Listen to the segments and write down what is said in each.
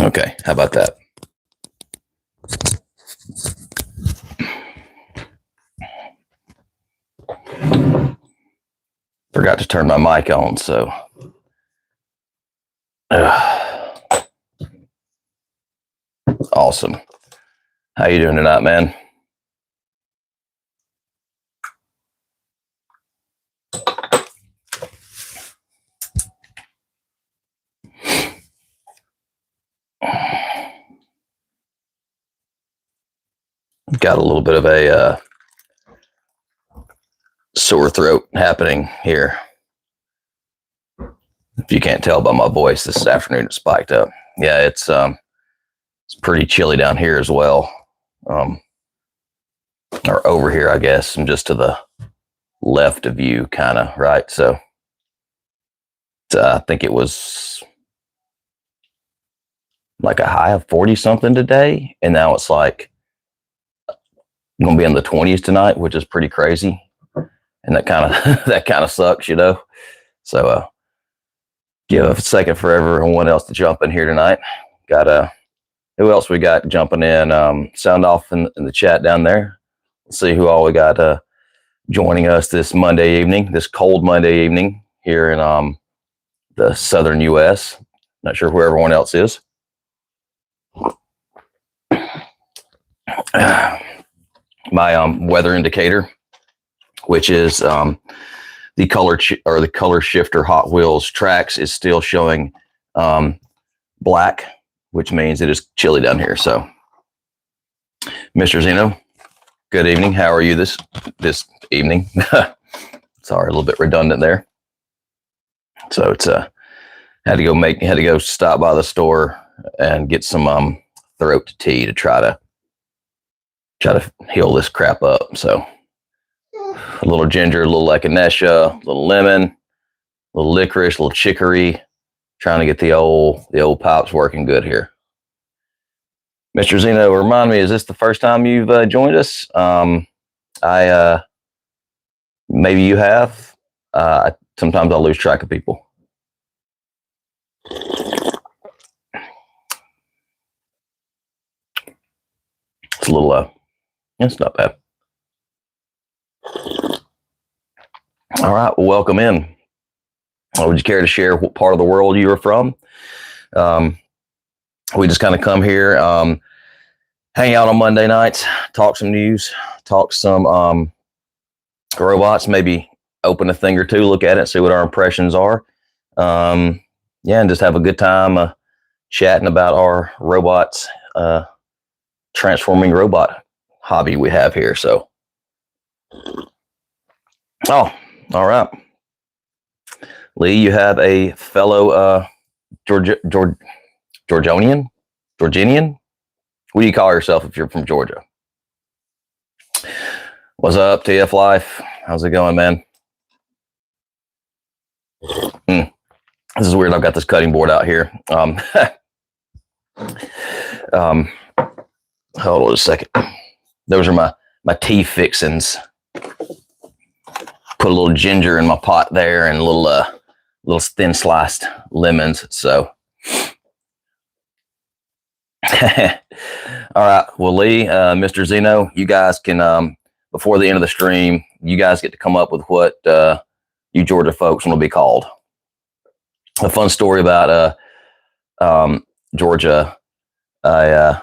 Okay, how about that? Forgot to turn my mic on, so. Awesome. How you doing tonight, man? Got a little bit of a sore throat happening here. If you can't tell by my voice, this afternoon it spiked up. Yeah, it's pretty chilly down here as well, or over here, I guess. I'm just to the left of you, kind of, right? So I think it was like a high of 40 something today, and now it's like going to be in the 20s tonight, which is pretty crazy, and that kind of sucks, you know. So give a second for everyone else to jump in here tonight. Got who else we got jumping in? Sound off in the chat down there. Let's see who all we got joining us this Monday evening, this cold Monday evening here in the southern U.S. Not sure who everyone else is. My weather indicator, which is the color shifter Hot Wheels Trax, is still showing black, which means it is chilly down here. So, Mr. Zeno, good evening. How are you this evening? Sorry, a little bit redundant there. So it's had to go stop by the store and get some throat tea to try to heal this crap up. So a little ginger, a little echinacea, a little lemon, a little licorice, a little chicory, trying to get the old pipes working good here. Mr. Zeno, remind me, is this the first time you've joined us? Maybe you have. Sometimes I lose track of people. It's a little, it's not bad. All right, well, welcome in. Would you care to share what part of the world you are from? We just kind of come here, hang out on Monday nights, talk some news, talk some robots, maybe open a thing or two, look at it, see what our impressions are. Yeah, and just have a good time chatting about our robots, transforming robot hobby we have here. So, oh, all right. Lee, you have a fellow Georgianian? What do you call yourself if you're from Georgia? What's up, TF Life? How's it going, man? This is weird. I've got this cutting board out here. Hold on a second. Those are my tea fixins. Put a little ginger in my pot there and a little thin sliced lemons. So, all right. Well, Lee, Mr. Zeno, you guys can, before the end of the stream, you guys get to come up with what you Georgia folks want to be called. A fun story about Georgia. I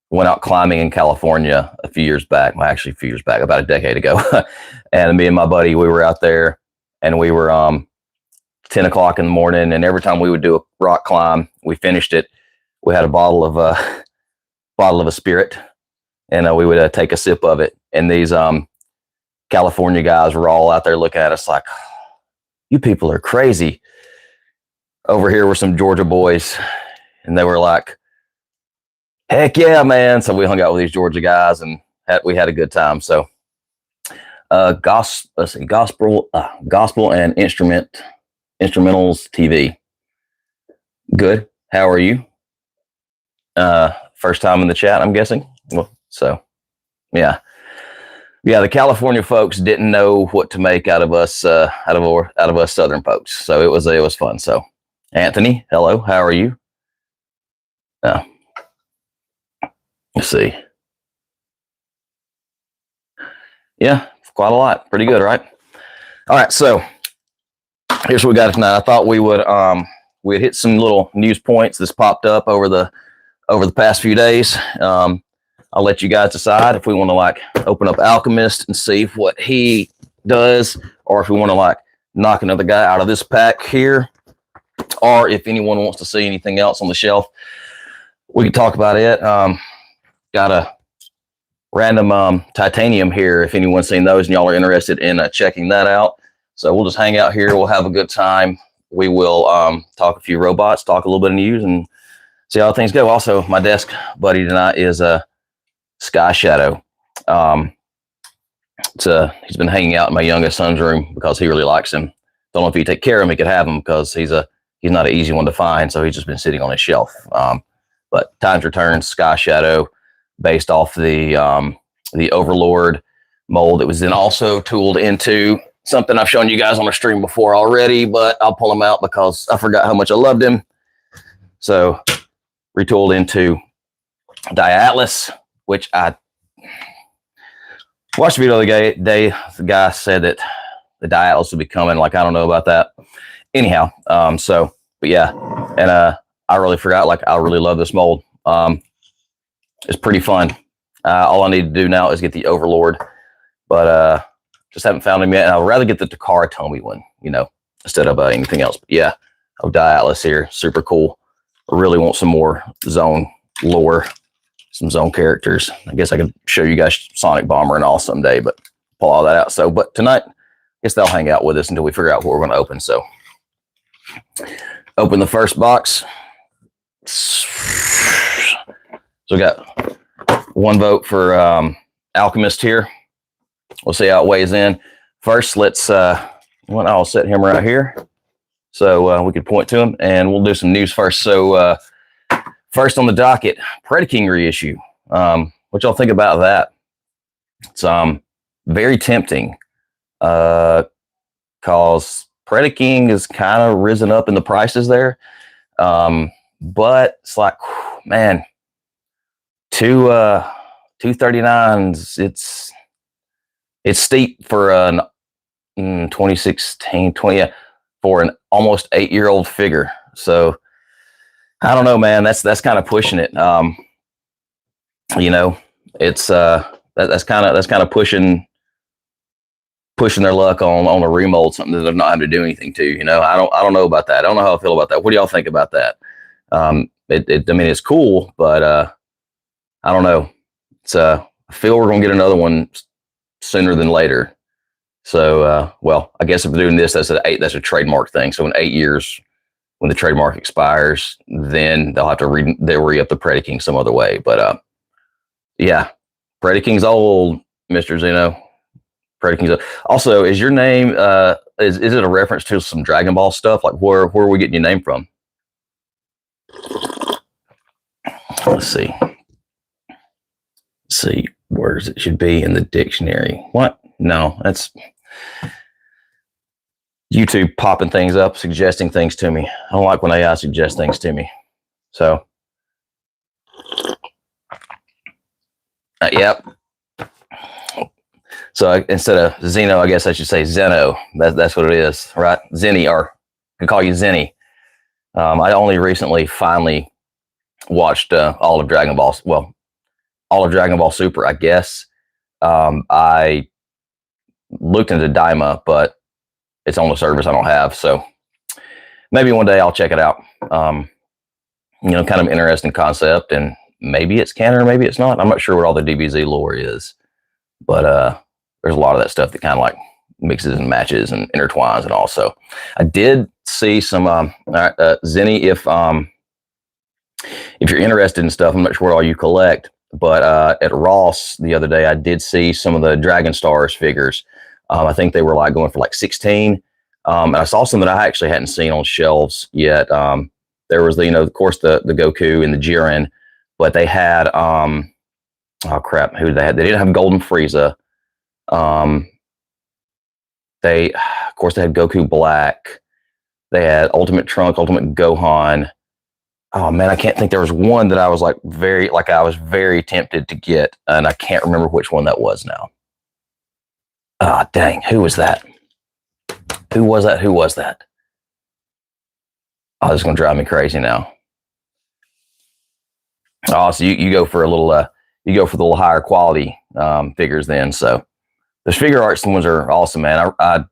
went out climbing in California a few years back. Well, actually, a few years back, about a decade ago. And me and my buddy, we were out there, and we were 10 o'clock in the morning. And every time we would do a rock climb, we finished it. We had a bottle of a spirit, and we would take a sip of it. And these California guys were all out there looking at us like, "You people are crazy." Over here were some Georgia boys, and they were like, "Heck yeah, man!" So we hung out with these Georgia guys, and we had a good time. So, gospel and instrumentals TV. Good. How are you? First time in the chat, I'm guessing. Well, so yeah. The California folks didn't know what to make out of us, out of us Southern folks. So it was fun. So, Anthony, hello. How are you? Yeah. Let's see. Yeah, quite a lot. Pretty good, right? All right, so here's what we got tonight. I thought we'd hit some little news points that's popped up over the past few days. I'll let you guys decide if we want to like open up Alchemist and see what he does, or if we want to like knock another guy out of this pack here, or if anyone wants to see anything else on the shelf, we can talk about it. Got a random titanium here if anyone's seen those and y'all are interested in checking that out. So we'll just hang out here. We'll have a good time. We will talk a few robots, talk a little bit of news, and see how things go. Also, my desk buddy tonight is Sky Shadow. He's been hanging out in my youngest son's room because he really likes him. Don't know if he take care of him, he could have him because he's not an easy one to find. So he's just been sitting on his shelf. But Times Returns Sky Shadow, based off the Overlord mold that was then also tooled into something I've shown you guys on the stream before already, but I'll pull him out because I forgot how much I loved him. So retooled into Dia-Atlas, which I watched a video the other day. The guy said that the Dia-Atlas would be coming. Like, I don't know about that. Anyhow, but yeah, and I really forgot. Like, I really love this mold. It's pretty fun. All I need to do now is get the Overlord, but just haven't found him yet. And I'd rather get the Takara Tomy one, instead of anything else. But yeah, Dia-Atlas here, super cool. I really want some more Zone lore, some Zone characters. I guess I could show you guys Sonic Bomber and all someday, but pull all that out. So, but tonight, I guess they'll hang out with us until we figure out what we're going to open. So, open the first box. So we got one vote for Alchemist here. We'll see how it weighs in. First, I'll set him right here so we could point to him, and we'll do some news first. So first on the docket, Predaking reissue. What y'all think about that? It's very tempting because Predaking has kind of risen up in the prices there. But it's like, man, 239s. It's steep for an 2016 for an almost 8-year-old figure. So I don't know, man. That's kind of pushing it. It's that's kind of pushing their luck on a remold, something that they're not having to do anything to. I don't know about that. I don't know how I feel about that. What do y'all think about that? I mean, it's cool, but I don't know. I feel we're gonna get another one sooner than later. So, I guess if we're doing this, that's a trademark thing. So in 8 years, when the trademark expires, then they'll have to re-up the Predaking some other way. But yeah, Predaking's old, Mr. Zeno. Predaking's old. Also, is your name is it a reference to some Dragon Ball stuff? Like where are we getting your name from? Let's see. Words it should be in the dictionary. What? No, that's YouTube popping things up, suggesting things to me. I don't like when AI suggests things to me. So, yep. So instead of Zeno, I guess I should say Zeno. That's what it is, right? Zenny, or I can call you Zenny. I only recently finally watched all of Dragon Ball. Well, all of Dragon Ball Super, I guess. I looked into Daima, but it's on the service I don't have. So maybe one day I'll check it out. Kind of interesting concept, and maybe it's canon or maybe it's not. I'm not sure what all the DBZ lore is, but there's a lot of that stuff that kind of like mixes and matches and intertwines and all. So I did see some Zenny, if you're interested in stuff, I'm not sure what all you collect, but at Ross the other day, I did see some of the Dragon Stars figures. I think they were like going for like 16. And I saw some that I actually hadn't seen on shelves yet. There was of course, the Goku and the Jiren, but they had, oh crap, who did they have? They didn't have Golden Frieza. Of course, they had Goku Black. They had Ultimate Trunk, Ultimate Gohan. oh man, I can't think. There was one that I was like I was very tempted to get, and I can't remember which one that was now. Ah, dang, who was that? Who was that? Who was that? Oh, this is gonna drive me crazy now. Oh, so you go for a little you go for the little higher quality figures then. So the Figuarts ones are awesome, man. I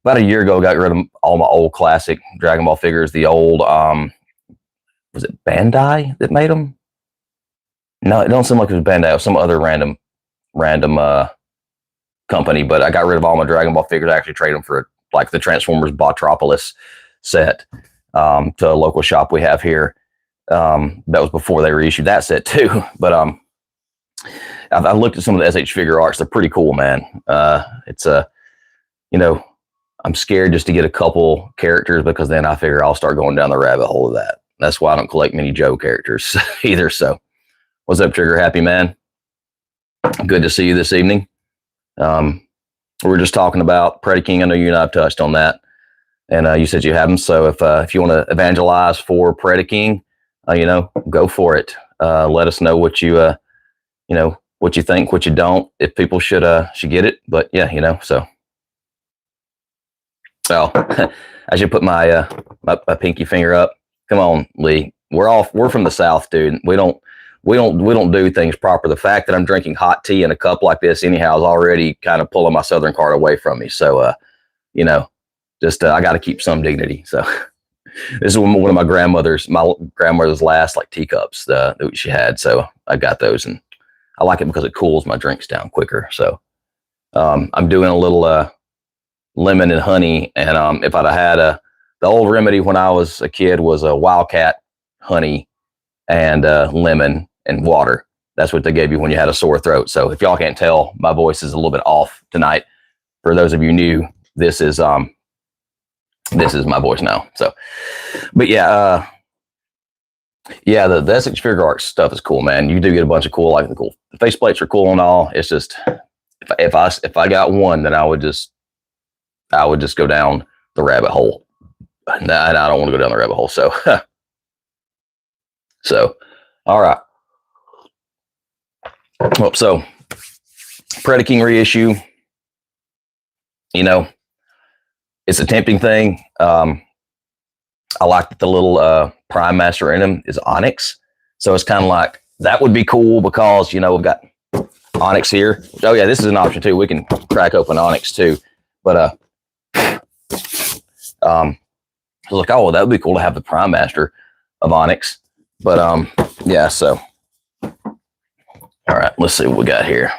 about a year ago got rid of all my old classic Dragon Ball figures. The old was it Bandai that made them? No, it don't seem like it was Bandai. It was some other random company. But I got rid of all my Dragon Ball figures. I actually traded them for like the Transformers Botropolis set to a local shop we have here. That was before they reissued that set too. But I looked at some of the SH Figuarts. They're pretty cool, man. It's you know, I'm scared just to get a couple characters because then I figure I'll start going down the rabbit hole of that. That's why I don't collect many Joe characters either. So, what's up, Trigger Happy Man? Good to see you this evening. We were just talking about Predaking. I know you and I have touched on that, and you said you have them. So if you want to evangelize for Predaking, go for it. Let us know what you what you think, what you don't. If people should get it, but yeah, so. Well, I should put my pinky finger up. Come on, Lee. We're from the South, dude. We don't do things proper. The fact that I'm drinking hot tea in a cup like this anyhow is already kind of pulling my Southern card away from me. So I got to keep some dignity. So this is one of my grandmother's last like teacups that she had. So I got those, and I like it because it cools my drinks down quicker. So I'm doing a little lemon and honey, and if I'd have had the old remedy when I was a kid was a Wildcat honey and lemon and water. That's what they gave you when you had a sore throat. So if y'all can't tell, my voice is a little bit off tonight. For those of you new, this is my voice now. So, but the SH Figuarts stuff is cool, man. You do get a bunch of cool, like the faceplates are cool and all. It's just if I got one, then I would just go down the rabbit hole. And I don't want to go down the rabbit hole. So, all right. Well, so Predaking reissue, it's a tempting thing. I like that the little Prime Master in them is Onyx. So it's kind of like, that would be cool because, we've got Onyx here. Oh yeah, this is an option too. We can crack open Onyx too. But like, oh, that would be cool to have the Prime Master of Onyx. But yeah, so all right, let's see what we got here.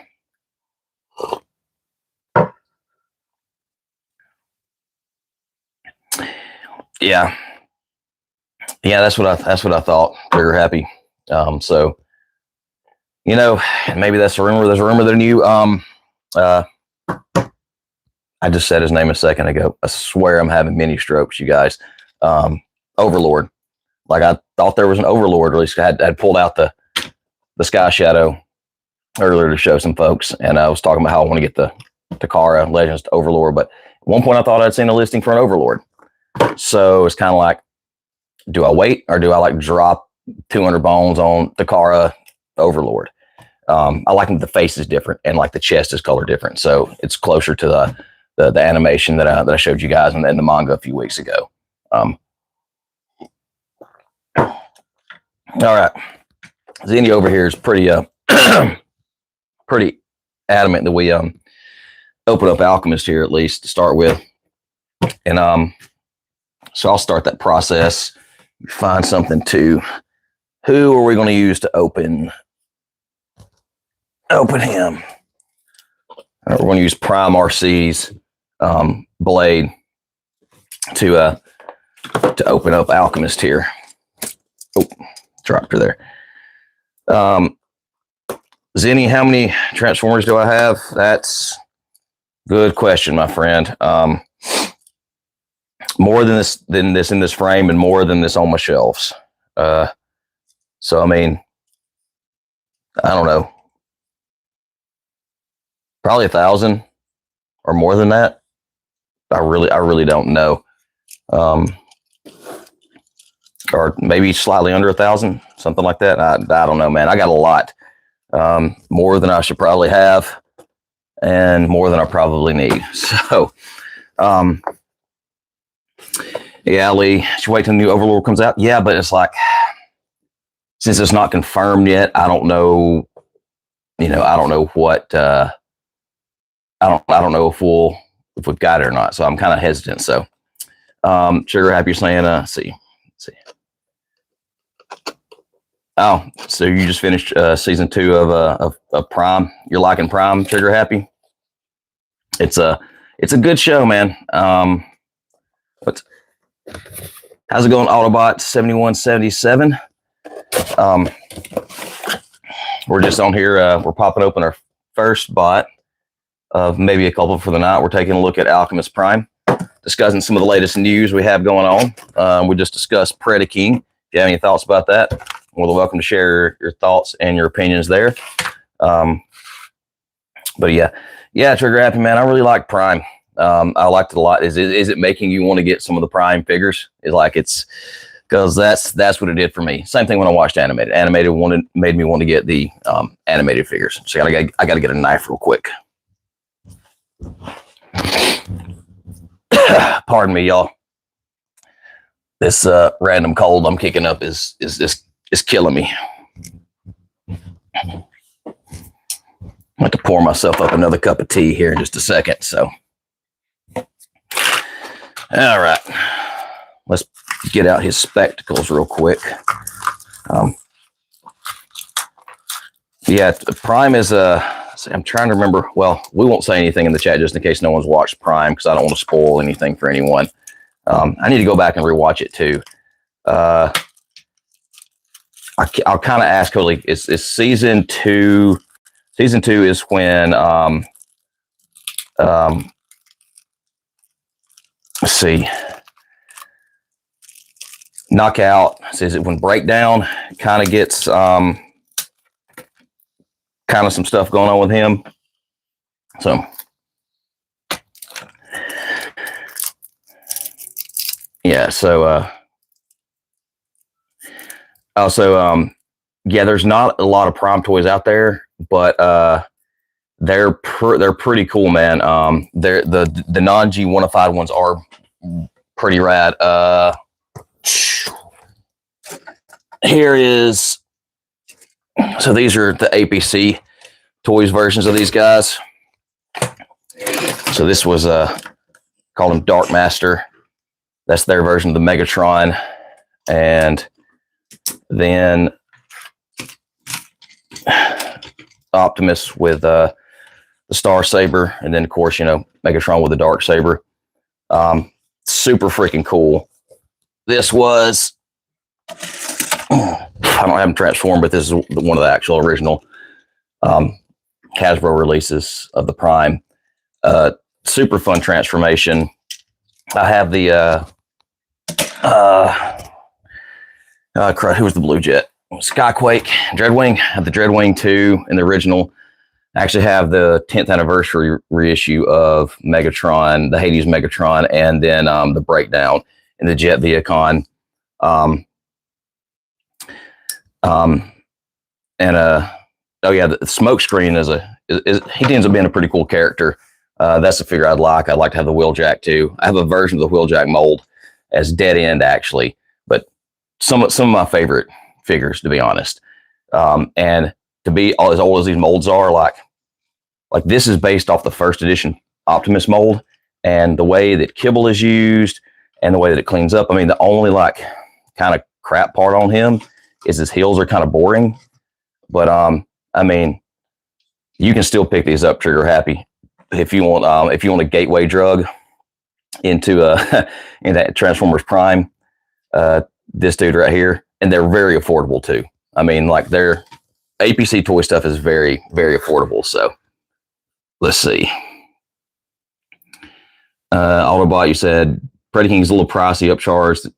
Yeah, that's what I thought. Trigger Happy. So maybe that's a rumor. There's a rumor that a new I just said his name a second ago. I swear I'm having mini strokes, you guys. Overlord. Like I thought there was an Overlord, or at least I had pulled out the Sky Shadow earlier to show some folks, and I was talking about how I want to get the Takara Legends to Overlord. But at one point I thought I'd seen a listing for an Overlord. So it's kind of like, do I wait or do I like drop 200 bones on Takara Overlord? I like them. The face is different and like the chest is color different, so it's closer to the animation that I showed you guys in the manga a few weeks ago. All right, Zenny over here is pretty pretty adamant that we open up Alchemist here at least to start with, and so I'll start that process. Find something to. Who are we going to use to open him? We're going to use Prime RC's blade to open up Alchemist here. Oh, dropped her there. Zenny, how many Transformers do I have? That's good question, my friend. More than this in this frame, and more than this on my shelves. So I mean, I don't know, probably 1,000 or more than that. I really don't know. or maybe slightly under 1,000, something like that. I don't know, man. I got a lot, more than I should probably have, and more than I probably need. So, yeah, Lee, should wait till the new Overlord comes out. Yeah, but it's like, since it's not confirmed yet, I don't know. I don't know what. I don't know if we've got it or not. So I'm kind of hesitant. So, Sugar Happy saying, let's see. Oh, so you just finished season 2 of Prime. You're liking Prime, Sugar Happy? It's a good show, man. How's it going, Autobot 7177? We're just on here. We're popping open our first bot of maybe a couple for the night. We're taking a look at Alchemist Prime, discussing some of the latest news we have going on. We just discussed Predaking. If you have any thoughts about that, we're welcome to share your thoughts and your opinions there. But yeah, Trigger Happy, man, I really like Prime. I liked it a lot. Is it making you want to get some of the Prime figures? It's because that's what it did for me. Same thing when I watched Animated. Animated made me want to get the animated figures. So I got to get a knife real quick. Pardon me, y'all. This random cold I'm kicking up is killing me. I'm going to pour myself up another cup of tea here in just a second. So, all right, let's get out his spectacles real quick. Yeah, Prime is I'm trying to remember. Well, we won't say anything in the chat just in case no one's watched Prime, because I don't want to spoil anything for anyone. I need to go back and rewatch it too. I'll kind of ask Holy, is season 2? Season 2 is when let's see. Knockout. Is it when Breakdown kind of gets kind of some stuff going on with him? So yeah, so also yeah, there's not a lot of Prime toys out there, but they're pretty cool, man. They're the non-G1-ified ones are pretty rad. Here is, so these are the APC toys versions of these guys. So this was called him Dark Master. That's their version of the Megatron. And then Optimus with the Star Saber, and then of course, Megatron with the Dark Saber. Super freaking cool. This was, I don't have them transformed, but this is one of the actual original Hasbro releases of the Prime. Super fun transformation. I have the who was the Blue Jet? Skyquake, Dreadwing. I have the Dreadwing 2 in the original. I actually have the 10th anniversary reissue of Megatron, the Hades Megatron, and then the Breakdown in the Jet Viacon. Oh yeah, the Smokescreen he ends up being a pretty cool character. That's a figure I'd like. I'd like to have the Wheeljack too. I have a version of the Wheeljack mold as Dead End actually, but some of my favorite figures, to be honest. And to be as old as these molds are, like this is based off the first edition Optimus mold, and the way that kibble is used and the way that it cleans up. I mean, the only kind of crap part on him is his heels are kind of boring, but I mean, you can still pick these up, Trigger Happy, if you want a gateway drug into into Transformers Prime. This dude right here, and they're very affordable too. I mean, their APC toy stuff is very, very affordable. So let's see. Autobot, you said Predaking's a little pricey, upcharged.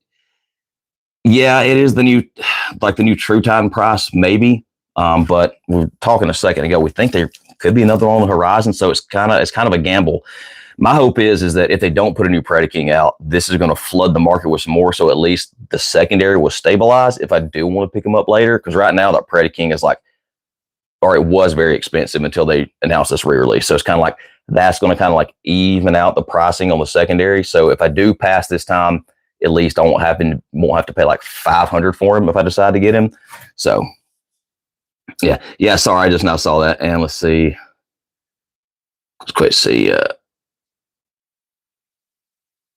Yeah, it is the new True Titan price, maybe. But we were talking a second ago. We think there could be another one on the horizon, so it's kind of a gamble. my hope is that if they don't put a new Predaking out, this is going to flood the market with some more. So at least the secondary will stabilize if I do want to pick them up later. Because right now that Predaking is like, or it was very expensive until they announced this re-release. So it's kind of like, that's going to kind of like even out the pricing on the secondary. So if I do pass this time, at least I won't have to pay like $500 for him if I decide to get him. So yeah. Sorry, I just now saw that. And let's see. Let's quick see.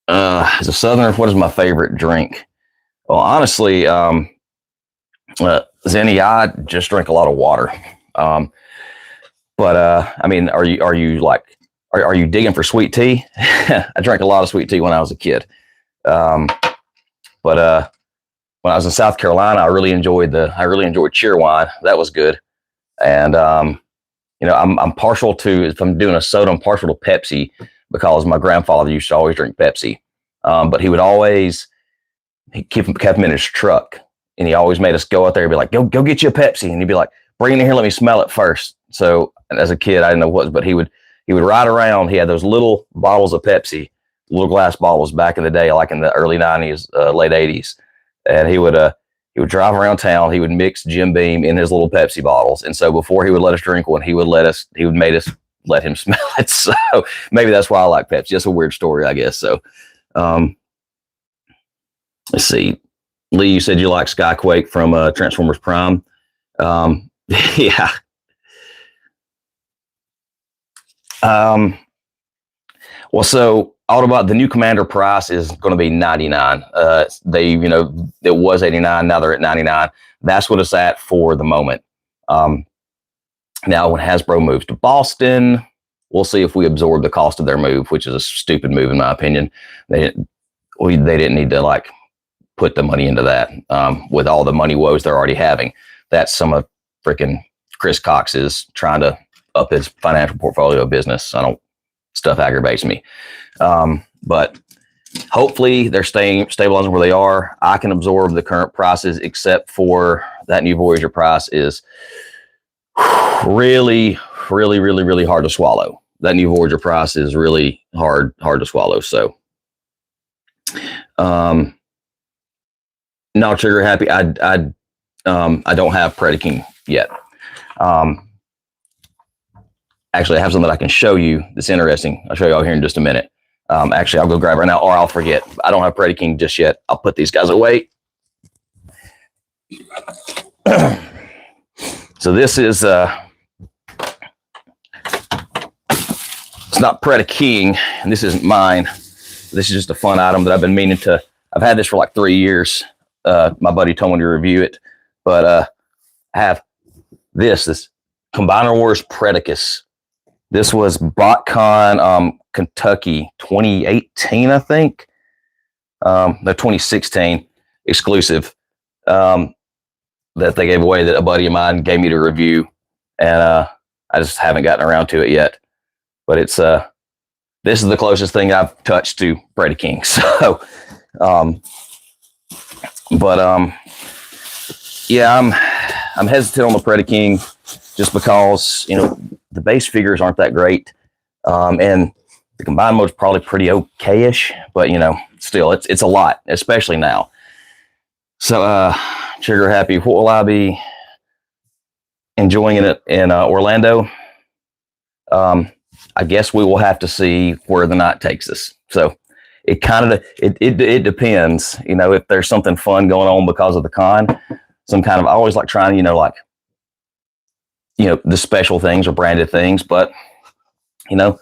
As a Southerner, what is my favorite drink? Well, honestly, Zenny, I just drink a lot of water. But I mean, are you digging for sweet tea? I drank a lot of sweet tea when I was a kid. But when I was in South Carolina, I really enjoyed Cheerwine. That was good. And I'm partial to, if I'm doing a soda, I'm partial to Pepsi because my grandfather used to always drink Pepsi. But he kept him in his truck, and he always made us go out there and be like, go get you a Pepsi. And he'd be like, bring it in here, let me smell it first. So as a kid, I didn't know what, but he would ride around. He had those little bottles of Pepsi, little glass bottles back in the day, like in the early 90s, late 80s. And he would drive around town. He would mix Jim Beam in his little Pepsi bottles. And so before he would let us drink one, he would let him smell it. So maybe that's why I like Pepsi. Just a weird story, I guess. So, let's see. Lee, you said you like Skyquake from Transformers Prime. Yeah. Well, so Autobot, the new Commander price is going to be $99. It was $89. Now they're at $99. That's what it's at for the moment. Now when Hasbro moves to Boston, we'll see if we absorb the cost of their move, which is a stupid move in my opinion. They didn't need to put the money into that with all the money woes they're already having. That's some of freaking Chris Cox's trying to up his financial portfolio of business. Stuff aggravates me. But hopefully they're stabilizing where they are. I can absorb the current prices, except for that new Voyager price is really, really, really, really hard to swallow. That new Voyager price is really hard to swallow. So, not trigger happy. I don't have Predaking yet. Actually, I have something I can show you that's interesting. I'll show you all here in just a minute. Actually, I'll go grab it right now, or I'll forget. I don't have Predaking just yet. I'll put these guys away. So this is it's not Predaking, and this isn't mine. This is just a fun item that I've been meaning to. I've had this for like 3 years. My buddy told me to review it, but I have this Combiner Wars Predacus. This was BotCon Kentucky 2018, I think. No, 2016 exclusive that they gave away, that a buddy of mine gave me to review, and I just haven't gotten around to it yet. But it's this is the closest thing I've touched to Predaking. So, yeah, I'm hesitant on the Predaking just because the base figures aren't that great, and the combined mode's probably pretty okay-ish, but still it's a lot, especially now. So trigger happy. What will I be enjoying it in Orlando? I guess we will have to see where the night takes us. So it kind of it depends, if there's something fun going on because of the con. Some kind of, I always like trying, the special things or branded things, but I'm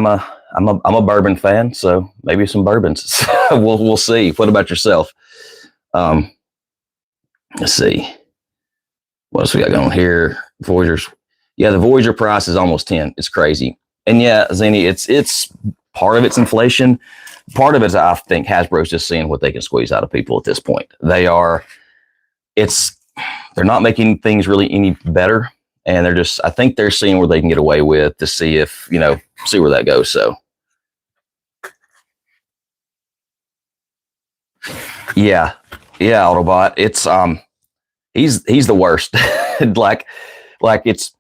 a bourbon fan, so maybe some bourbons. we'll see. What about yourself? Let's see. What else we got going here? Voyagers. Yeah, the Voyager price is almost 10. It's crazy. And yeah, Zenny, it's part of it's inflation. Part of it is, I think, Hasbro's just seeing what they can squeeze out of people at this point. They're not making things really any better. And I think they're seeing where they can get away with to see if, see where that goes. So yeah, Autobot. It's, he's the worst. like it's,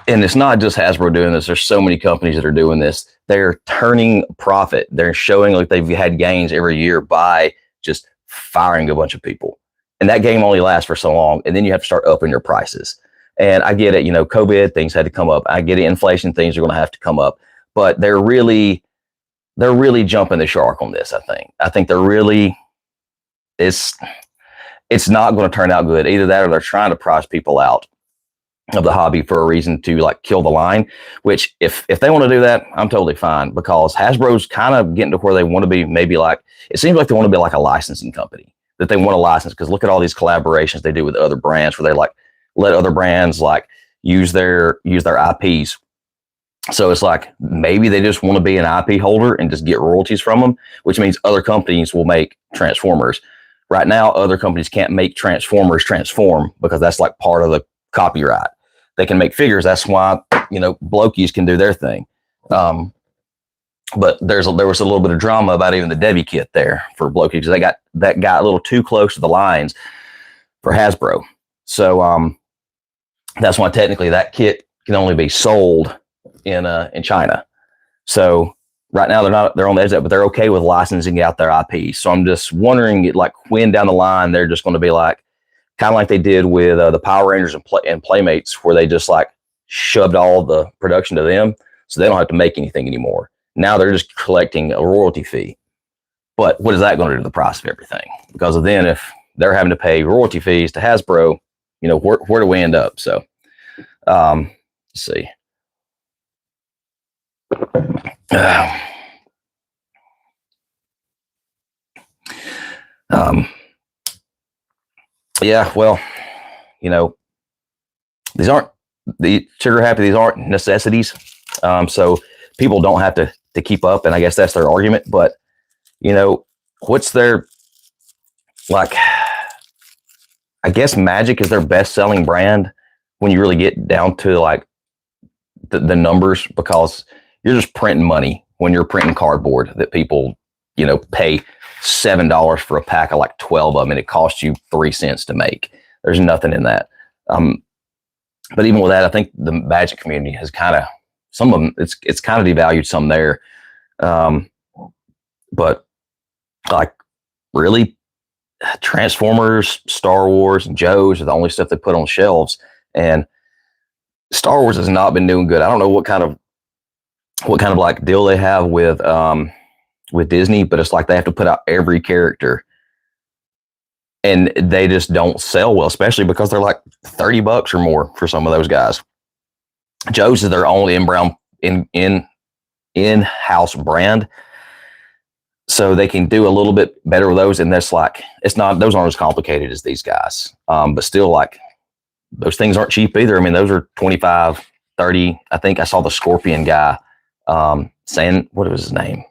and it's not just Hasbro doing this. There's so many companies that are doing this. They're turning profit. They're showing like they've had gains every year by just firing a bunch of people. And that game only lasts for so long. And then you have to start upping your prices. And I get it, COVID, things had to come up. I get it, inflation, things are going to have to come up. But they're really jumping the shark on this, I think. I think it's not going to turn out good. Either that or they're trying to price people out of the hobby for a reason to like kill the line, which if they want to do that, I'm totally fine, because Hasbro's kind of getting to where they want to be. Maybe like, it seems like they want to be like a licensing company, that they want to license, because look at all these collaborations they do with other brands where they like let other brands like use their IPs. So it's like maybe they just want to be an IP holder and just get royalties from them, which means other companies will make Transformers. Right now, other companies can't make Transformers transform because that's like part of the copyright. They can make figures. That's why, Blokies can do their thing. But there was a little bit of drama about even the Debbie kit there for Blokies, because that got a little too close to the lines for Hasbro. So that's why technically that kit can only be sold in China. So right now they're on the edge of that, but they're okay with licensing out their IP. So I'm just wondering, like, when down the line they're just going to be like, kind of like they did with the Power Rangers and Playmates, where they just like shoved all the production to them, so they don't have to make anything anymore. Now they're just collecting a royalty fee. But what is that going to do to the price of everything? Because then if they're having to pay royalty fees to Hasbro, where do we end up? So let's see. Yeah, well, these aren't the trigger happy. These aren't necessities. So people don't have to keep up. And I guess that's their argument. But, what's their, like, I guess Magic is their best selling brand when you really get down to like the numbers, because you're just printing money when you're printing cardboard that people, pay $7 for a pack of like 12 of them, and it costs you 3 cents to make. There's nothing in that. But even with that, I think the Magic community has kind of, some of them, it's kind of devalued some there. But like, really, Transformers, Star Wars, and Joe's are the only stuff they put on shelves. And Star Wars has not been doing good. I don't know what kind of like deal they have with Disney, but it's like they have to put out every character, and they just don't sell well, especially because they're like $30 or more for some of those guys. Joe's is their only in-house brand, so they can do a little bit better with those. And that's like, those aren't as complicated as these guys, but still, like, those things aren't cheap either. I mean, those are 25, 30. I think I saw the Scorpion guy saying, what was his name?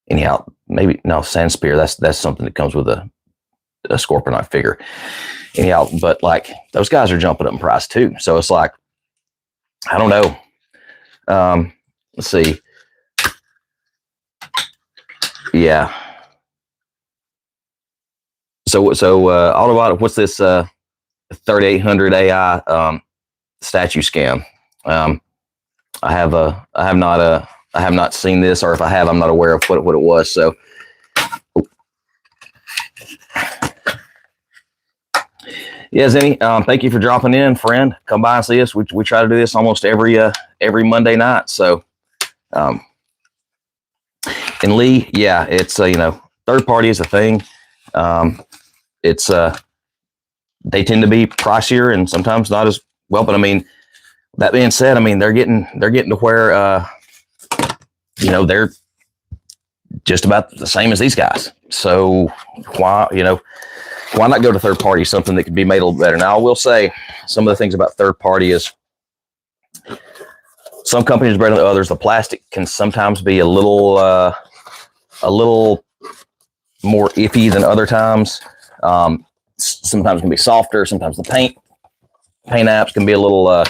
Anyhow, maybe no, Sandspear. That's something that comes with a Scorponok figure. Anyhow, but like, those guys are jumping up in price too. So it's like, I don't know. Let's see. Yeah. So Autobot, what's this 3800 AI statue scam? I have not seen this, or if I have, I'm not aware of what it was. So, yeah, Zenny, thank you for dropping in, friend. Come by and see us. We try to do this almost every Monday night. So, and Lee, yeah, it's third party is a thing. It's they tend to be pricier and sometimes not as well. But I mean, that being said, I mean, they're getting to where they're just about the same as these guys. So why not go to third party, something that could be made a little better? Now, I will say some of the things about third party is some companies are better than others. The plastic can sometimes be a little more iffy than other times. Sometimes it can be softer. Sometimes the paint apps can be a little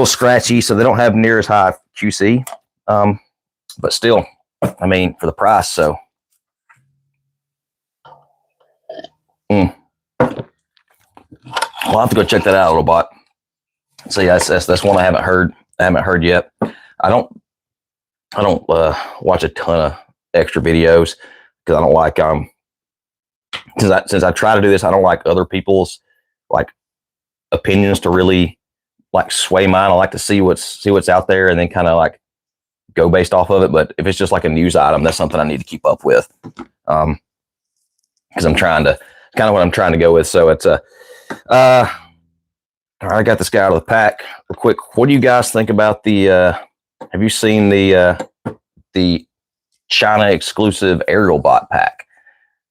scratchy, so they don't have near as high QC. But still, I mean, for the price, so. I'll have to go check that out, Autobot. So yeah, that's one I haven't heard. I haven't heard yet. I don't watch a ton of extra videos because I don't like since I try to do this, I don't like other people's like opinions to really like sway mine. I like to see what's out there and then kind of like go based off of it. But if it's just like a news item, that's something I need to keep up with. Because I'm trying to kind of what I'm trying to go with. So it's all right, I got this guy out of the pack real quick. What do you guys think about the have you seen the China exclusive aerial bot pack?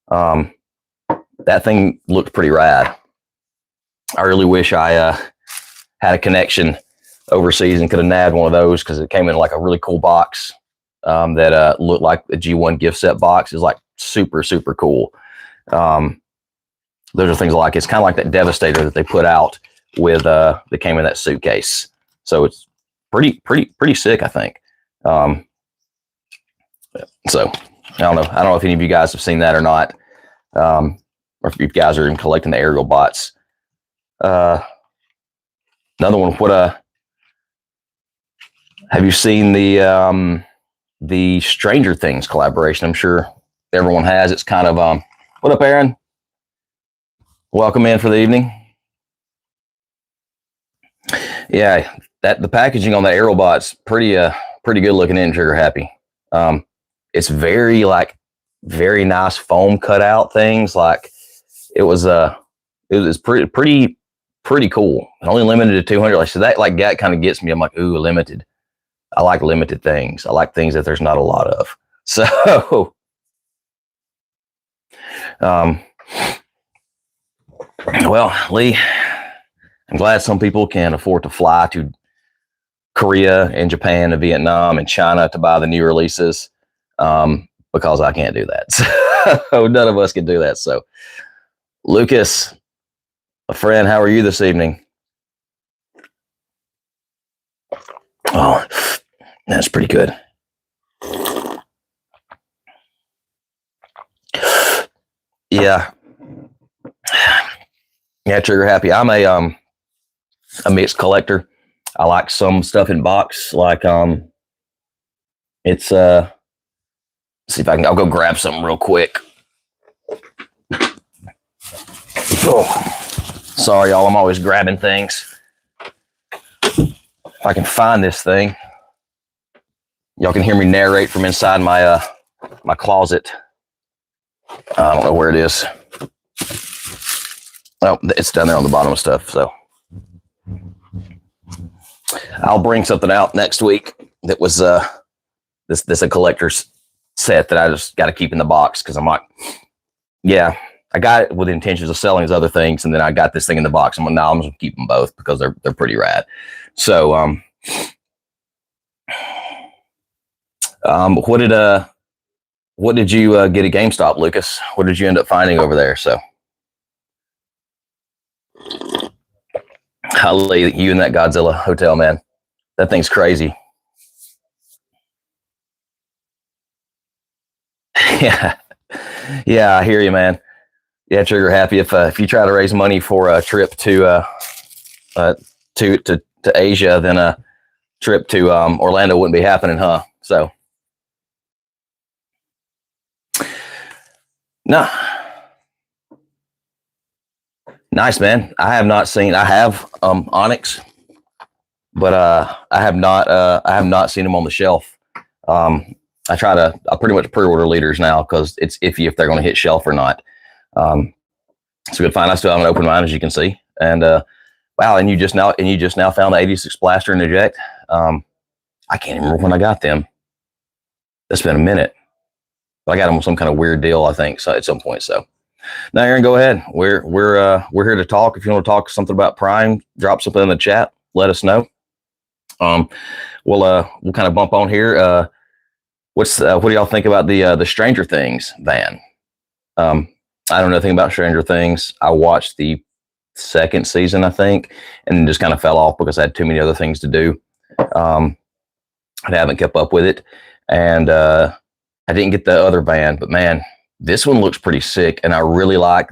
That thing looked pretty rad. I really wish I had a connection overseas and could have nabbed one of those because it came in like a really cool box that looked like a G1 gift set box. Is like super, super cool. Those are things I like. It's kind of like that Devastator that they put out with that came in that suitcase. So it's pretty sick, I think. So I don't know if any of you guys have seen that or not, or if you guys are even collecting the aerial bots. Another one. What have you seen the Stranger Things collaboration? I'm sure everyone has. It's kind of what up, Aaron? Welcome in for the evening. Yeah, the packaging on the Aerobot's pretty good looking in, trigger happy. It's very nice foam cutout things. Like it was pretty cool. Only limited to 200. Like so that kind of gets me. I'm like, ooh, limited. I like limited things. I like things that there's not a lot of. So well, Lee, I'm glad some people can afford to fly to Korea and Japan and Vietnam and China to buy the new releases, because I can't do that. So none of us can do that. So Lucas, a friend, how are you this evening? Oh, that's pretty good. Yeah. Yeah, trigger happy. I'm a mixed collector. I like some stuff in box, like it's see if I'll go grab something real quick. Oh, sorry y'all, I'm always grabbing things. If I can find this thing. Y'all can hear me narrate from inside my my closet. I don't know where it is. Oh, it's down there on the bottom of stuff. So I'll bring something out next week that was this a collector's set that I just got to keep in the box because I'm like, yeah, I got it with intentions of selling as other things, and then I got this thing in the box. I'm like, no, I'm just gonna keep them both because they're pretty rad. So what did you get at GameStop, Lucas? What did you end up finding over there? So Holly, you and that Godzilla hotel, man. That thing's crazy. Yeah. Yeah, I hear you, man. Yeah, trigger happy. If you try to raise money for a trip to Asia, then a trip to Orlando wouldn't be happening, huh? So no. Nice, man. I have Onyx, but I have not seen them on the shelf. I pretty much pre-order leaders now because it's iffy if they're going to hit shelf or not. So good find. I still have an open mind, as you can see. And wow, and you just now found the 86 Blaster and Eject. I can't even remember when I got them. It's been a minute, but I got them with some kind of weird deal, I think, so at some point. So now, Aaron, go ahead. We're here to talk. If you want to talk something about Prime, drop something in the chat. Let us know. We'll kind of bump on here. What do y'all think about the Stranger Things van? I don't know anything about Stranger Things. I watched the second season, I think, and just kind of fell off because I had too many other things to do. I haven't kept up with it, and I didn't get the other van. But man, this one looks pretty sick, and I really like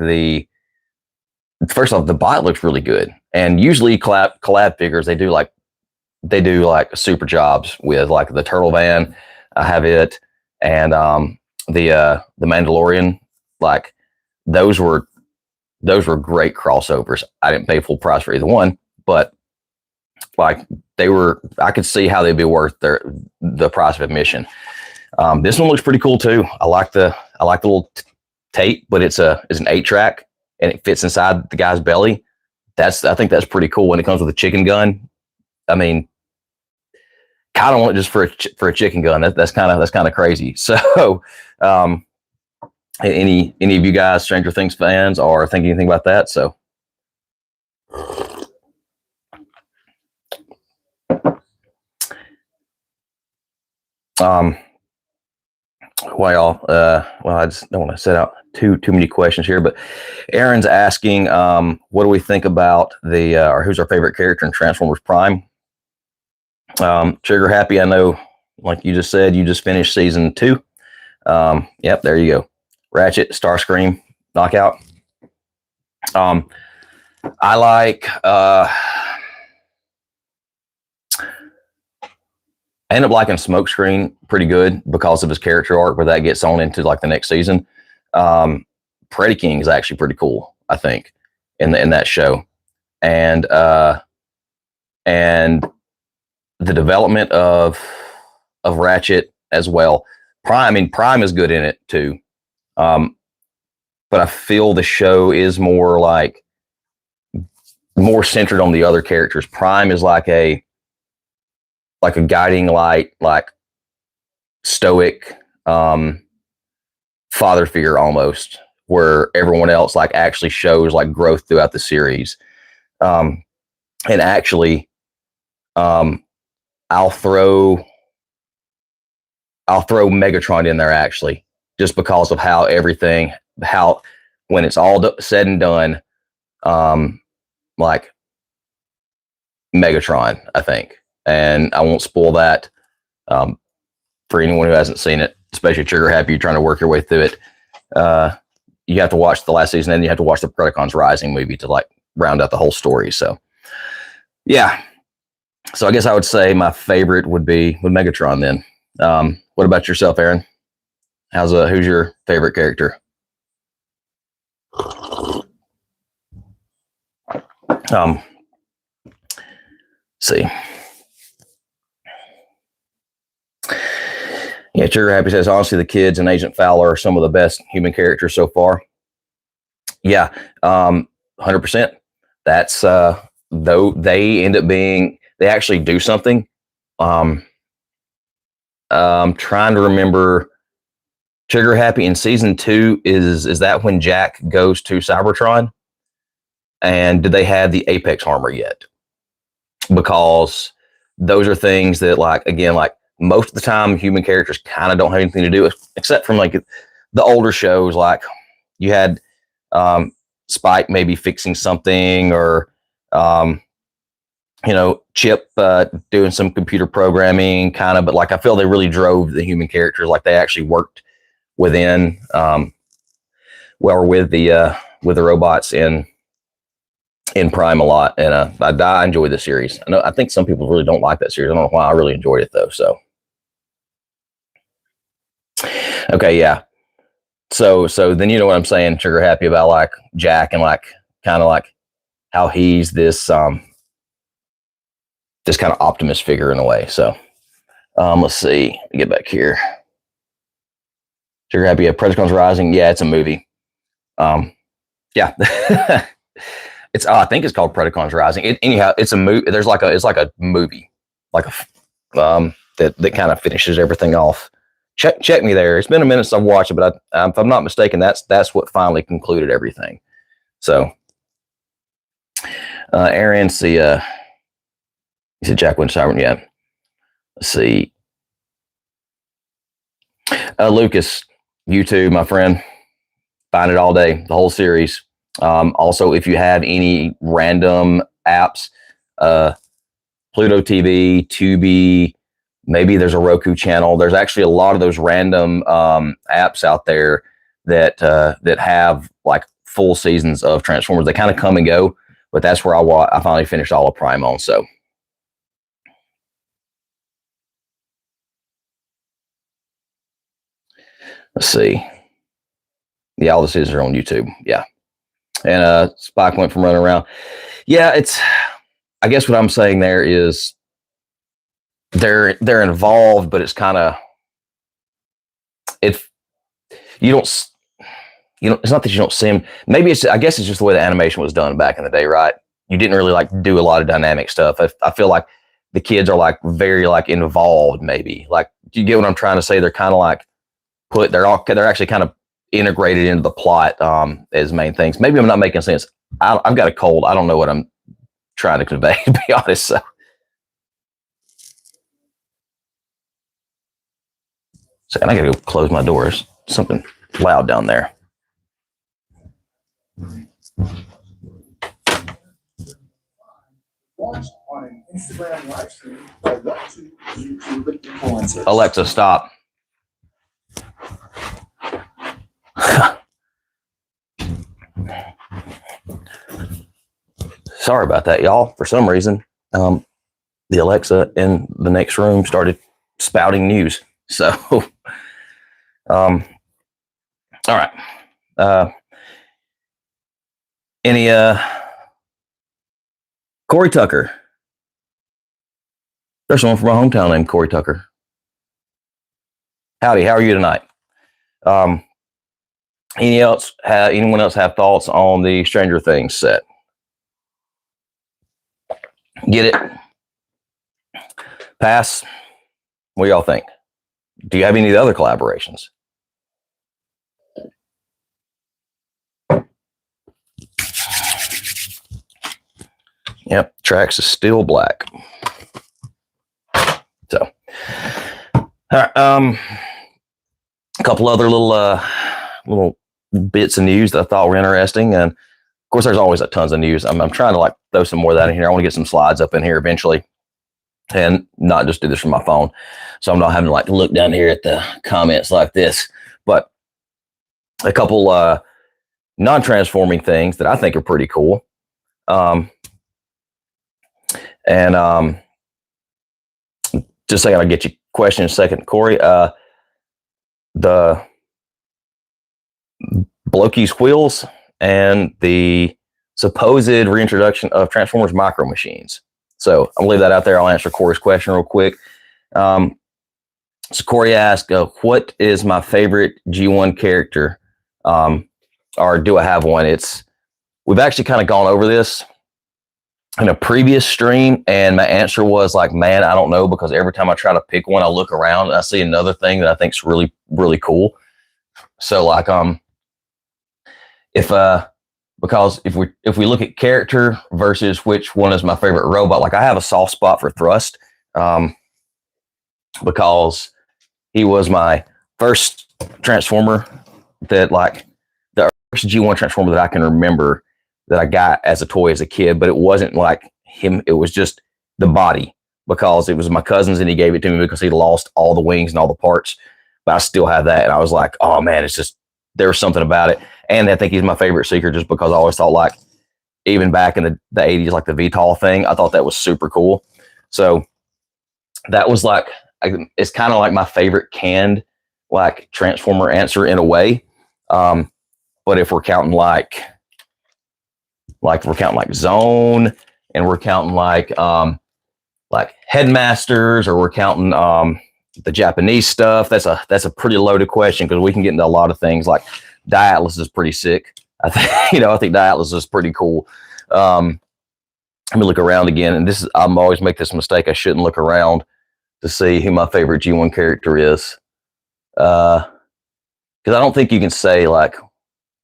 first off, the bot looks really good, and usually collab figures they do like super jobs with, like the Turtle Van. I have it, and the Mandalorian. Like those were great crossovers. I didn't pay full price for either one, but like I could see how they'd be worth the price of admission. This one looks pretty cool too. I like the little tape, but it's an 8-track and it fits inside the guy's belly. I think that's pretty cool when it comes with a chicken gun. I mean, kind of want it just for a chicken gun. That's kind of crazy. So, any of you guys Stranger Things fans are thinking anything about that? So, well, I just don't want to set out too many questions here, but Aaron's asking, what do we think about or who's our favorite character in Transformers Prime? Trigger Happy, I know, like you just said, you just finished season 2. Yep, there you go. Ratchet, Starscream, Knockout. I like. I end up liking Smokescreen pretty good because of his character arc, where that gets on into like the next season. Predaking is actually pretty cool, I think, in that show, and the development of Ratchet as well. Prime is good in it too, but I feel the show is more centered on the other characters. Prime is like a guiding light, like stoic father figure almost, where everyone else like actually shows like growth throughout the series. And actually, I'll throw Megatron in there actually, just because of how when it's all said and done, like Megatron, I think. And I won't spoil that for anyone who hasn't seen it, especially Trigger Happy. You're trying to work your way through it. You have to watch the last season, and you have to watch the Predacons Rising movie to like round out the whole story. So, yeah. So I guess I would say my favorite would be with Megatron. Then, what about yourself, Aaron? Who's your favorite character? See. Yeah, Trigger Happy says, honestly, the kids and Agent Fowler are some of the best human characters so far. Yeah, 100%. That's though they end up being, they actually do something. I'm trying to remember. Trigger Happy in season 2 is that when Jack goes to Cybertron? And did they have the Apex armor yet? Because those are things that, like, again, like most of the time, human characters kind of don't have anything to do with, except from like the older shows. Like you had Spike maybe fixing something, or Chip doing some computer programming, kind of. But like I feel they really drove the human characters. Like they actually worked within, with the robots in Prime a lot, and I enjoyed the series. I think some people really don't like that series. I don't know why. I really enjoyed it though. So, okay, yeah. So then you know what I'm saying. Trigger Happy about like Jack and like kind of like how he's this kind of Optimus figure in a way. So, let's see. Let me get back here. Trigger Happy, Predacons Rising. Yeah, it's a movie. Yeah. I think it's called Predacons Rising. Anyhow, it's a movie. It's like a movie, like that kind of finishes everything off. Check me there. It's been a minute since I've watched it, but if I'm not mistaken, that's what finally concluded everything. So, Aaron, see, you said Jack went Cybertron. Yeah. Let's see. Lucas, YouTube, my friend, find it all day, the whole series. Also, if you have any random apps, Pluto TV, Tubi, maybe there's a Roku channel. There's actually a lot of those random apps out there that have like full seasons of Transformers. They kind of come and go, but that's where I finally finished all of Prime on. So let's see. Yeah, all the seasons are on YouTube. Yeah. And Spike went from running around. Yeah, I guess what I'm saying there is they're involved, but it's kind of if you don't it's not that you don't see them. Maybe I guess it's just the way the animation was done back in the day, right? You didn't really like do a lot of dynamic stuff. I feel like the kids are like very like involved, maybe. Like, do you get what I'm trying to say? They're kind of like they're actually kind of integrated into the plot as main things. Maybe I'm not making sense. I've got a cold. I don't know what I'm trying to convey, to be honest. So I gotta go close my doors. Something loud down there. Alexa, stop. Sorry about that, y'all. For some reason, the Alexa in the next room started spouting news. So, all right. Any Corey Tucker? There's someone from my hometown named Corey Tucker. Howdy, how are you tonight? Anyone else have thoughts on the Stranger Things set? Get it? Pass? What do y'all think? Do you have any other collaborations? Yep, Trax is still black. So, all right, a couple other little bits of news that I thought were interesting, and of course, there's always tons of news. I'm trying to like throw some more of that in here. I want to get some slides up in here eventually, and not just do this from my phone, so I'm not having to like look down here at the comments like this. But a couple non-transforming things that I think are pretty cool. And just saying, I'll get your question in a second, Corey. The Blokey's wheels and the supposed reintroduction of Transformers Micro Machines. So I'll leave that out there. I'll answer Corey's question real quick. So Corey asked, what is my favorite G1 character? Or do I have one? We've actually kind of gone over this in a previous stream, and my answer was like, man, I don't know, because every time I try to pick one, I look around and I see another thing that I think is really, really cool. So like, because if we look at character versus which one is my favorite robot, like I have a soft spot for Thrust, because he was my first Transformer that like the first G1 Transformer that I can remember that I got as a toy as a kid, but it wasn't like him. It was just the body, because it was my cousin's and he gave it to me because he lost all the wings and all the parts, but I still have that. And I was like, oh man, it's just, there was something about it. And I think he's my favorite Seeker just because I always thought like, even back in the 80s, like the VTOL thing, I thought that was super cool. So that was like, it's kind of like my favorite canned like Transformer answer in a way. But if we're counting like Zone, and we're counting like Headmasters, or we're counting the Japanese stuff, that's a pretty loaded question, because we can get into a lot of things. Like Diatlas is pretty sick. I think I think Diatlas is pretty cool. Let me look around again, and I'm always make this mistake. I shouldn't look around to see who my favorite G1 character is, because I don't think you can say like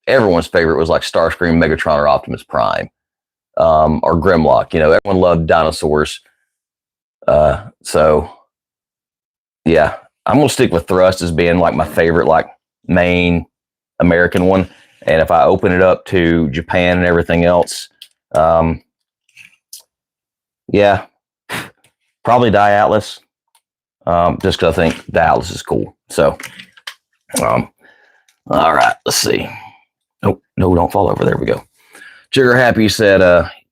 everyone's favorite was like Starscream, Megatron, or Optimus Prime, or Grimlock. Everyone loved dinosaurs. So yeah, I'm gonna stick with Thrust as being like my favorite, like main American one. And if I open it up to Japan and everything else, yeah, probably Diatlas, just because I think Diatlas is cool. So, all right, let's see. Oh, no, don't fall over. There we go. Trigger Happy said,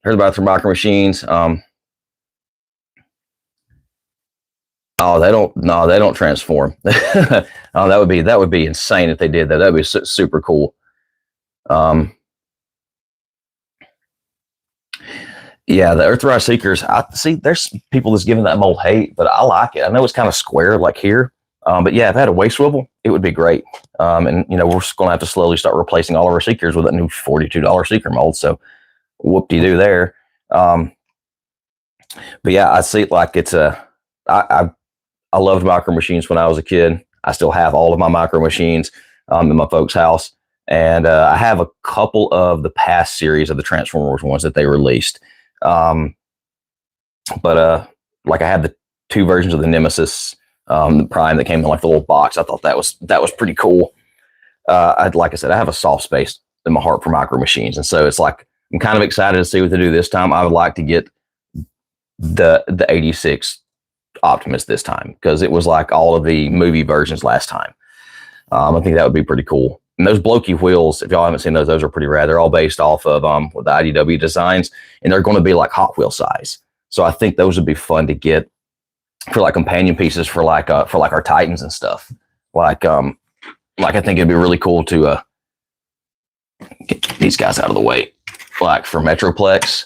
Heard about their micro machines. Oh, they don't. No, they don't transform. Oh, that would be insane if they did that. That'd be super cool. Um, yeah, the Earthrise Seekers. I see. There's people that's giving that mold hate, but I like it. I know it's kind of square, like here. But yeah, if I had a waist swivel, it would be great. And you know, we're going to have to slowly start replacing all of our Seekers with a new $42 Seeker mold. So, whoop-de-doo there. But yeah, I see it like it's a. I loved micro machines when I was a kid. I still have all of my micro machines in my folks' house. And I have a couple of the past series of the Transformers ones that they released. But like I had the two versions of the Nemesis, the Prime that came in like the little box. I thought that was pretty cool. Like I said, I have a soft space in my heart for micro machines. And so it's like, I'm kind of excited to see what they do this time. I would like to get the 86 Optimus this time, because it was like all of the movie versions last time. I think that would be pretty cool. And those blokey wheels, if y'all haven't seen those are pretty rad. They're all based off of the IDW designs, and they're going to be like Hot Wheel size. So I think those would be fun to get for like companion pieces for like our Titans and stuff. Like I think it'd be really cool to get these guys out of the way, like for Metroplex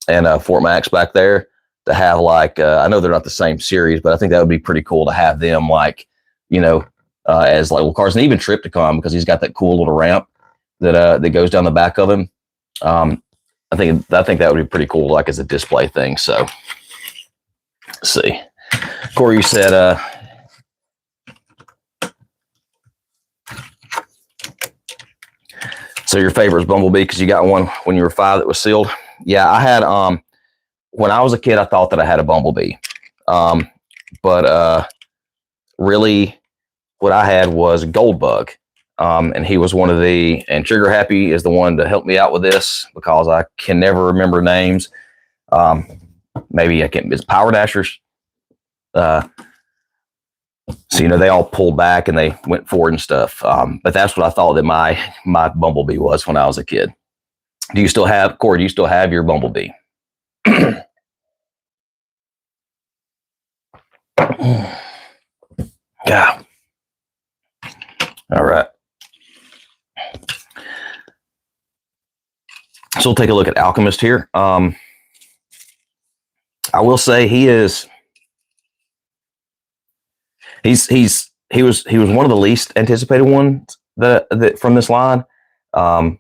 and Fort Max back there. To have like, I know they're not the same series, but I think that would be pretty cool to have them like, you know, as like little cars, and even Tripticon, because he's got that cool little ramp that goes down the back of him. I think that would be pretty cool, like as a display thing. So, let's see, Corey, you said, so your favorite is Bumblebee because you got one when you were 5 that was sealed. Yeah, I had when I was a kid, I thought that I had a Bumblebee. But really what I had was a Goldbug. And he was one of and Trigger Happy is the one to help me out with this because I can never remember names. Maybe I can't, it's Power Dashers. So, you know, they all pulled back and they went forward and stuff. But that's what I thought that my Bumblebee was when I was a kid. Corey, do you still have your Bumblebee? Yeah. All right. So we'll take a look at Alchemist here. I will say he was one of the least anticipated ones that from this line. But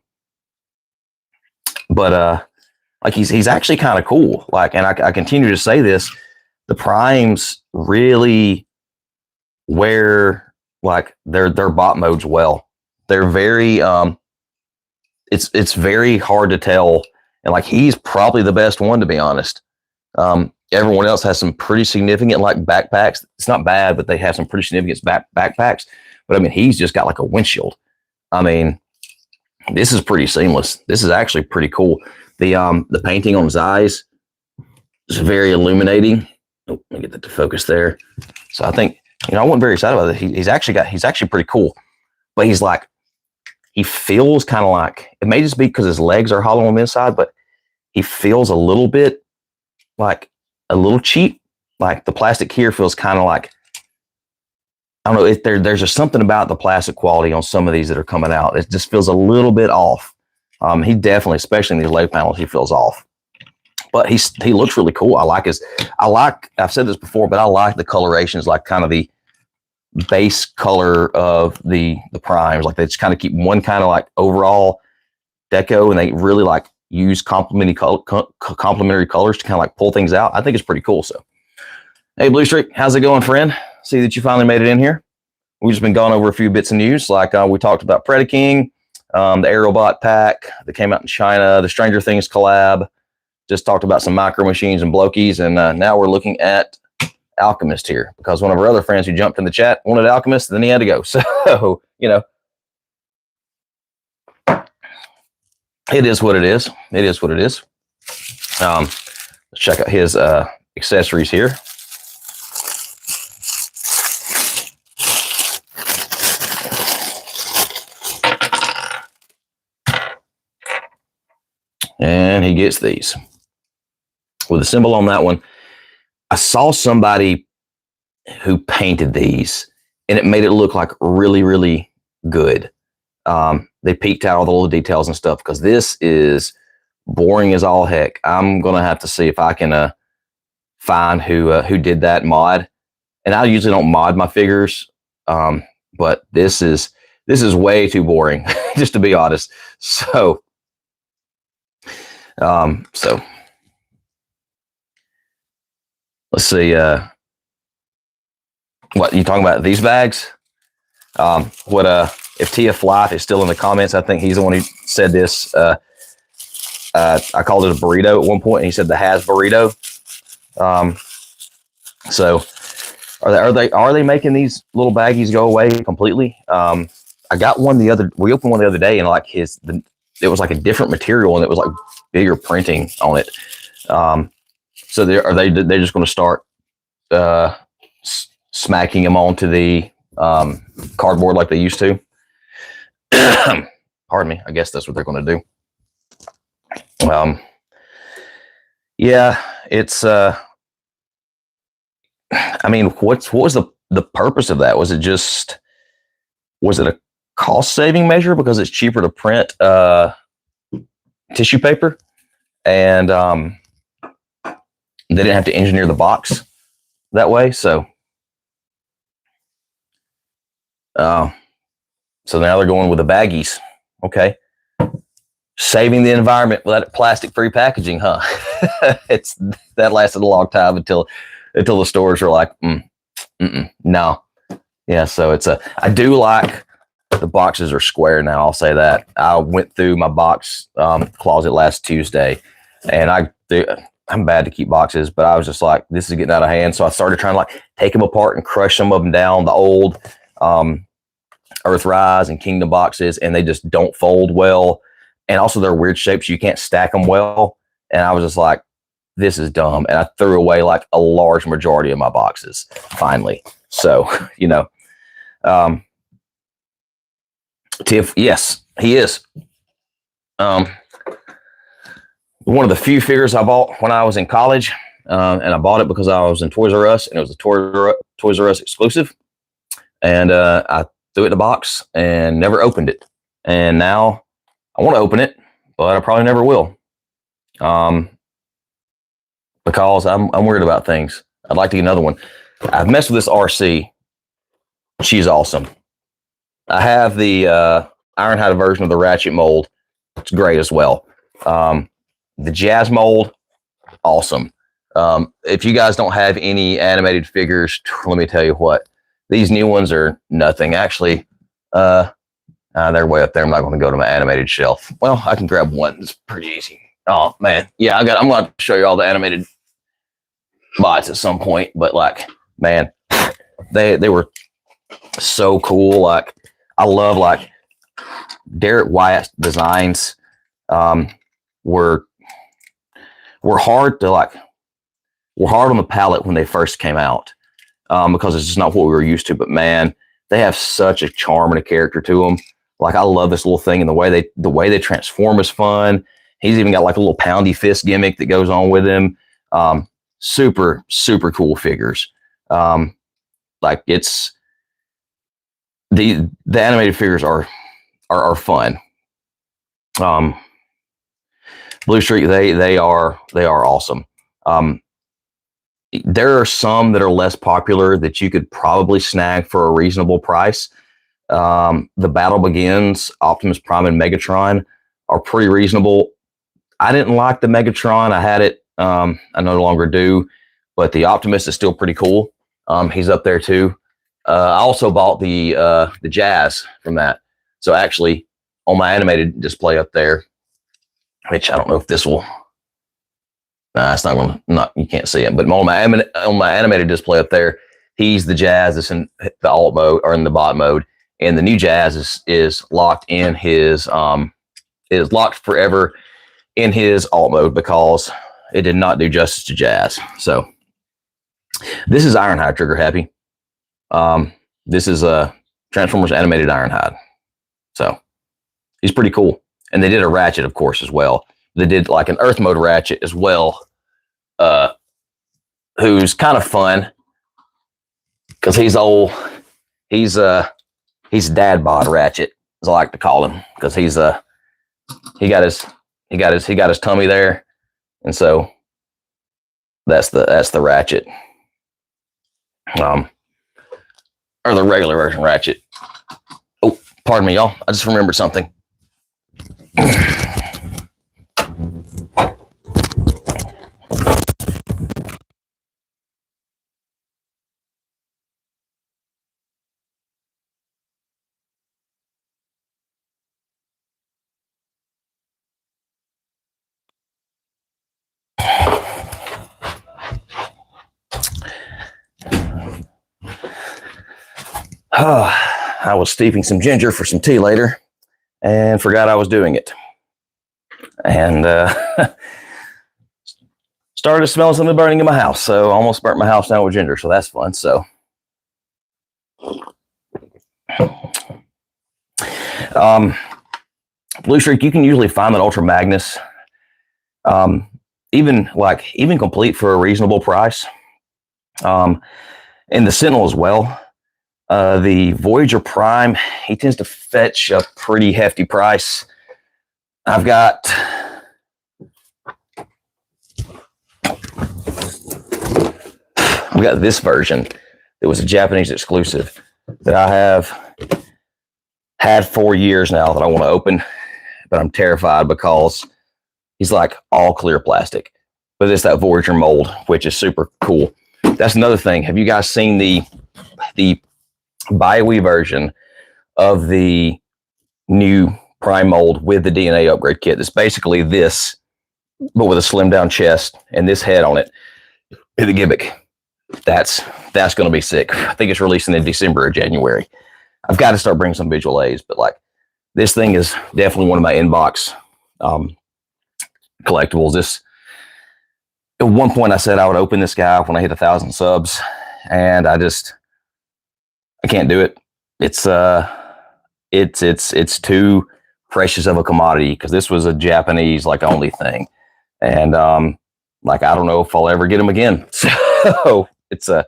like he's actually kind of cool. Like, and I continue to say this, the primes really wear like their bot modes well. They're very it's very hard to tell, and like he's probably the best one, to be honest. Everyone else has some pretty significant like backpacks. It's not bad, but they have some pretty significant backpacks. But I mean, he's just got like a windshield. I mean, this is pretty seamless. This is actually pretty cool. The painting on his eyes is very illuminating. Oh, let me get that to focus there. So I think, you know, I wasn't very excited about it. He's actually pretty cool, but he feels kind of like, it may just be because his legs are hollow on the inside, but he feels a little bit like a little cheap. Like the plastic here feels kind of like, I don't know, there's just something about the plastic quality on some of these that are coming out. It just feels a little bit off. He definitely, especially in these leg panels, he feels off. But he looks really cool. I've said this before, but I like the colorations, like kind of the base color of the primes. Like they just kind of keep one kind of like overall deco, and they really like use complementary colors to kind of like pull things out. I think it's pretty cool. So, hey, Blue Streak, how's it going, friend? See that you finally made it in here. We've just been going over a few bits of news. Like we talked about Predaking, the Aerobot pack that came out in China, the Stranger Things collab. Just talked about some micro machines and blokies, and now we're looking at Alchemist here because one of our other friends who jumped in the chat wanted Alchemist, then he had to go. So, you know, it is what it is. It is what it is. Let's check out his accessories here. And he gets these with a symbol on that one. I saw somebody who painted these, and it made it look like really, really good. They peeked out all the little details and stuff, because this is boring as all heck. I'm gonna have to see if I can find who did that mod. And I usually don't mod my figures, but this is way too boring, just to be honest. So let's see. What you talking about? These bags? If TF Life is still in the comments, I think he's the one who said this. I called it a burrito at one point, and he said the Has burrito. So are they making these little baggies go away completely? I got one we opened one the other day, and like it was like a different material, and it was like bigger printing on it. So they're just going to start smacking them onto the cardboard like they used to. Pardon me. I guess that's what they're going to do. Yeah, it's I mean, what was the purpose of that? Was it a cost saving measure because it's cheaper to print tissue paper, and they didn't have to engineer the box that way? So now they're going with the baggies. Okay. Saving the environment with that plastic-free packaging, huh? That lasted a long time until the stores were like, no. Yeah, so I do like the boxes are square now, I'll say that. I went through my box closet last Tuesday, and I'm bad to keep boxes, but I was just like, this is getting out of hand. So I started trying to like take them apart and crush some of them down, the old Earthrise and Kingdom boxes, and they just don't fold well. And also they're weird shapes. You can't stack them well. And I was just like, this is dumb. And I threw away like a large majority of my boxes finally. So, Tiff, yes, he is. One of the few figures I bought when I was in college, and I bought it because I was in Toys R Us, and it was a Toys R Us exclusive. And I threw it in a box and never opened it. And now I want to open it, but I probably never will, because I'm worried about things. I'd like to get another one. I've messed with this RC. She's awesome. I have the Ironhide version of the Ratchet mold. It's great as well. The Jazz mold, awesome. If you guys don't have any animated figures, let me tell you what. These new ones are nothing. Actually, they're way up there. I'm not going to go to my animated shelf. Well, I can grab one. It's pretty easy. Oh man, yeah, I'm going to show you all the animated bots at some point. But like, man, they were so cool. Like, I love like Derek Wyatt's designs. Were hard to like. Were hard on the palate when they first came out. Because it's just not what we were used to. But man, they have such a charm and a character to them. Like, I love this little thing, and the way they transform is fun. He's even got like a little poundy fist gimmick that goes on with him. Super, super cool figures. Like, it's the animated figures are fun. Blue Streak, they are awesome. There are some that are less popular that you could probably snag for a reasonable price. The Battle Begins, Optimus Prime and Megatron are pretty reasonable. I didn't like the Megatron. I had it. I no longer do, but the Optimus is still pretty cool. He's up there too. I also bought the Jazz from that. So actually, on my animated display up there, which I don't know if this will. Nah, it's not going to. You can't see it. But on my animated display up there, he's the Jazz that's in the alt mode or in the bot mode, and the new Jazz is locked in his is locked forever in his alt mode because it did not do justice to Jazz. So this is Ironhide Trigger Happy. This is a Transformers animated Ironhide. So he's pretty cool, and they did a Ratchet, of course, as well. that did like an earth mode ratchet as well, who's kind of fun because he's old. He's dad bod ratchet, as I like to call him, because he got his tummy there, and so that's the ratchet, or the regular version ratchet. Oh, pardon me, y'all. I just remembered something. I was steeping some ginger for some tea later and forgot I was doing it. And started smelling something burning in my house. So almost burnt my house down with ginger. So that's fun. So Blue Streak, you can usually find that Ultra Magnus even complete for a reasonable price. And the Sentinel as well. The Voyager Prime, he tends to fetch a pretty hefty price. I've got this version. It was a Japanese exclusive that I have had for years now that I want to open, but I'm terrified because he's like all clear plastic. But it's that Voyager mold, which is super cool. That's another thing. Have you guys seen the BioWare version of the new Prime mold with the DNA upgrade kit? It's basically this, but with a slimmed down chest and this head on it, and the gimmick. That's going to be sick. I think it's releasing in December or January. I've got to start bringing some visual aids, but like this thing is definitely one of my inbox collectibles. This, at one point I said I would open this guy when I hit 1,000 subs, and I can't do it. It's too precious of a commodity because this was a Japanese like only thing, and like I don't know if I'll ever get them again. So it's a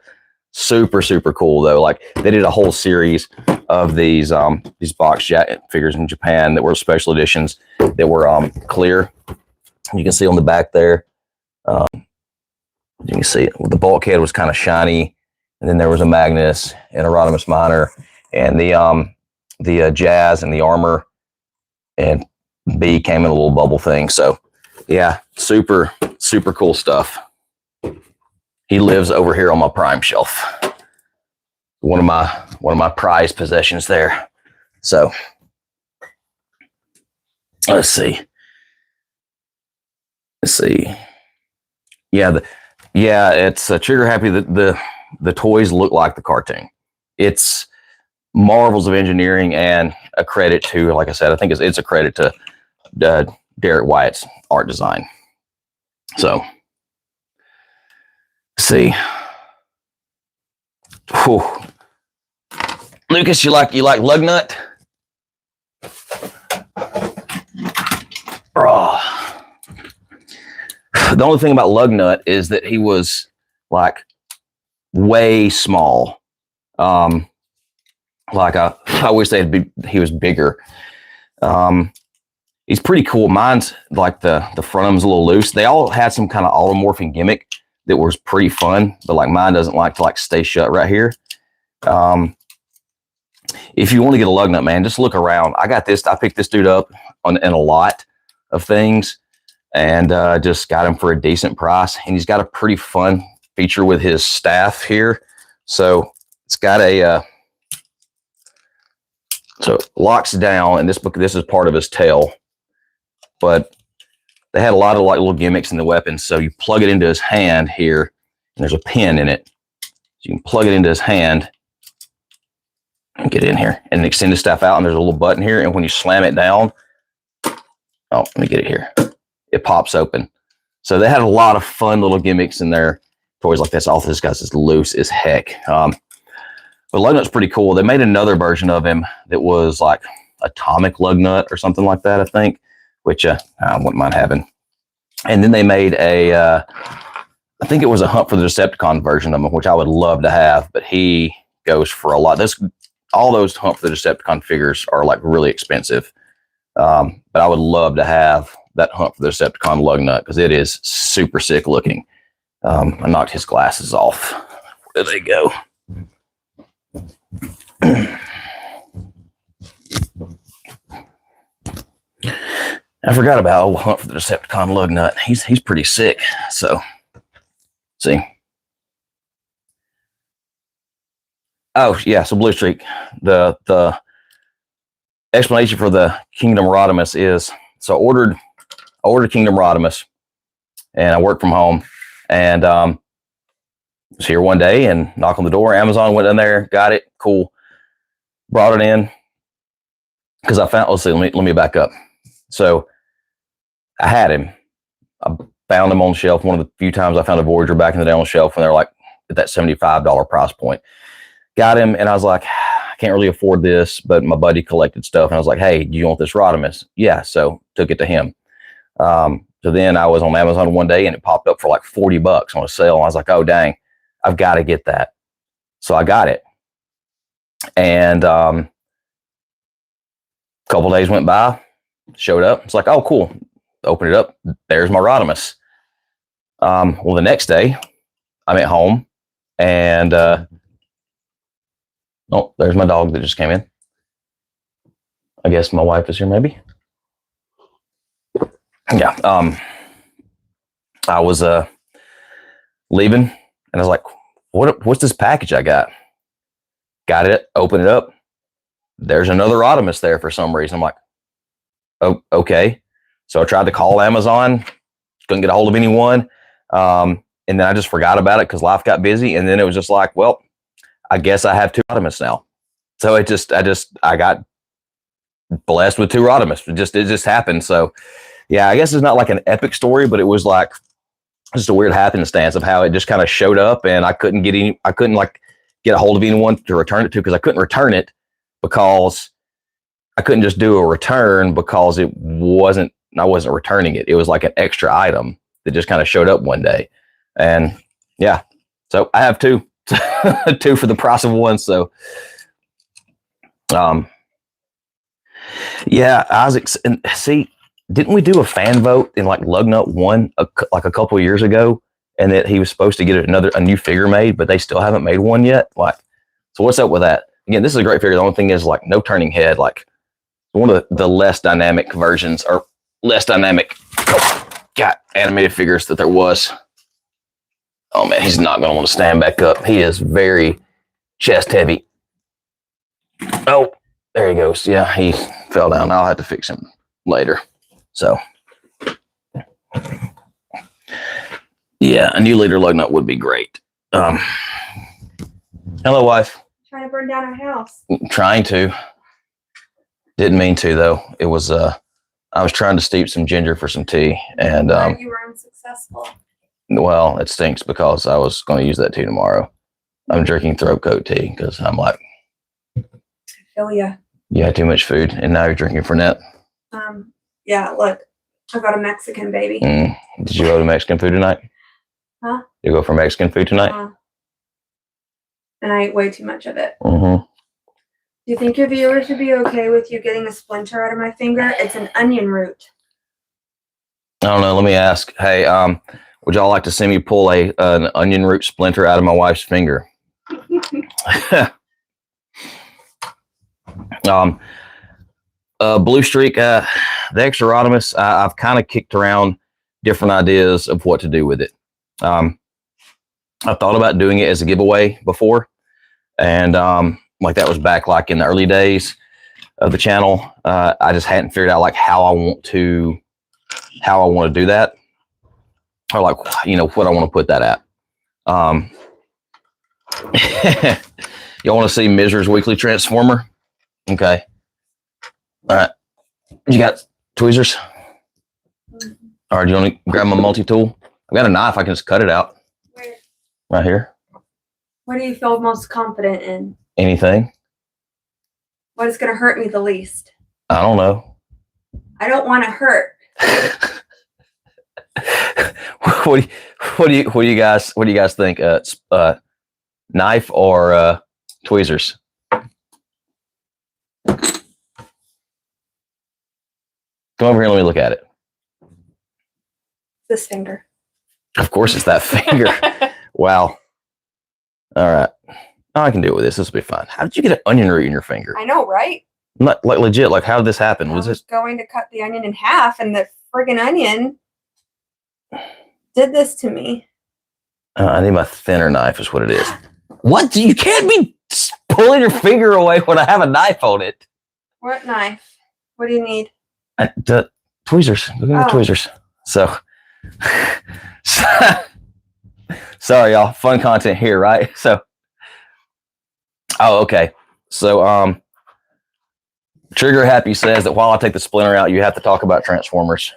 super cool though. Like they did a whole series of these box figures in Japan that were special editions that were clear. You can see on the back there. You can see it. The bulkhead was kind of shiny, and then there was a Magnus and a Rodimus Minor, and the Jazz and the armor, and B came in a little bubble thing. So yeah, super cool stuff. He lives over here on my Prime shelf. One of my prized possessions there. So let's see. Yeah, it's trigger happy that the toys look like the cartoon. It's marvels of engineering and a credit to, like I said, I think it's a credit to Derek Wyatt's art design. So let's see. Whew. Lucas, you like Lugnut? Oh. The only thing about Lugnut is that he was like way small. Like I wish he was bigger. He's pretty cool. Mine's like the front of him's a little loose. They all had some kind of automorphing gimmick that was pretty fun, but like mine doesn't like to stay shut right here. If you want to get a Lugnut, man, just look around. I picked this dude up in a lot of things, and just got him for a decent price. And he's got a pretty fun feature with his staff here. So it's got so it locks down, and this is part of his tail. But they had a lot of like little gimmicks in the weapon. So you plug it into his hand here, and there's a pin in it. So you can plug it into his hand and get in here and extend the staff out. And there's a little button here. And when you slam it down, oh, let me get it here. It pops open. So they had a lot of fun little gimmicks in there. Toys like this. All this guy's is loose as heck. But Lugnut's pretty cool. They made another version of him that was like Atomic Lugnut or something like that, I think, which I wouldn't mind having. And then they made I think it was a Hunt for the Decepticon version of him, which I would love to have, but he goes for a lot. All those Hunt for the Decepticon figures are like really expensive. But I would love to have that Hunt for the Decepticon lug nut because it is super sick looking. I knocked his glasses off. Where did they go? I forgot about old Hunt for the Decepticon lug nut. He's pretty sick. So, see. Oh yeah, so Blue Streak. The explanation for the Kingdom Rodimus is so I ordered Kingdom Rodimus, and I work from home, and was here one day and knock on the door. Amazon went in there, got it, cool, brought it in because I found. Let's see, let me back up. So I had him. I found him on the shelf. One of the few times I found a Voyager back in the day on the shelf, and they're like at that $75 price point. Got him, and I was like, I can't really afford this, but my buddy collected stuff, and I was like, hey, do you want this Rodimus? Yeah, so took it to him. So then I was on Amazon one day, and it popped up for like $40 on a sale, and I was like, oh, dang, I've got to get that. So I got it, and a couple days went by, showed up. It's like, oh, cool. Open it up. There's my Rodimus. Well, the next day, I'm at home, and oh, there's my dog that just came in. I guess my wife is here, maybe. Yeah. I was leaving, and I was like, what's this package I got? Got it, open it up. There's another Rodimus there for some reason. I'm like, oh, okay. So I tried to call Amazon, couldn't get a hold of anyone. And then I just forgot about it because life got busy. And then it was just like, well, I guess I have two Rodimus now. So I got blessed with two Rodimus. It just happened. So yeah, I guess it's not like an epic story, but it was like just a weird happenstance of how it just kind of showed up, and I couldn't like get a hold of anyone to return it to because I couldn't return it because I couldn't just do a return because I wasn't returning it. It was like an extra item that just kind of showed up one day. And yeah, so I have two, two for the price of one. So, yeah, Isaac, and see, didn't we do a fan vote in like Lugnut 1 like a couple of years ago, and that he was supposed to get a new figure made, but they still haven't made one yet? Like, so what's up with that? Again, this is a great figure. The only thing is like no turning head, like one of the less dynamic versions or less dynamic animated figures that there was. Oh man, he's not going to want to stand back up. He is very chest heavy. Oh, there he goes. Yeah, he fell down. I'll have to fix him later. So, yeah, a new leader Lugnut would be great. Hello, wife. Trying to burn down our house. Trying to. Didn't mean to though. It was I was trying to steep some ginger for some tea, and you were unsuccessful. Well, it stinks because I was going to use that tea tomorrow. I'm drinking throat coat tea because I'm like, I feel ya. You had too much food, and now you're drinking Fernet. Yeah, look, I got a Mexican baby. Did you go to Mexican food tonight? Huh? You go for Mexican food tonight? And I ate way too much of it. Mm-hmm. Do you think your viewers would be okay with you getting a splinter out of my finger? It's an onion root. I don't know. Let me ask. Hey, would y'all like to see me pull an onion root splinter out of my wife's finger? Blue Streak, the extra Rodimus, I've kind of kicked around different ideas of what to do with it. I thought about doing it as a giveaway before, and like that was back like in the early days of the channel. I just hadn't figured out like how I want to do that, or like what I want to put that at. Y'all want to see Mizra's Weekly Transformer? Okay. All right. You got tweezers? All right. Do you want to grab my multi-tool? I've got a knife. I can just cut it out. Where? Right here. What do you feel most confident in? Anything. What is going to hurt me the least? I don't know. I don't want to hurt. What do you guys think? Knife or tweezers? Come over here and let me look at it. This finger. Of course, it's that finger. Wow. All right. Oh, I can deal with this. This will be fine. How did you get an onion root in your finger? I know, right? Not like legit. Like, how did this happen? I Was was this? going to cut the onion in half, and the friggin' onion did this to me. I need my thinner knife. Is what it is. What? You can't be pulling your finger away when I have a knife on it. What knife? What do you need? The tweezers. Look at the tweezers. So, sorry, y'all. Fun content here, right? So, oh, okay. So, Trigger Happy says that while I take the splinter out, you have to talk about Transformers.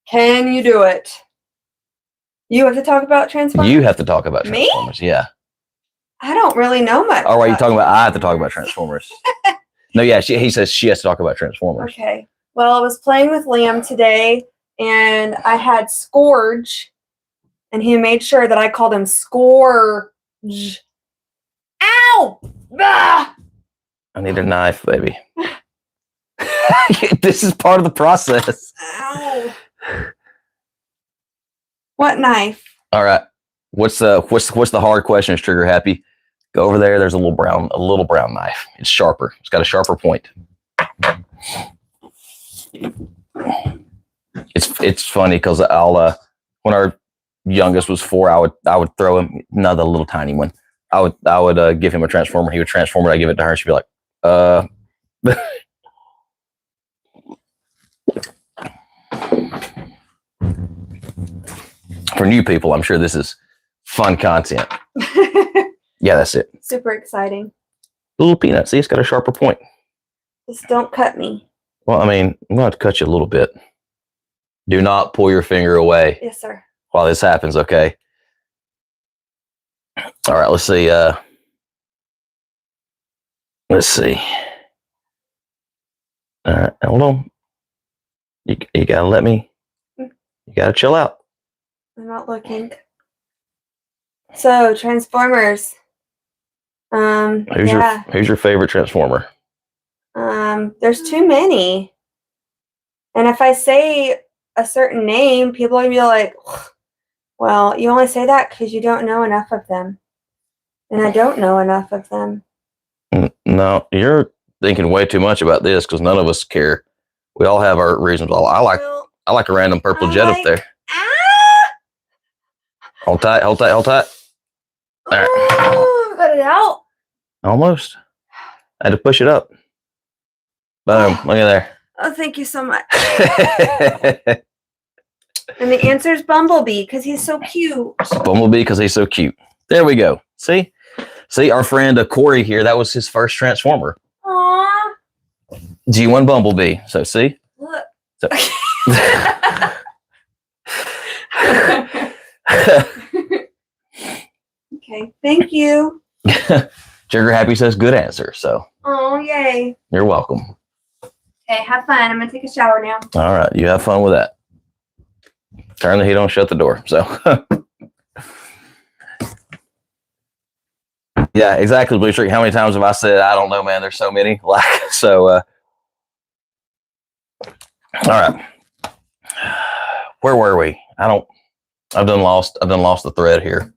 Can you do it? You have to talk about Transformers? You have to talk about Me? Transformers. Yeah. I don't really know much. Or are you talking about I have to talk about Transformers? No, yeah. He says she has to talk about Transformers. Okay. Well, I was playing with Liam today, and I had Scourge, and he made sure that I called him Scourge. Ow! Ah! I need a knife, baby. This is part of the process. Ow! What knife? All right. What's the hard question? Is Trigger Happy? Go over there. There's a little brown knife. It's sharper. It's got a sharper point. It's funny because I'll when our youngest was 4, I would throw him another little tiny one. I would give him a transformer. He would transform it. I give it to her. And she'd be like, For new people, I'm sure this is fun content. Yeah, that's it. Super exciting. Little peanut. See, it's got a sharper point. Just don't cut me. Well, I mean, I'm going to have to cut you a little bit. Do not pull your finger away Yes, sir. while this happens, okay? All right, let's see. Let's see. All right, hold on. You got to let me. You got to chill out. I'm not looking. So, Transformers. Who's your favorite Transformer? There's too many. And if I say a certain name, people are going to be like, well, you only say that because you don't know enough of them. And I don't know enough of them. No, you're thinking way too much about this because none of us care. We all have our reasons. I like a random purple jet up there. Hold tight. All right. Oh, got it out. Almost. I had to push it up. Boom. Look at there. Oh, thank you so much. And the answer is Bumblebee because he's so cute. Bumblebee because he's so cute. There we go. See, our friend Corey here. That was his first Transformer. Aww. G1 Bumblebee. So see. Look. So. Okay. Thank you. Trigger Happy says good answer. So. Oh, yay. You're welcome. Okay, have fun. I'm gonna take a shower now. All right, you have fun with that. Turn the heat on, shut the door. So, yeah, exactly, Blue Streak. How many times have I said I don't know, man? There's so many. Like so. All right, where were we? I've done lost the thread here.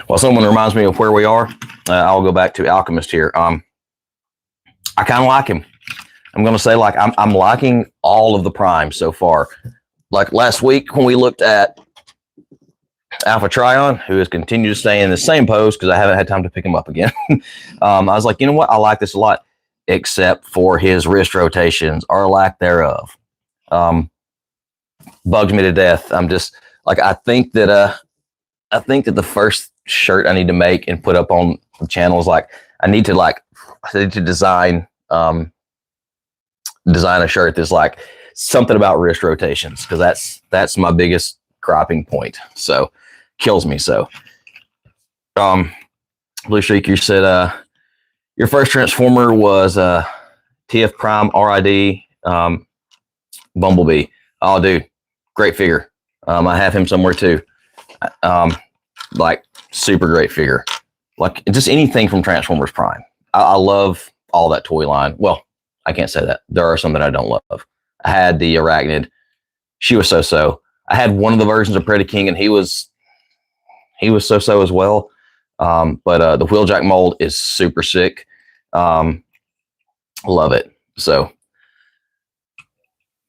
While someone reminds me of where we are, I'll go back to Alchemist here. I kind of like him. I'm going to say like I'm liking all of the primes so far. Like last week when we looked at Alpha Trion, who has continued to stay in the same pose because I haven't had time to pick him up again. I was like, you know what? I like this a lot, except for his wrist rotations or lack thereof. Bugs me to death. I'm just like, I think that the first shirt I need to make and put up on the channel is like, I need to design a shirt that's like something about wrist rotations because that's my biggest cropping point. So kills me. So Blue Streak, you said your first Transformer was TF Prime RID Bumblebee. Oh dude, great figure. I have him somewhere too. Like super great figure. Like just anything from Transformers Prime. I love all that toy line. Well, I can't say that. There are some that I don't love. I had the Arachnid. She was so-so. I had one of the versions of Predaking, and he was so-so as well. But the Wheeljack mold is super sick. Love it. So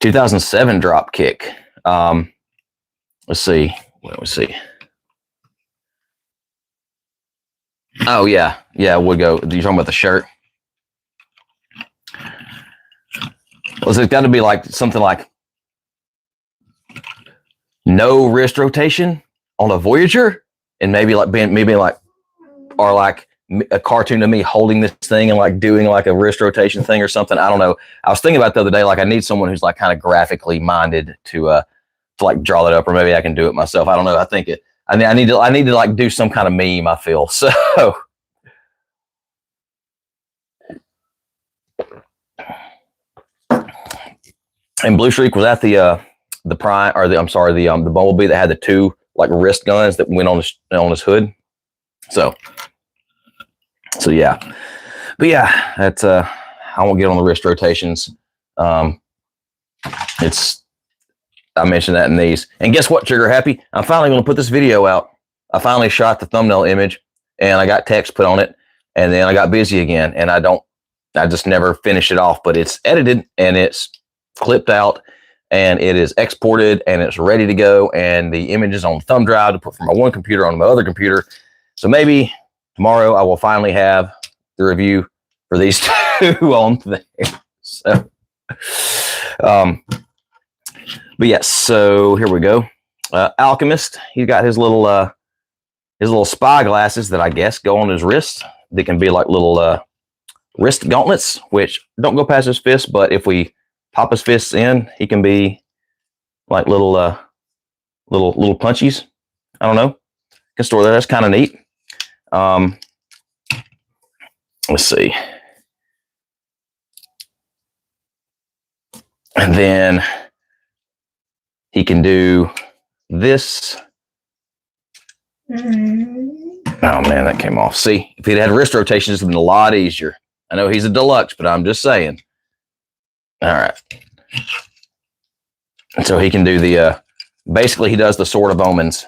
2007 drop kick. Let's see. Let me see. Oh yeah, would go. You're talking about the shirt. Well, it's got to be like something like no wrist rotation on a Voyager, and maybe like or like a cartoon of me holding this thing and like doing like a wrist rotation thing or something. I don't know. I was thinking about the other day, like I need someone who's like kind of graphically minded to like draw that up, or maybe I can do it myself. I don't know. I need to like do some kind of meme, I feel. So and Blue Streak was at the Prime, or the Bumblebee that had the two like wrist guns that went on his hood. So yeah. But yeah, that's I won't get on the wrist rotations. I mentioned that in these. And guess what, Trigger Happy? I'm finally going to put this video out. I finally shot the thumbnail image, and I got text put on it, and then I got busy again, and I just never finished it off, but it's edited, and it's clipped out, and it is exported, and it's ready to go, and the image is on thumb drive to put from my one computer on my other computer. So maybe tomorrow I will finally have the review for these two on there. So, but yes, so here we go. Alchemist, he's got his little spy glasses that I guess go on his wrist. They can be like little wrist gauntlets, which don't go past his fist, but if we pop his fists in, he can be like little punchies. I don't know. Can store that. That's kind of neat. Let's see. And then he can do this. Oh man, that came off. See, if he'd had wrist rotations, it would have been a lot easier. I know he's a deluxe, but I'm just saying. All right. And so he can do the, basically he does the Sword of Omens.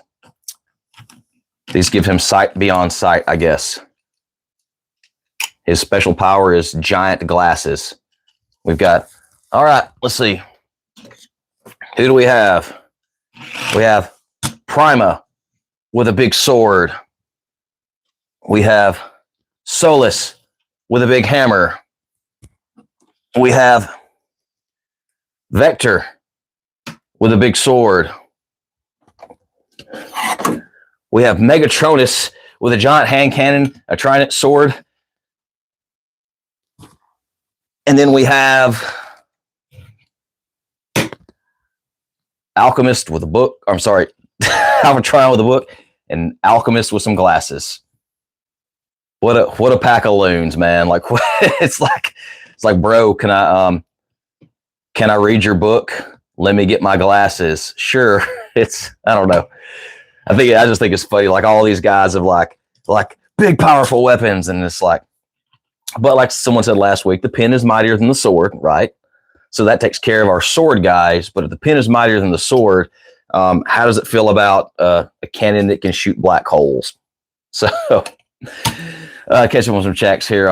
These give him sight beyond sight, I guess. His special power is giant glasses. We've got, all right, let's see. Who do we have? We have Prima with a big sword. We have Solus with a big hammer. We have Vector with a big sword. We have Megatronus with a giant hand cannon, a trident sword. And then we have Alchemist with a book. I'm sorry, Alphatron with a book, and Alchemist with some glasses. What a pack of loons, man! Like it's like, bro, can I read your book? Let me get my glasses. Sure. I don't know. I just think it's funny. Like all these guys have like big powerful weapons, and it's like, but like someone said last week, the pen is mightier than the sword, right? So that takes care of our sword guys. But if the pen is mightier than the sword, how does it feel about a cannon that can shoot black holes? So catching on some checks here.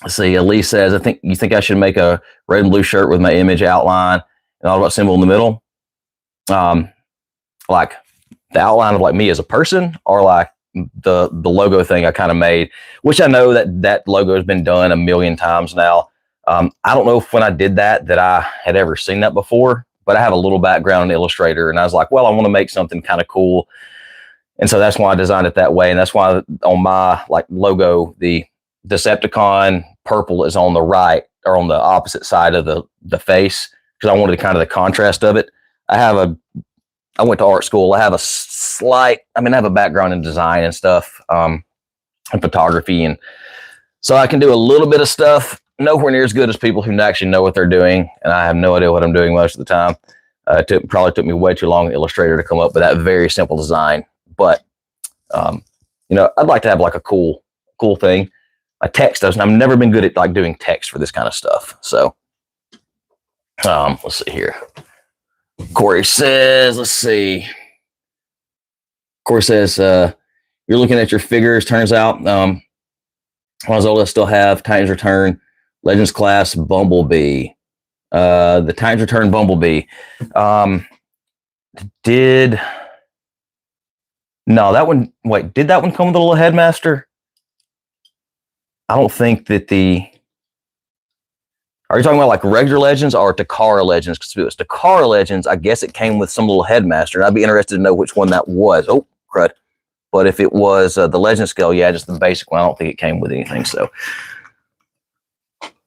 Let's see. Lee says, you think I should make a red and blue shirt with my image outline and all about symbol in the middle? Like the outline of like me as a person, or like the logo thing I kind of made, which I know that logo has been done a million times now. I don't know if when I did that I had ever seen that before, but I have a little background in Illustrator, and I was like, well, I want to make something kind of cool. And so that's why I designed it that way. And that's why on my like logo, the Decepticon purple is on the right, or on the opposite side of the face, because I wanted kind of the contrast of it. I went to art school. I have I have a background in design and stuff, and photography. And so I can do a little bit of stuff, nowhere near as good as people who actually know what they're doing. And I have no idea what I'm doing most of the time. Probably took me way too long in Illustrator to come up with that very simple design. But I'd like to have like a cool thing. A text doesn't. I've never been good at like doing text for this kind of stuff. So let's see here. Corey says, let's see. Corey says, you're looking at your figures. Turns out, Zola still have Titans Return, Legends Class, Bumblebee. The Titans Return Bumblebee. Did that one come with a little headmaster? I don't think that are you talking about like regular Legends or Takara Legends? Because if it was Takara Legends, I guess it came with some little headmaster. And I'd be interested to know which one that was. Oh, crud. But if it was the Legend scale, yeah, just the basic one. I don't think it came with anything. So,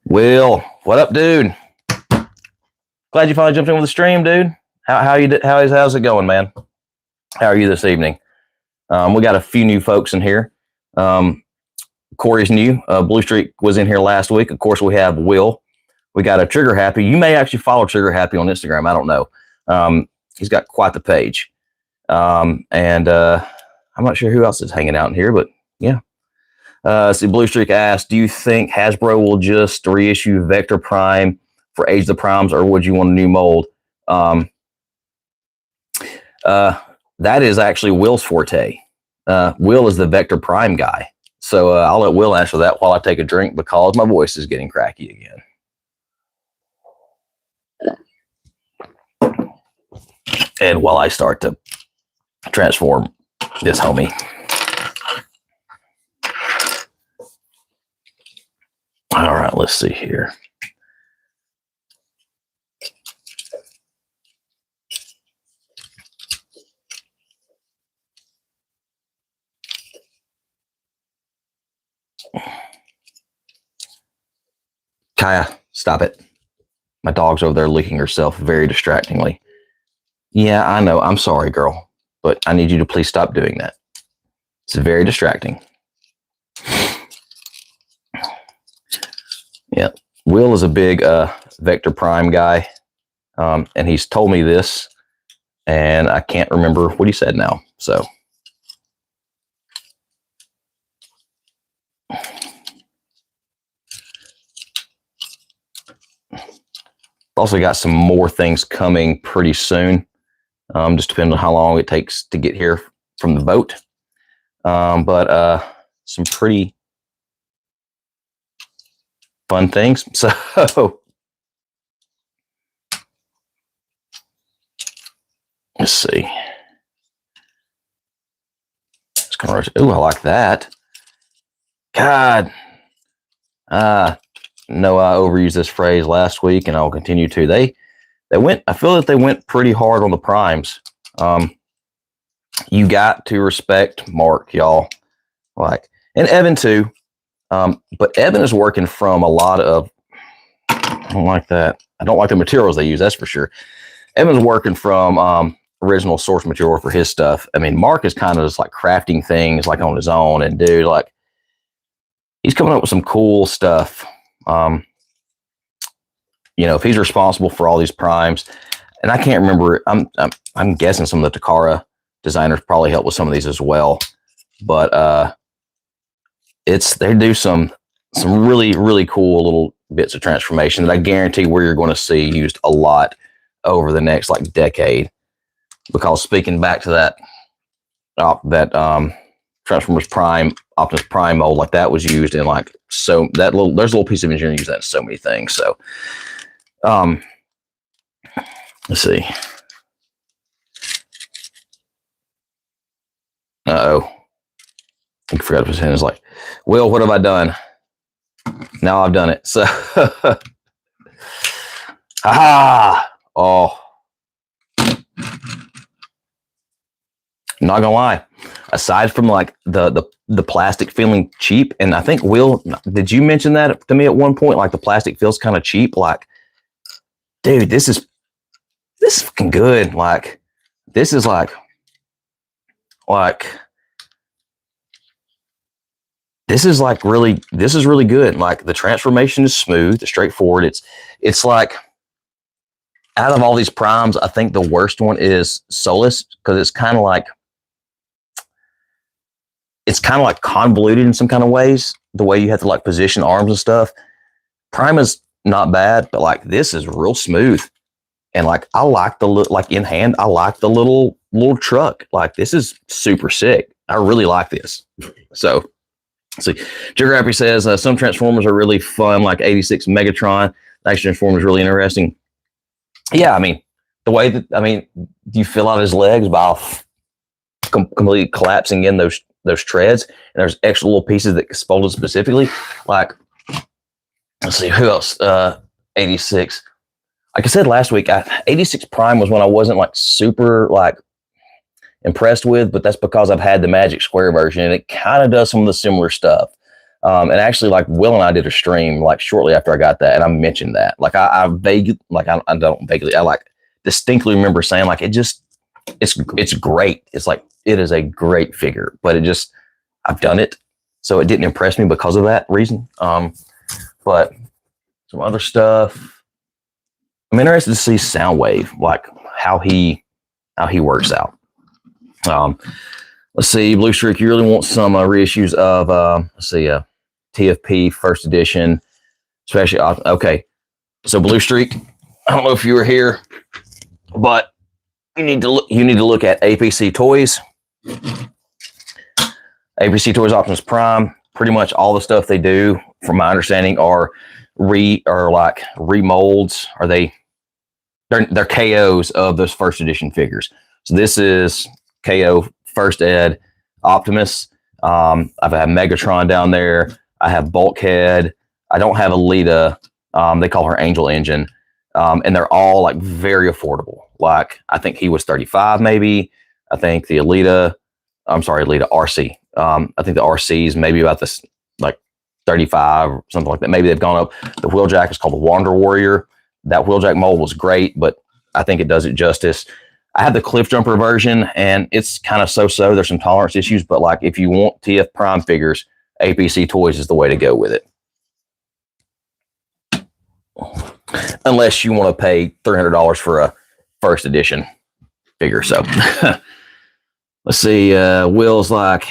Will, what up, dude? Glad you finally jumped in with the stream, dude. How's it going, man? How are you this evening? We got a few new folks in here. Corey's new. Blue Streak was in here last week. Of course, we have Will. We got a Trigger Happy. You may actually follow Trigger Happy on Instagram. I don't know. He's got quite the page. And I'm not sure who else is hanging out in here, but yeah. See, Blue Streak asked, do you think Hasbro will just reissue Vector Prime for Age of the Primes, or would you want a new mold? That is actually Will's forte. Will is the Vector Prime guy. So I'll let Will answer that while I take a drink because my voice is getting cracky again. And while I start to transform this homie. All right, let's see here. Kaya, stop it. My dog's over there licking herself very distractingly. Yeah, I know. I'm sorry, girl. But I need you to please stop doing that. It's very distracting. Yeah. Will is a big Vector Prime guy. And he's told me this. And I can't remember what he said now. So. Also got some more things coming pretty soon. Just depending on how long it takes to get here from the boat. But some pretty fun things. So let's see. It's gonna rush. Ooh, I like that. God. No, I overused this phrase last week, and I'll continue to. They went. I feel that they went pretty hard on the primes. You got to respect Mark, y'all. Like, and Evan too. But Evan is working from a lot of. I don't like that. I don't like the materials they use. That's for sure. Evan's working from original source material for his stuff. I mean, Mark is kind of just like crafting things like on his own, and dude, like, he's coming up with some cool stuff. If he's responsible for all these primes, and I can't remember, I'm guessing some of the Takara designers probably help with some of these as well, but they do some really, really cool little bits of transformation that I guarantee you're going to see used a lot over the next like decade. Because speaking back to that Transformers Prime, Optimus Prime mold, like that was used in like there's a little piece of engineering used that in so many things. So let's see. I forgot to put his like, Will, what have I done? Now I've done it. So not gonna lie, aside from like the plastic feeling cheap, and I think Will, did you mention that to me at one point? Like the plastic feels kind of cheap. Like, dude, this is fucking good. Like, this is like this is really good. Like the transformation is smooth, it's straightforward. It's like out of all these primes, I think the worst one is Solus because it's kind of like convoluted in some kind of ways. The way you have to like position arms and stuff. Prime is not bad, but like this is real smooth, and like I like the like in hand. I like the little truck. Like this is super sick. I really like this. So, let's see. Geography says some Transformers are really fun, like 86 Megatron. The action Transformer is really interesting. Yeah, I mean the way that do you fill out his legs by completely collapsing in those treads, and there's extra little pieces that folded specifically. Like, let's see who else. 86. Like I said last week, 86 Prime was one I wasn't like super like impressed with, but that's because I've had the Magic Square version, and it kind of does some of the similar stuff. And actually, like Will and I did a stream like shortly after I got that, and I mentioned that. Like I distinctly remember saying like it's great. It's like it is a great figure, but I've done it, so it didn't impress me because of that reason. But some other stuff, I'm interested to see Soundwave, like how he works out. Let's see, Blue Streak, you really want some reissues of let's see, TFP first edition, especially. Okay, so Blue Streak, I don't know if you were here, but you need to look at APC Toys. APC Toys Optimus Prime. Pretty much all the stuff they do, from my understanding, are remolds. They're KOs of those first edition figures. So this is KO First Ed Optimus. I've had Megatron down there. I have Bulkhead. I don't have Alita. They call her Angel Engine. And they're all like very affordable. Like I think he was 35 maybe. I think the Alita RC. I think the RC's maybe about this like 35 or something like that. Maybe they've gone up. The Wheeljack is called the Wander Warrior. That Wheeljack mold was great, but I think it does it justice. I have the Cliff Jumper version, and it's kind of so-so. There's some tolerance issues, but like if you want TF Prime figures, APC Toys is the way to go with it. Unless you want to pay $300 for a first edition figure. So let's see. Will's like,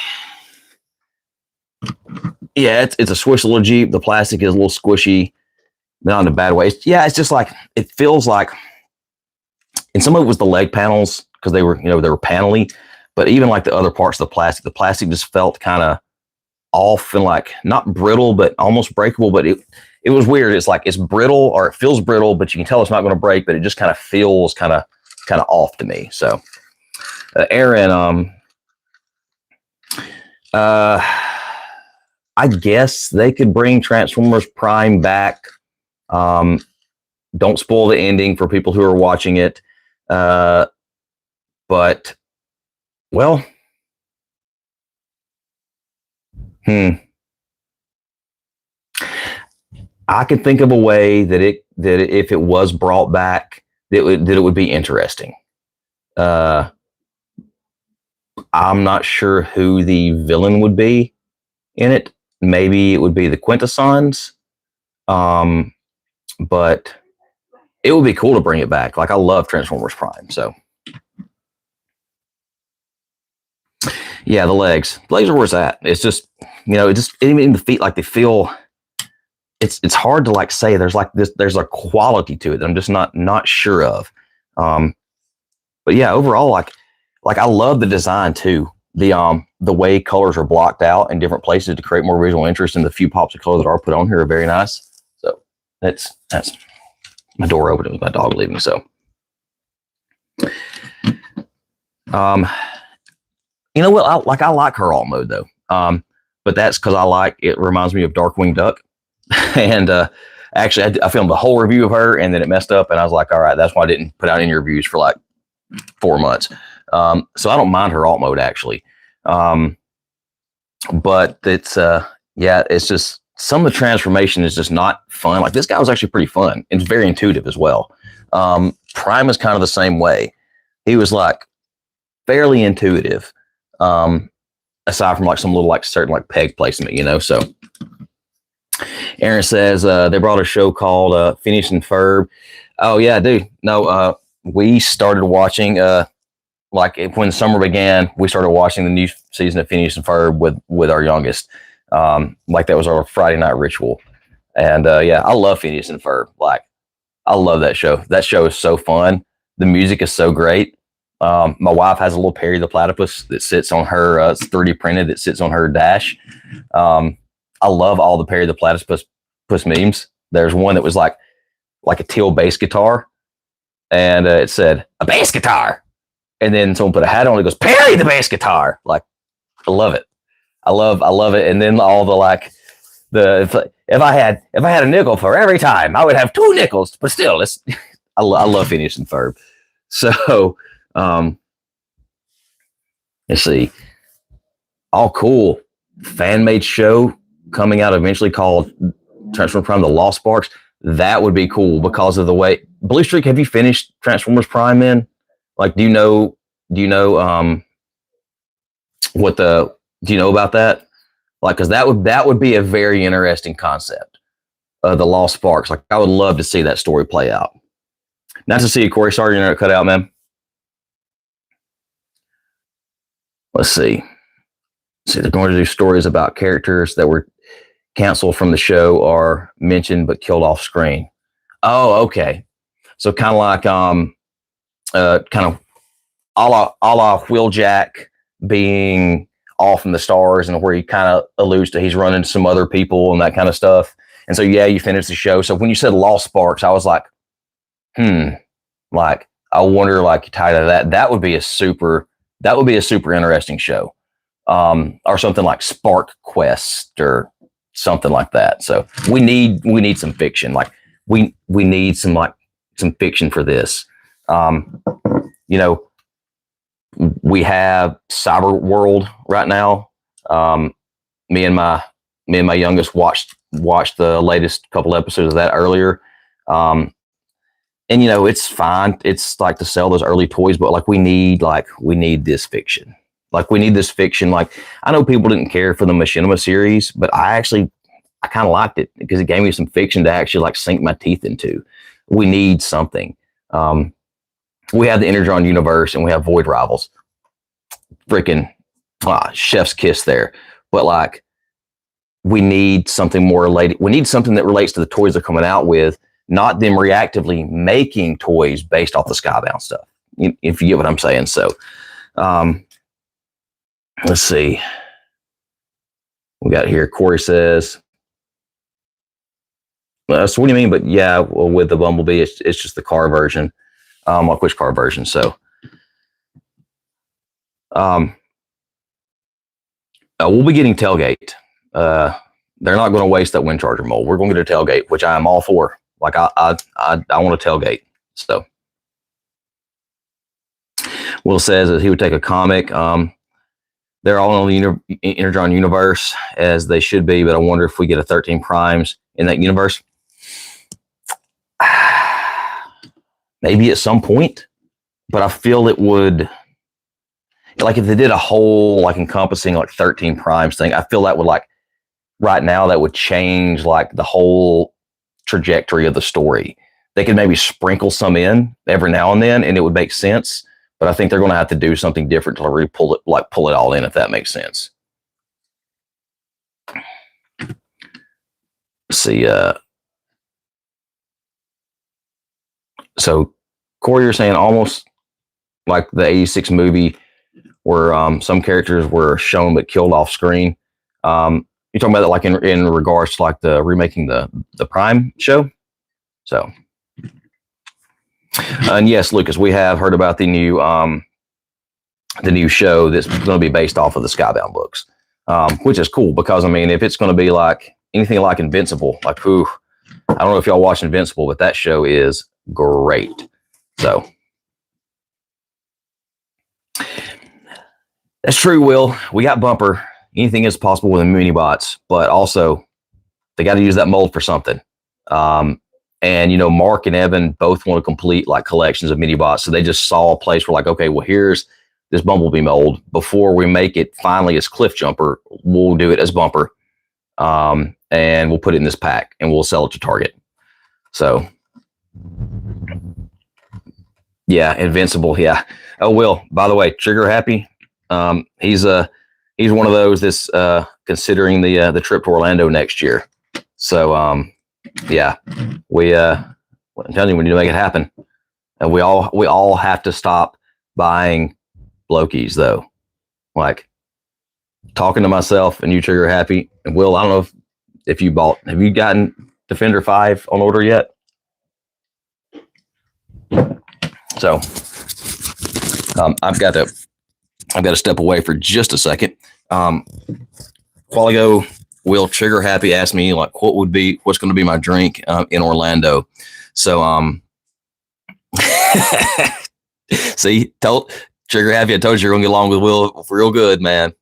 yeah, it's a swish little Jeep. The plastic is a little squishy, not in a bad way. Yeah, it's just like it feels like, and some of it was the leg panels because they were panely, but even like the other parts of the plastic just felt kind of off and like not brittle, but almost breakable. But it was weird. It's like it's brittle, or it feels brittle, but you can tell it's not going to break. But it just kind of feels kind of off to me. So, Aaron, I guess they could bring Transformers Prime back. Don't spoil the ending for people who are watching it. But well, I could think of a way that if it was brought back, that it would be interesting. I'm not sure who the villain would be in it. Maybe it would be the Quintessons. But it would be cool to bring it back. Like I love Transformers Prime. So yeah, the legs are where it's at. It's just, even the feet, like they feel, it's hard to like say. There's like this, there's a quality to it that I'm just not sure of. But yeah, overall, like I love the design too. The way colors are blocked out in different places to create more visual interest, and the few pops of color that are put on here are very nice. So that's my door open with my dog leaving. So, you know what? I like her alt mode though. But that's because it reminds me of Darkwing Duck. And actually, I filmed a whole review of her, and then it messed up, and I was like, all right, that's why I didn't put out any reviews for like 4 months. So I don't mind her alt mode actually. But it's it's just some of the transformation is just not fun. Like this guy was actually pretty fun. It's very intuitive as well. Prime is kind of the same way. He was like fairly intuitive. Aside from like some little like certain like peg placement, so Aaron says they brought a show called Phineas and Ferb. Oh yeah, dude. No, we started watching like when summer began. We started watching the new season of Phineas and Ferb with our youngest. Like that was our Friday night ritual. And yeah, I love Phineas and Ferb. Like I love that show. That show is so fun. The music is so great. My wife has a little Perry the Platypus that sits on her, it's 3D printed, that sits on her dash. I love all the Perry the Platypus memes. There's one that was like a teal bass guitar, and it said, a bass guitar. And then someone put a hat on, it goes, Perry the bass guitar. Like, I love it. I love it. And then all the like, if I had a nickel for every time, I would have 2 nickels. But still, I love Phineas and Ferb. So, let's see. All cool. Fan made show coming out eventually called Transformers Prime: The Lost Sparks. That would be cool because of the way. Blue Streak, have you finished Transformers Prime in? Like, do you know about that? Like, because that would be a very interesting concept. The Lost Sparks. Like, I would love to see that story play out. Nice to see you, Corey. Sorry your internet cut out, man. Let's see. They're going to do stories about characters that were canceled from the show or mentioned but killed off screen. Oh, okay. So kind of like kind of a la Wheeljack being off from the stars, and where he kind of alludes to he's running some other people and that kind of stuff. And so yeah, you finished the show. So when you said Lost Sparks, I was like, like I wonder, like, tied to that. That would be a super interesting show. Or something like Spark Quest or something like that. So we need some fiction. Like we need some fiction for this. You know, we have Cyber World right now. Me and my youngest watched the latest couple episodes of that earlier. And you know, it's fine. It's like to sell those early toys, but like we need this fiction. Like we need this fiction. Like I know people didn't care for the Machinima series, but I kind of liked it because it gave me some fiction to actually like sink my teeth into. We need something. We have the Energon universe and we have Void Rivals. Freaking chef's kiss there. But like we need something more related. We need something that relates to the toys they're coming out with, not them reactively making toys based off the Skybound stuff. If you get what I'm saying. So, let's see. We got here. Corey says, so what do you mean? But yeah, well, with the Bumblebee, it's just the car version. Like which car version? So, we'll be getting Tailgate. They're not going to waste that wind charger mold. We're going to get a Tailgate, which I am all for. Like I want a Tailgate. So, Will says that he would take a comic. They're all in the Energon universe as they should be, but I wonder if we get a 13 Primes in that universe. Maybe at some point, but I feel it would, like if they did a whole like encompassing like 13 Primes thing, I feel that would like right now that would change like the whole trajectory of the story. They could maybe sprinkle some in every now and then and it would make sense, but I think they're going to have to do something different to really pull it all in, if that makes sense. Let's see, so Corey, you're saying almost like the 86 movie where some characters were shown but killed off screen. You're talking about that like in regards to like the remaking the Prime show. So, and yes, Lucas, we have heard about the new show that's going to be based off of the Skybound books, which is cool because I mean, if it's going to be like anything like Invincible, like I don't know if y'all watch Invincible, but that show is great. So that's true, Will. We got Bumper. Anything is possible with the mini bots, but also they got to use that mold for something. And you know, Mark and Evan both want to complete like collections of mini bots, so they just saw a place where like, okay, well, here's this Bumblebee mold. Before we make it finally as Cliff Jumper, we'll do it as Bumper. And and we'll put it in this pack and we'll sell it to Target. So yeah, Invincible. Yeah. Oh, Will, by the way, Trigger Happy. He's one of those that's considering the trip to Orlando next year. So yeah, I'm telling you, we need to make it happen. And we all have to stop buying Blokies though. Like talking to myself and you, Trigger Happy, and Will, I don't know if you have you gotten Defender 5 on order yet? So I've got to step away for just a second. A while ago, Will, Trigger Happy asked me like what's going to be my drink in Orlando. So see, Trigger Happy, I told you you're going to get along with Will real good, man.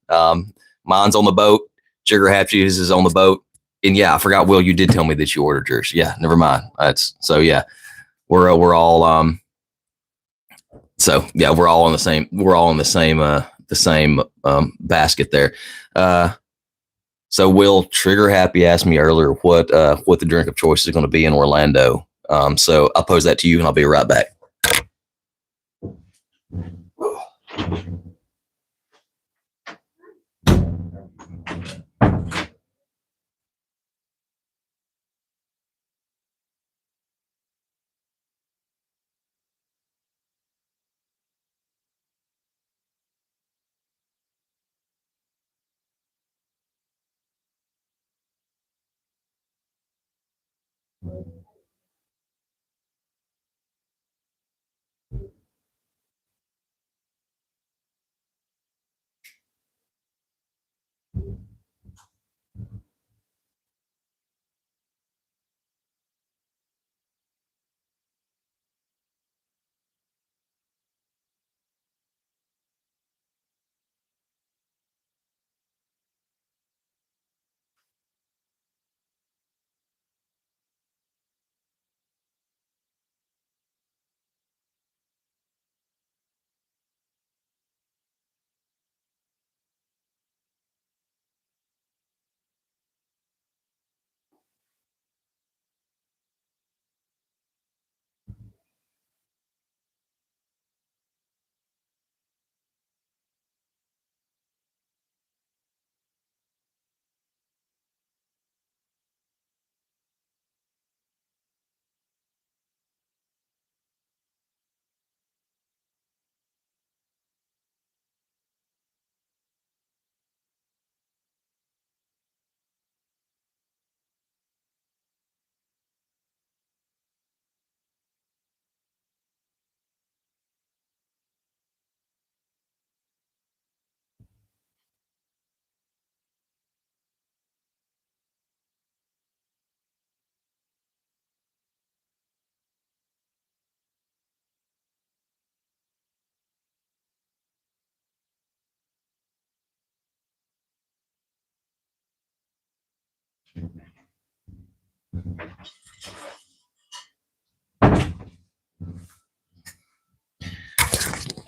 Mine's on the boat. Trigger Happy is on the boat. And yeah, I forgot, Will, you did tell me that you ordered yours. Yeah, never mind. Yeah, we're all so yeah, we're all in the same basket there. So Will, Trigger Happy asked me earlier what the drink of choice is going to be in Orlando. So I'll pose that to you and I'll be right back.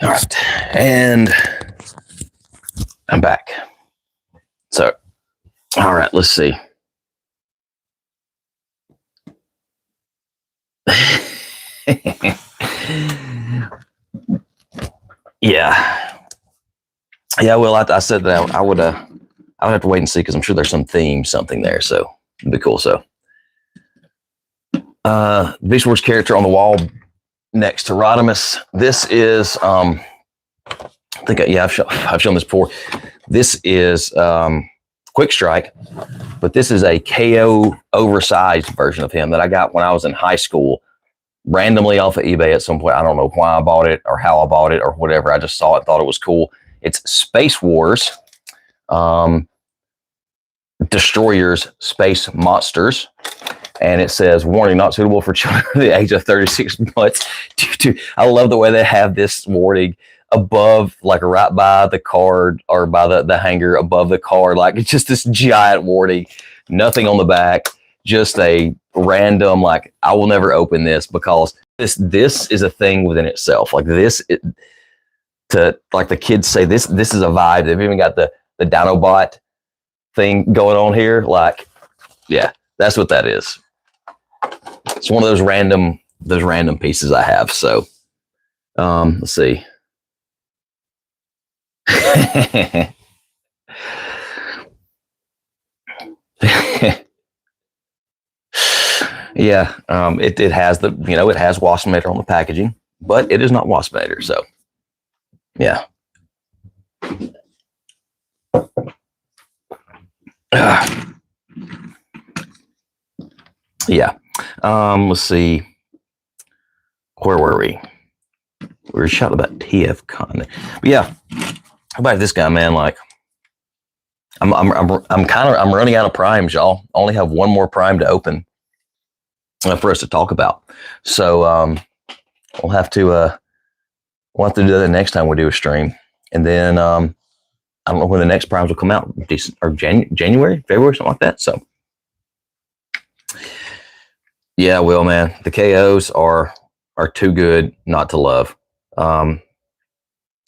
All right, and I'm back. So, all right, let's see. Yeah. Well, I said that I would have to wait and see because I'm sure there's something there, so it'd be cool. So, Beast Wars character on the wall next to Rodimus. This is I think I've shown this before. This is Quick Strike, but this is a KO oversized version of him that I got when I was in high school, randomly off of eBay at some point. I don't know why I bought it or how I bought it or whatever. I just saw it, thought it was cool. It's Space Wars, Destroyers, Space Monsters. And it says, warning, not suitable for children under the age of 36 months. I love the way they have this warning above, like right by the card or by the hanger above the card. Like it's just this giant warning, nothing on the back, just a random, like, I will never open this because this is a thing within itself. Like like the kids say, this is a vibe. They've even got the Dinobot thing going on here. Like, yeah, That's what that is. It's one of those random pieces I have. So, let's see. Yeah, it has the, it has Waspinator on the packaging, but it is not Waspinator. So, yeah. Yeah. Let's see. Where were we? We were shouting about TF Con. But yeah, how about this guy, man? Like, I'm running out of primes, y'all. I only have one more prime to open for us to talk about. So we'll have to do that next time we do a stream, and then I don't know when the next primes will come out, or January, February, something like that. So yeah, Will, man, the KOs are too good not to love.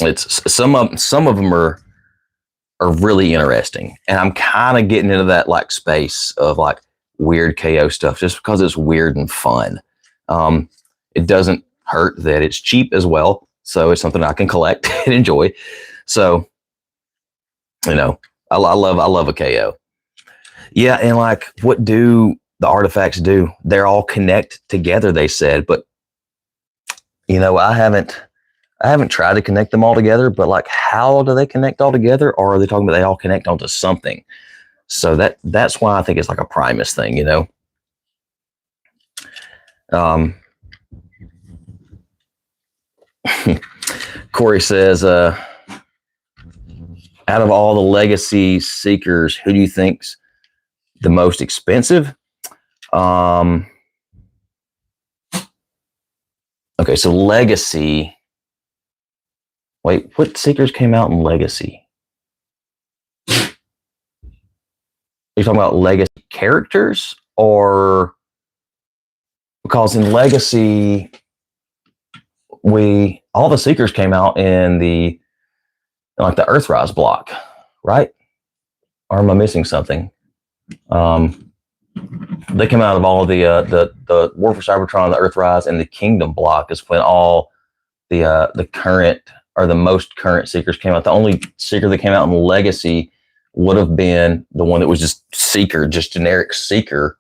It's some of them are really interesting, and I'm kind of getting into that like space of like weird KO stuff just because it's weird and fun. It doesn't hurt that it's cheap as well, so it's something I can collect and enjoy. So, I love a KO. Yeah, and like, what do the artifacts do? They're all connect together, they said, but I haven't tried to connect them all together, but like, how do they connect all together? Or are they talking about they all connect onto something? So that's why I think it's like a Primus thing, Corey says, out of all the legacy seekers, who do you think's the most expensive? Okay, so legacy. Wait, what seekers came out in legacy? Are you talking about legacy characters, or because in legacy all the seekers came out in the Earthrise block, right? Or am I missing something? They came out of all of the War for Cybertron, the Earthrise, and the Kingdom block is when all the current or the most current seekers came out. The only seeker that came out in legacy would have been the one that was just seeker, just generic seeker,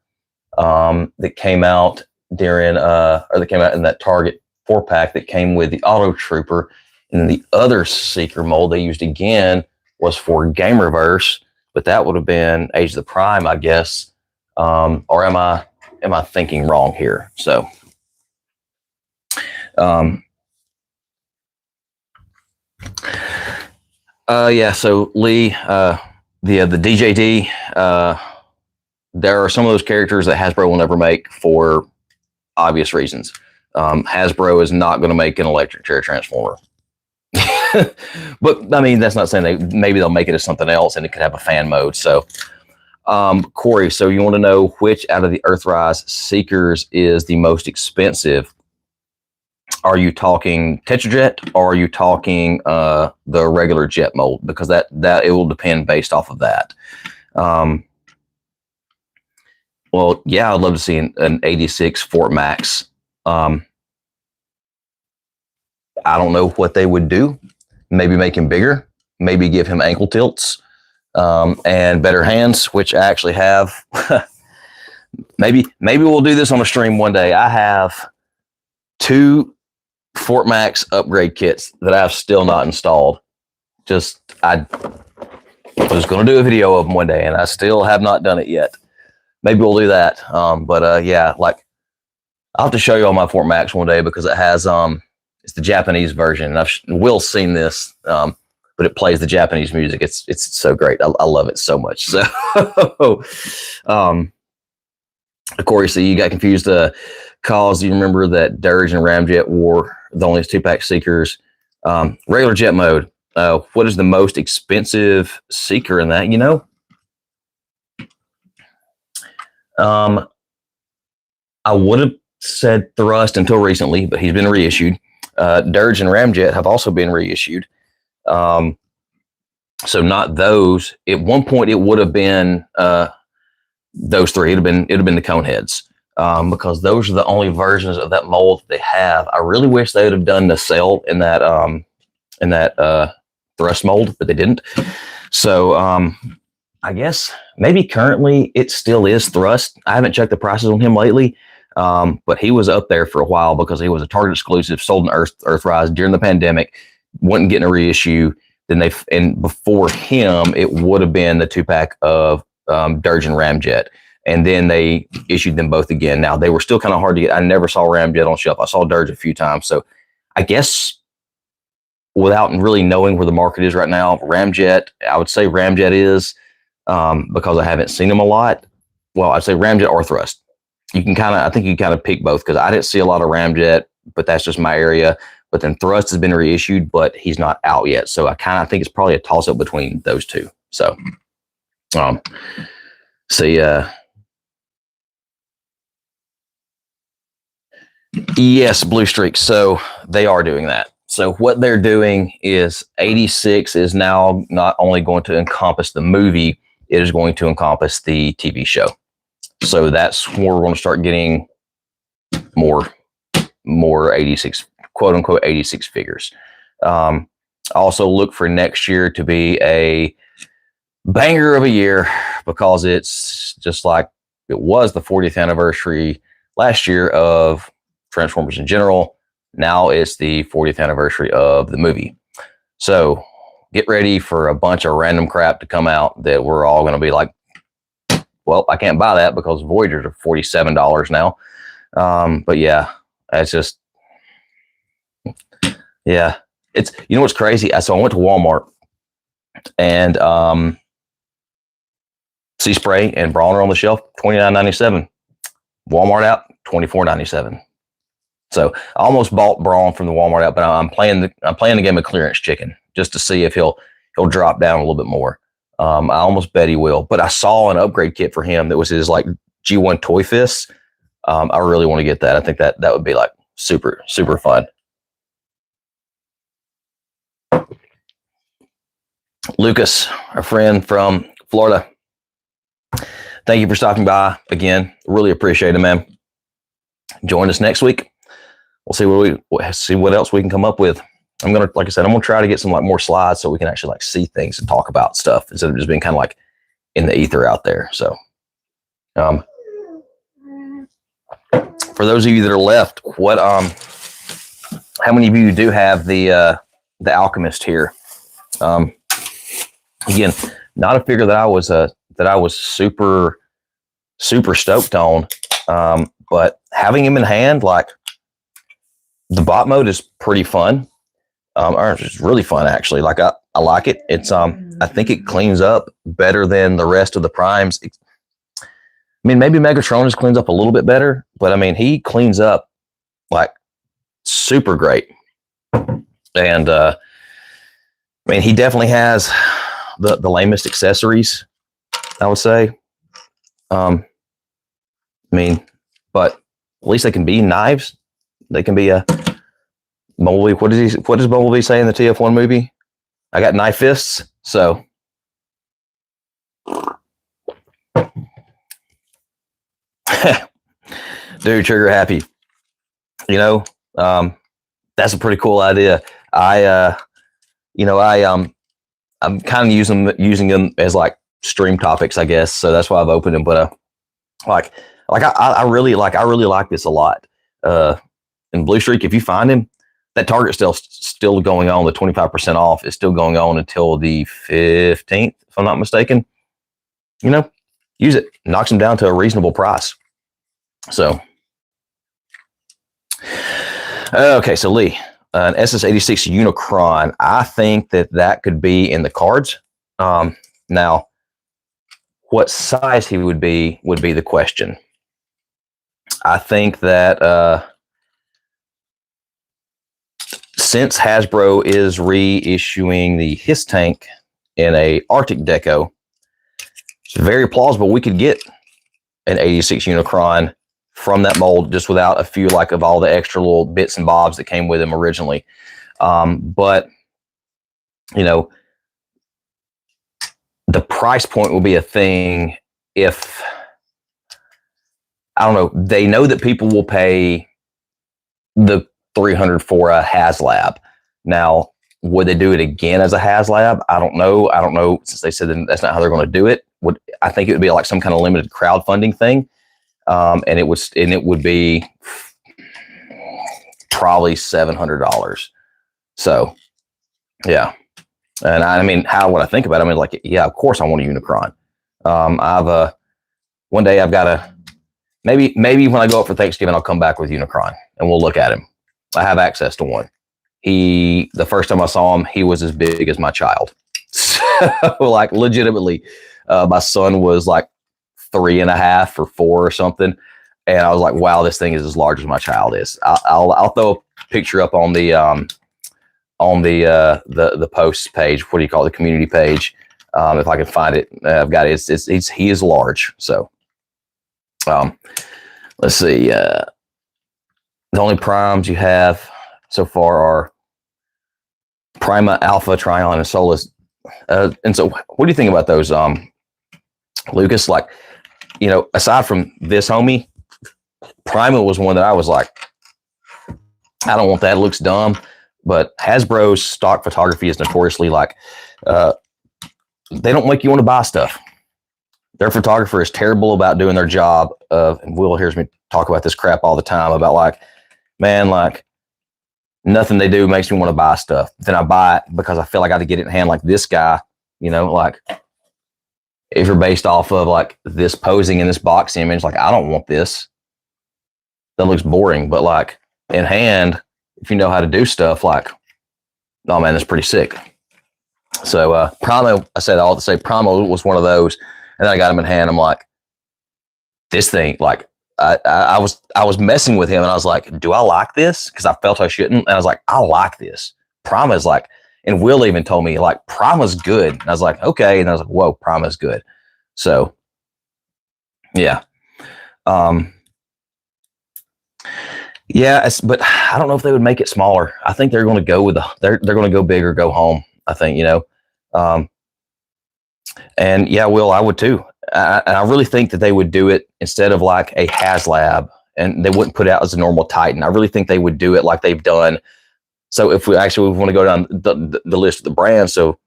that came out during or that came out in that Target 4-pack that came with the Auto Trooper. And then the other seeker mold they used again was for Gamerverse, but that would have been Age of the Prime, I guess. Or am I thinking wrong here? So, yeah. So Lee, the DJD, there are some of those characters that Hasbro will never make for obvious reasons. Hasbro is not going to make an electric chair transformer. But I mean, that's not saying maybe they'll make it as something else and it could have a fan mode. So, Corey, so you want to know which out of the Earthrise Seekers is the most expensive? Are you talking Tetrajet, or are you talking the regular jet mold? Because that it will depend based off of that. Well, yeah, I'd love to see an 86 Fort Max. I don't know what they would do. Maybe make him bigger. Maybe give him ankle tilts and better hands, which I actually have. maybe we'll do this on a stream one day. I have 2 Fort Max upgrade kits that I've still not installed. I was going to do a video of them one day, and I still have not done it yet. Maybe we'll do that. Yeah, like, I'll have to show you all my Fort Max one day, because it has it's the Japanese version. And Will's seen this, but it plays the Japanese music. It's so great. I love it so much. So, Corey, so you got confused. Cause you remember that Dirge and Ramjet wore the only 2-pack seekers. Regular jet mode. What is the most expensive seeker in that? I would have said Thrust until recently, but he's been reissued. Dirge and Ramjet have also been reissued. So not those. At one point, it would have been those three. It'd have been the Coneheads. Because those are the only versions of that mold that they have. I really wish they would have done the cell in that thrust mold, but they didn't. So I guess maybe currently it still is thrust. I haven't checked the prices on him lately, but he was up there for a while because he was a Target exclusive, sold in Earthrise during the pandemic, wasn't getting a reissue. Then and before him, it would have been the 2-pack of Dirge and Ramjet. And then they issued them both again. Now, they were still kind of hard to get. I never saw Ramjet on shelf. I saw Dirge a few times. So I guess without really knowing where the market is right now, Ramjet, I would say Ramjet is because I haven't seen them a lot. Well, I'd say Ramjet or Thrust. I think you kind of pick both because I didn't see a lot of Ramjet, but that's just my area. But then Thrust has been reissued, but he's not out yet. So I kind of think it's probably a toss up between those two. So, yes, Blue Streak. So they are doing that. So what they're doing is 86 is now not only going to encompass the movie, it is going to encompass the TV show. So that's where we're going to start getting more 86, quote unquote, 86 figures. Also look for next year to be a banger of a year because it's just like it was the 40th anniversary last year of Transformers in general. Now it's the 40th anniversary of the movie. So get ready for a bunch of random crap to come out that we're all going to be like, well, I can't buy that because Voyagers are $47 now. But yeah, it's just, yeah, it's, you know, what's crazy. So I went to Walmart and, Sea Spray and Brawler on the shelf, $29.97. Walmart out, $24.97. So I almost bought Brawn from the Walmart out, but I'm playing the game of clearance chicken just to see if he'll drop down a little bit more. I almost bet he will, but I saw an upgrade kit for him that was his like G1 Toy Fist. I really want to get that. I think that would be like super, super fun. Lucas, our friend from Florida. Thank you for stopping by again. Really appreciate it, man. Join us next week. We'll see what else we can come up with. I'm gonna, like I said, I'm gonna try to get some like more slides so we can actually like see things and talk about stuff instead of just being kind of like in the ether out there. So, for those of you that are left, how many of you do have the Alchemist here? Again, not a figure that I was super stoked on, but having him in hand, like the bot mode is pretty fun. Or it's really fun actually. Like I like it. It's I think it cleans up better than the rest of the primes. I mean, maybe Megatronus cleans up a little bit better, but I mean, he cleans up like super great. And I mean, he definitely has the lamest accessories, I would say. I mean, but at least they can be knives. They can be a Bumblebee. What does Bumblebee say in the TF1 movie? I got knife fists. So dude, trigger happy. You know, that's a pretty cool idea. I'm kind of using them as like stream topics, I guess. So that's why I've opened them. But I really like this a lot. In Blue Streak, if you find him, that Target still going on. The 25% off is still going on until the 15th, if I'm not mistaken. You know, use it. Knocks them down to a reasonable price. So, okay, so Lee, an SS86 Unicron. I think that could be in the cards. Now, what size he would be the question. I think that since Hasbro is reissuing the Hiss tank in a Arctic deco, it's very plausible we could get an 86 Unicron from that mold just without a few like of all the extra little bits and bobs that came with him originally. But you know, the price point will be a thing if I don't know. They know that people will pay the 300 for a HasLab. Now, would they do it again as a HasLab? I don't know. I don't know, since they said that that's not how they're going to do it. I think it would be like some kind of limited crowdfunding thing, and it would be probably $700. So, yeah. And I mean, how would I think about it? I mean, like, yeah, of course I want a Unicron. One day I've got to, maybe when I go up for Thanksgiving, I'll come back with Unicron and we'll look at him. I have access to one. The first time I saw him, he was as big as my child. So, like, legitimately, my son was like 3.5 or 4 or something. And I was like, wow, this thing is as large as my child is. I'll throw a picture up on the posts page. What do you call it? The community page. If I can find it, I've got it. He is large. So, let's see. The only primes you have so far are Prima, Alpha, Trion, and Solus. And so, what do you think about those, Lucas? Like, aside from this homie, Prima was one that I was like, I don't want that. It looks dumb. But Hasbro's stock photography is notoriously like, they don't make you want to buy stuff. Their photographer is terrible about doing their job. And Will hears me talk about this crap all the time about like, man, like nothing they do makes me want to buy stuff. Then I buy it because I feel like I got to get it in hand like this guy, like if you're based off of like this posing in this box image, like I don't want this. That looks boring, but like in hand, if you know how to do stuff, like, oh man, that's pretty sick. So Primo, I said all to say Primo was one of those, and then I got him in hand. I'm like, this thing, like I was messing with him, and I was like, do I like this? Because I felt I shouldn't, and I was like, I like this. Prima's like, and Will even told me like Prima's good, and I was like, okay, and I was like, whoa, Prima's good. So yeah. Yeah, but I don't know if they would make it smaller. I think they're going to go with they're going to go big or go home. I think, and yeah, Will, I would too. And I really think that they would do it instead of like a HasLab, and they wouldn't put it out as a normal Titan. I really think they would do it like they've done. So if we want to go down the list of the brands, so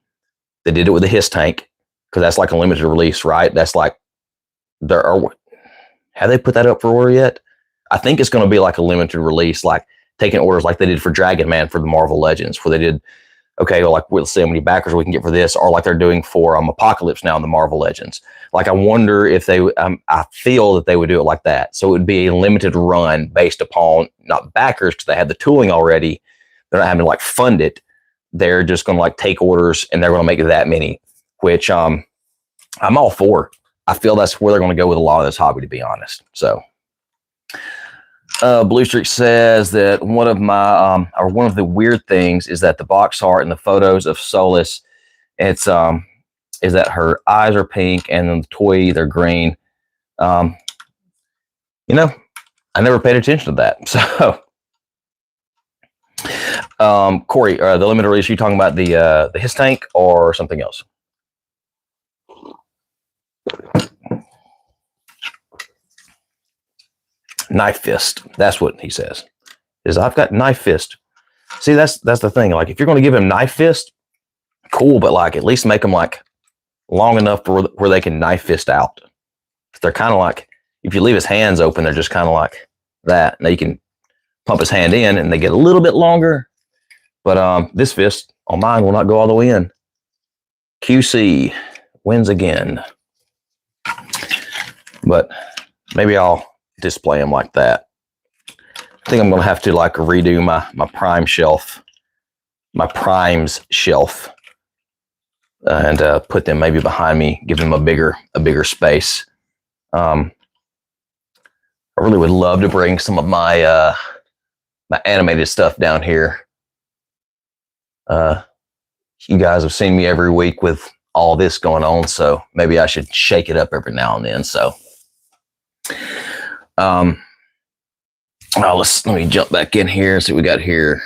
they did it with the Hiss tank because that's like a limited release, right? That's like have they put that up for order yet? I think it's going to be like a limited release, like taking orders like they did for Dragon Man for the Marvel Legends, where they did, okay, well, like we'll see how many backers we can get for this, or like they're doing for Apocalypse now in the Marvel Legends. Like I wonder if I feel that they would do it like that. So it would be a limited run based upon not backers because they have the tooling already. They're not having to like fund it. They're just going to like take orders and they're going to make that many, which I'm all for. I feel that's where they're going to go with a lot of this hobby, to be honest. So. Blue Streak says that one of the weird things is that the box art and the photos of Solus, is that her eyes are pink and then the toy they're green. I never paid attention to that. So, Corey, the limited release, are you talking about the Hiss tank or something else? Knife Fist. That's what he says. Is I've got Knife Fist. See, that's the thing. Like, if you're going to give him Knife Fist, cool, but like at least make them like long enough where they can Knife Fist out. They're kind of like, if you leave his hands open, they're just kind of like that. Now you can pump his hand in, and they get a little bit longer. But this fist on mine will not go all the way in. QC wins again. But maybe I'll display them like that. I think I'm going to have to like redo my prime shelf, my primes shelf, and put them maybe behind me, give them a bigger space. I really would love to bring some of my my animated stuff down here. You guys have seen me every week with all this going on, so maybe I should shake it up every now and then. So let me jump back in here and see what we got here.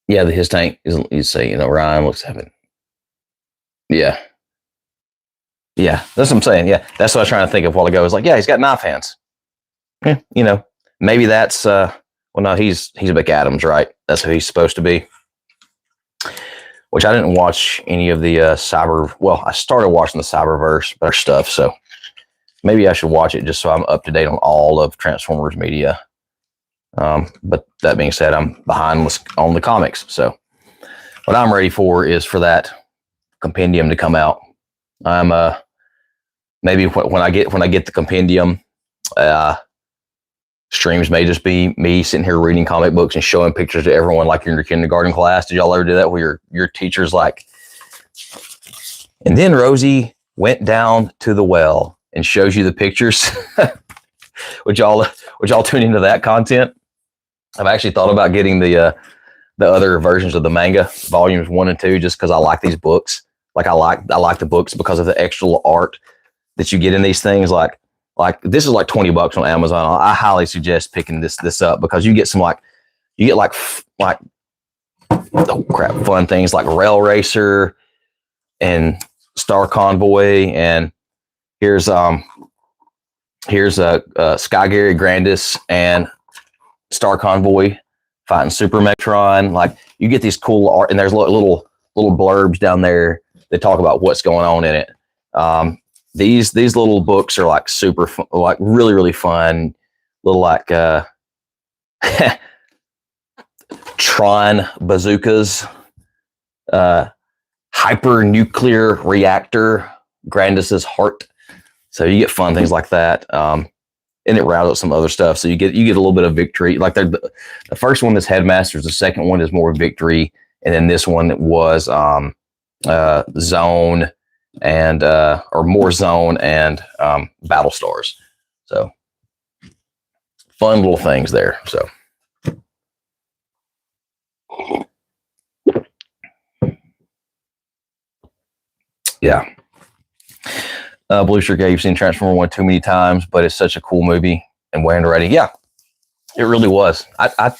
Yeah, the Hiss tank is, you say, Ryan looks heaven. Yeah. Yeah, that's what I'm saying. Yeah, that's what I was trying to think of a while ago. I was like, yeah, he's got knife hands. Yeah, maybe that's well, no, he's a McAdams, right? That's who he's supposed to be. Which I didn't watch any of the cyber. Well, I started watching the Cyberverse better stuff, so maybe I should watch it just so I'm up to date on all of Transformers media. But that being said, I'm behind on the comics, so what I'm ready for is for that compendium to come out. I'm maybe when I get the compendium, streams may just be me sitting here reading comic books and showing pictures to everyone like you're in your kindergarten class. Did y'all ever do that where your teacher's like, and then Rosie went down to the well and shows you the pictures? Would y'all tune into that content? I've actually thought about getting the other versions of the manga, volumes 1 and 2, just because I like these books. Like I like the books because of the extra art that you get in these things. Like this is like $20 on Amazon. I highly suggest picking this up because you get some oh crap, fun things like Rail Racer and Star Convoy, and here's Sky Gary Grandis and Star Convoy fighting Super Metron. Like you get these cool art, and there's little blurbs down there that talk about what's going on in it. These little books are like super fun, like really fun. Little like Tron bazookas, hyper nuclear reactor, Grandis's heart. So you get fun things like that. And it rounds up some other stuff. So you get a little bit of victory. Like the first one is Headmasters, the second one is more victory, and then this one was Zone and or more Zone and Battle Stars. So fun little things there. So yeah. Blue Shirt Guy, you've seen Transformer 1 too many times, but it's such a cool movie and way underrated. Yeah, it really was. I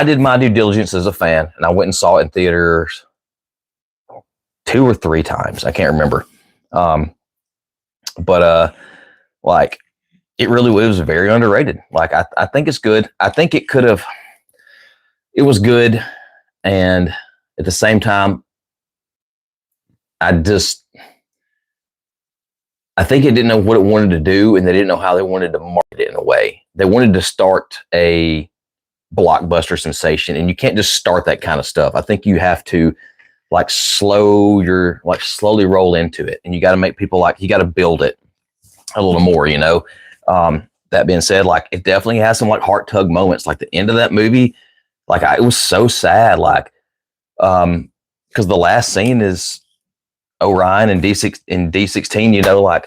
did my due diligence as a fan, and I went and saw it in theaters 2 or 3 times. I can't remember. But like it really was very underrated. Like I think it's good. I think it was good, and at the same time, I think it didn't know what it wanted to do, and they didn't know how they wanted to market it in a way. They wanted to start a blockbuster sensation, and you can't just start that kind of stuff. I think you have to slowly roll into it, and you got to make people you got to build it a little more, That being said, it definitely has some heart tug moments, like the end of that movie. It was so sad, because the last scene is Orion and D16,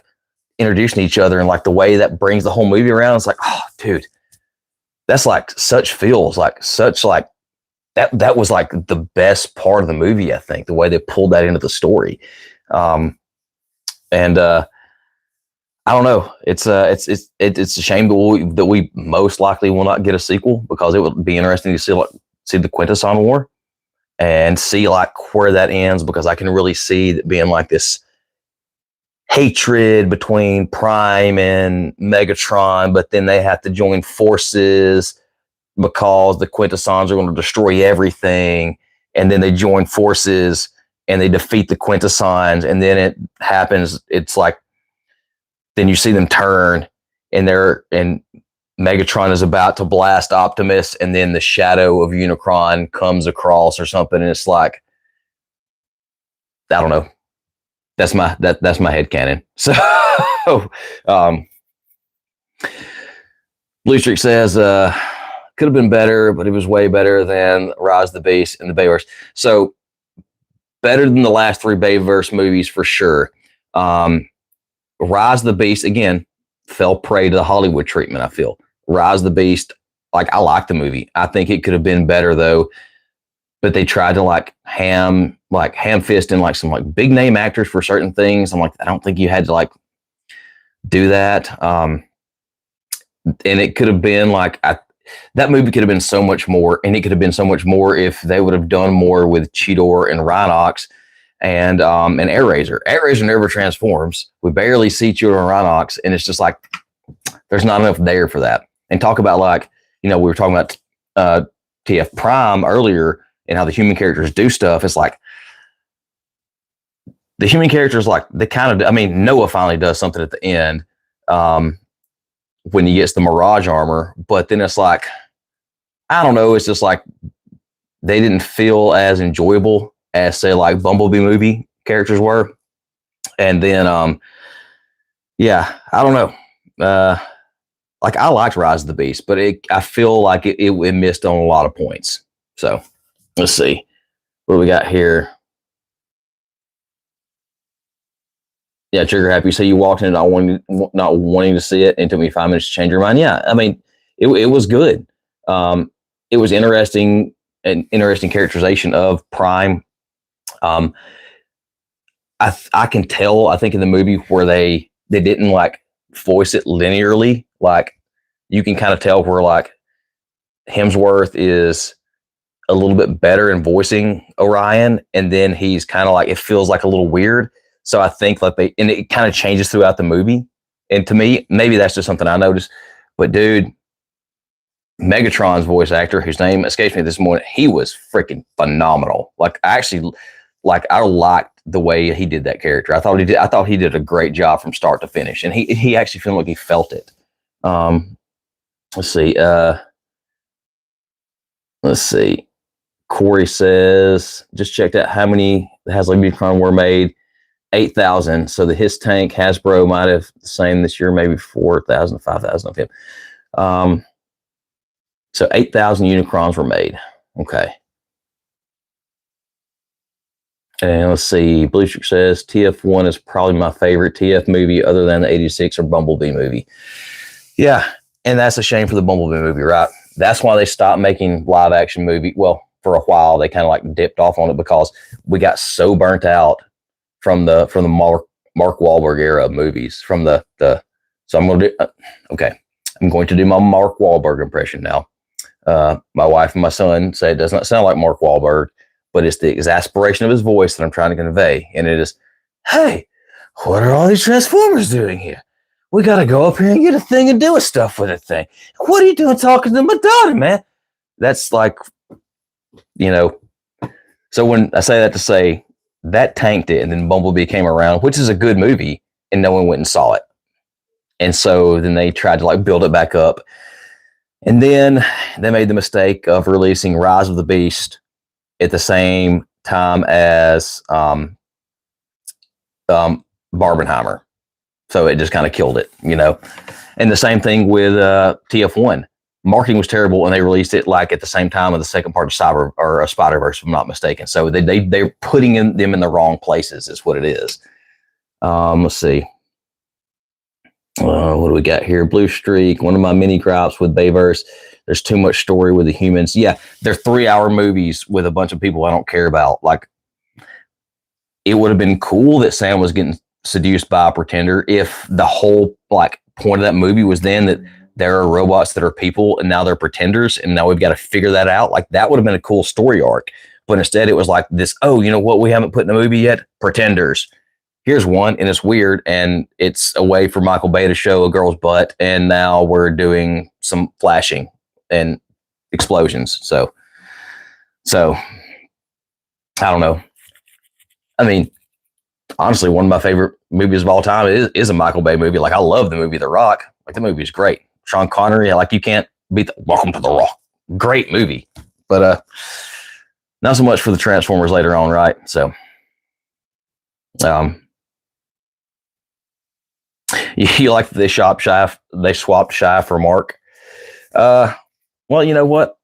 introducing each other, and the way that brings the whole movie around. It's oh, dude, that's such feels, that was the best part of the movie. I think the way they pulled that into the story, and I don't know. It's a shame that we most likely will not get a sequel, because it would be interesting to see the Quintesson War and see where that ends, because I can really see that being this hatred between Prime and Megatron, but then they have to join forces because the Quintessons are going to destroy everything, and then they join forces and they defeat the Quintessons, and then it happens. It's then you see them turn, and Megatron is about to blast Optimus, and then the shadow of Unicron comes across or something, and it's I don't know. That's my headcanon. So Blue Streak says could have been better, but it was way better than Rise of the Beast and the Bayverse. So better than the last 3 Bayverse movies for sure. Rise of the Beast, again, fell prey to the Hollywood treatment, I feel. Rise of the Beast, I like the movie. I think it could have been better, though. But they tried to ham fist in some big name actors for certain things. I'm I don't think you had to do that. And it could have been that movie could have been so much more, and it could have been so much more if they would have done more with Cheetor and Rhinox, and AirRaiser. AirRaiser never transforms. We barely see Children of Rhinox, and it's just like there's not enough there for that. And talk about like, you know, we were talking about TF Prime earlier and how the human characters do stuff. It's like the human characters, like they kind of, I mean, Noah finally does something at the end when he gets the Mirage armor, but then it's like, I don't know, it's just like they didn't feel as enjoyable as say like Bumblebee movie characters were. And then, yeah, I don't know. Like I liked Rise of the Beast, but I feel like it missed on a lot of points. So let's see what do we got here. Yeah, Trigger Happy. So you walked in not wanting to see it, and it took me 5 minutes to change your mind. Yeah, I mean, it was good. It was interesting, an interesting characterization of Prime. I can tell, I think in the movie where they didn't like voice it linearly, like you can kind of tell where like Hemsworth is a little bit better in voicing Orion, and then he's kind of like, it feels like a little weird. So I think like and it kind of changes throughout the movie. And to me, maybe that's just something I noticed, but dude, Megatron's voice actor, whose name escapes me this morning, he was freaking phenomenal. Like I liked the way he did that character. I thought he did a great job from start to finish, and he actually felt like he felt it. Let's see. Corey says, just checked out how many Hasbro Unicron were made. 8,000. So the Hiss tank Hasbro might have the same this year, maybe 4,000, 5,000 of him. So 8,000 Unicrons were made. Okay. And let's see. Blue Streak says TF1 is probably my favorite TF movie other than the 86 or Bumblebee movie. Yeah. And that's a shame for the Bumblebee movie, right? That's why they stopped making live action movie. Well, for a while, they kind of like dipped off on it because we got so burnt out from the Mark Wahlberg era of movies. So I'm going to do, okay. I'm going to do my Mark Wahlberg impression now. My wife and my son say it does not sound like Mark Wahlberg, but it's the exasperation of his voice that I'm trying to convey. And it is, hey, what are all these Transformers doing here? We got to go up here and get a thing and do stuff with a thing. What are you doing talking to my daughter, man? That's like, you know, so when I say that to say that tanked it, and then Bumblebee came around, which is a good movie, and no one went and saw it. And so then they tried to like build it back up. And then they made the mistake of releasing Rise of the Beast at the same time as Barbenheimer. So it just kind of killed it, you know. And the same thing with TF1. Marketing was terrible, and they released it like at the same time of the second part of Spider-Verse, if I'm not mistaken. So they're putting them in the wrong places, is what it is. Let's see. What do we got here? Blue Streak. One of my mini gripes with Bayverse, there's too much story with the humans. Yeah, they're 3-hour movies with a bunch of people I don't care about. Like, it would have been cool that Sam was getting seduced by a pretender if the whole like point of that movie was then that there are robots that are people and now they're pretenders, and now we've got to figure that out. Like, that would have been a cool story arc. But instead it was like this, oh, you know what we haven't put in the movie yet? Pretenders. Here's one, and it's weird, and it's a way for Michael Bay to show a girl's butt, and now we're doing some flashing and explosions. So I don't know. I mean, honestly, one of my favorite movies of all time is a Michael Bay movie. Like, I love the movie The Rock. Like, the movie is great. Sean Connery, like, you can't beat Welcome to the Rock. Great movie. But not so much for the Transformers later on, right? So you like they swapped Shy for Mark. Well, you know what?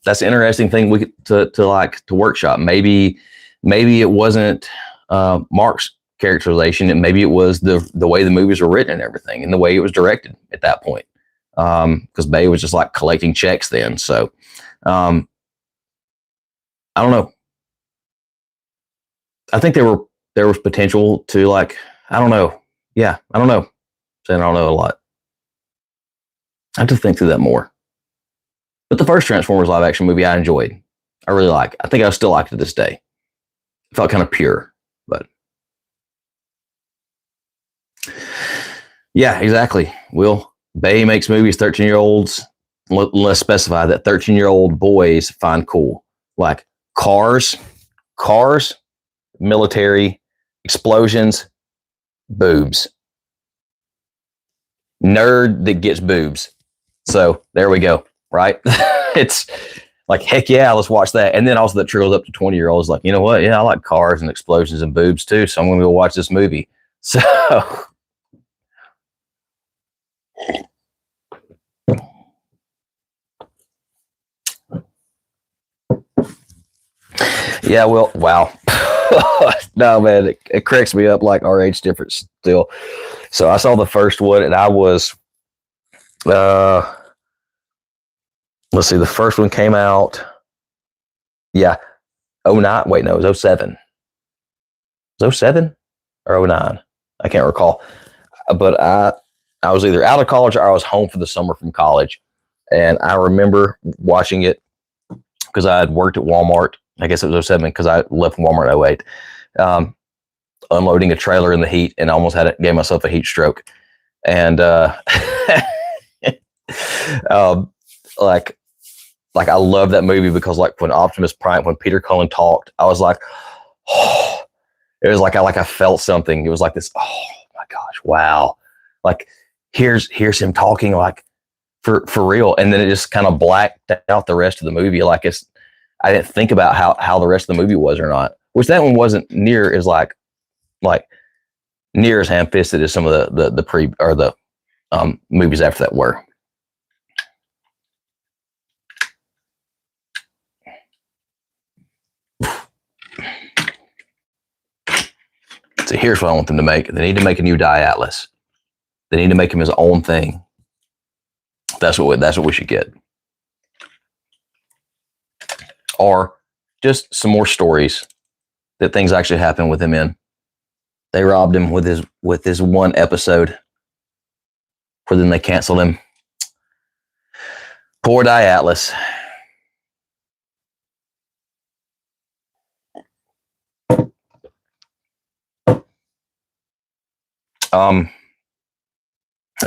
That's an interesting thing we could to workshop. Maybe it wasn't Mark's characterization, and maybe it was the way the movies were written and everything, and the way it was directed at that point. Because Bay was just like collecting checks then. So I don't know. I think there was potential to, like, I don't know. Yeah, I don't know. Saying I don't know a lot. I have to think through that more. But the first Transformers live action movie I enjoyed. I really like. I think I still like it to this day. It felt kind of pure. But Yeah, exactly. Will Bay makes movies 13-year-olds, let's specify that 13-year-old boys find cool. Like cars, military, explosions, boobs. Nerd that gets boobs. So there we go, right? It's like, heck yeah, let's watch that. And then also that trickles up to 20-year-olds like, you know what? Yeah, I like cars and explosions and boobs too. So I'm going to go watch this movie. So yeah, well, wow. No, man, it cracks me up like our age difference still. So I saw the first one and I was, let's see, the first one came out, yeah, 09. Wait, no, it was 07. Was 07 or 09? I can't recall. But I was either out of college or I was home for the summer from college. And I remember watching it because I had worked at Walmart. I guess it was 07 because I left Walmart in 08. Unloading a trailer in the heat and almost gave myself a heat stroke. And like I love that movie because like when Optimus Prime, when Peter Cullen talked, I was like, oh, it was like I felt something. It was like this, oh my gosh, wow. Like here's him talking like for real. And then it just kind of blacked out the rest of the movie. Like I didn't think about how the rest of the movie was or not, which that one wasn't near as like near as ham-fisted as some of the pre or the movies after that were. So here's what I want them to make. They need to make a new Die Atlas. They need to make him his own thing. That's what we should get. Or just some more stories that things actually happened with him in. They robbed him with his one episode, where then they canceled him. Poor Die Atlas.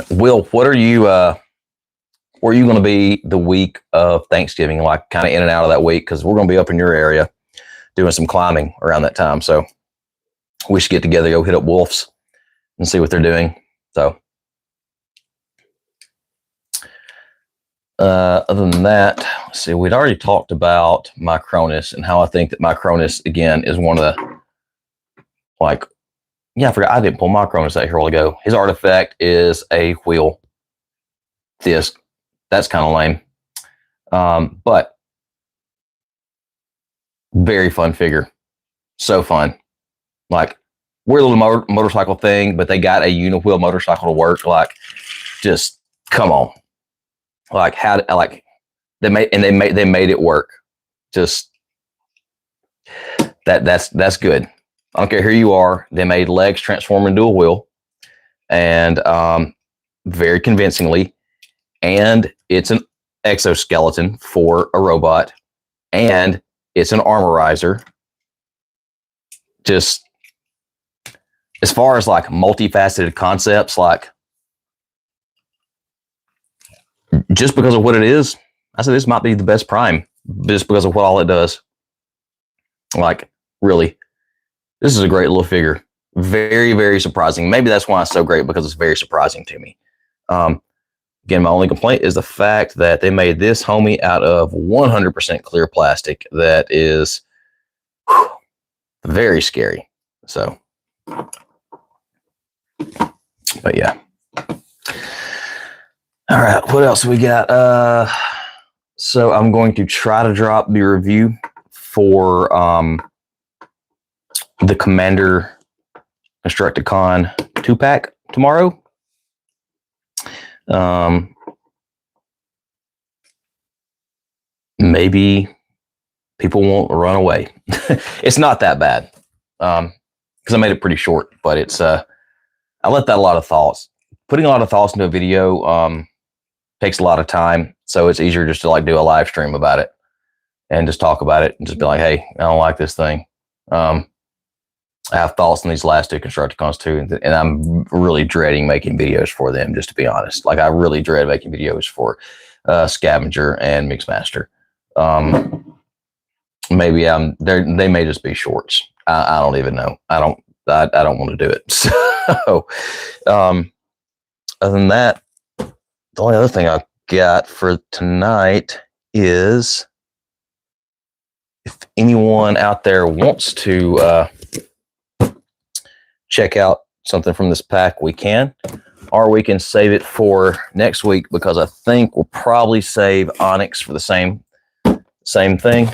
Will, what are you where are you going to be the week of Thanksgiving, like kind of in and out of that week? Because we're going to be up in your area doing some climbing around that time. So we should get together, go hit up Wolf's and see what they're doing. So other than that, let's see, we'd already talked about Micronus and how I think that Micronus, again, is one of the, like, yeah, I forgot, I didn't pull Micronus out here a while ago. His artifact is a wheel disc. That's kind of lame. But very fun figure. So fun. Like, weird little motorcycle thing, but they got a uni-wheel motorcycle to work. Like, just come on. Like, how, like, they made it work. Just that's good. I don't care who you are. They made legs transform into a wheel, and very convincingly. And it's an exoskeleton for a robot, and it's an armorizer. Just as far as like multifaceted concepts, like just because of what it is, I said this might be the best Prime just because of what all it does. Like, really, this is a great little figure. Very, very surprising. Maybe that's why it's so great, because it's very surprising to me. Again, my only complaint is the fact that they made this homie out of 100% clear plastic. That is very scary. So, but yeah. All right, what else we got? So I'm going to try to drop the review for the Commander Constructicon 2-pack tomorrow. Maybe people won't run away. It's not that bad, because I made it pretty short, but it's I let that a lot of thoughts. Putting a lot of thoughts into a video takes a lot of time, so it's easier just to like do a live stream about it and just talk about it and just be like, hey, I don't like this thing. I have thoughts on these last 2 Constructicons too, and I'm really dreading making videos for them, just to be honest. Like, I really dread making videos for Scavenger and Mixmaster. Maybe they may just be shorts. I don't even know. I don't want to do it. So, other than that, the only other thing I got for tonight is, if anyone out there wants to check out something from this pack, we can, or we can save it for next week, because I think we'll probably save Onyx for the same thing.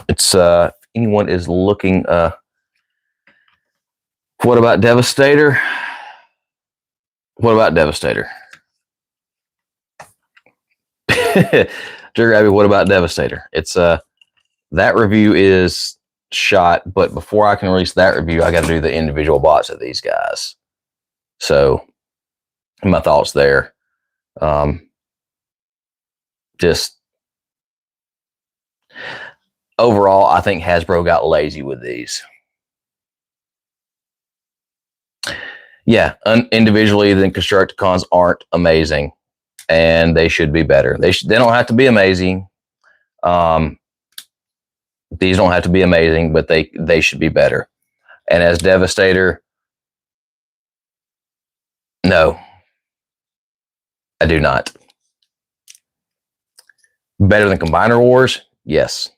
It's if anyone is looking, what about Devastator? What about Devastator? Jerry Abby, what about Devastator? It's that review is shot, but before I can release that review, I got to do the individual bots of these guys. So, my thoughts there. Just overall, I think Hasbro got lazy with these. Yeah, individually, the Constructicons aren't amazing, and they should be better. They don't have to be amazing. These don't have to be amazing, but they should be better. And as Devastator, no, I do not. Better than Combiner Wars? Yes.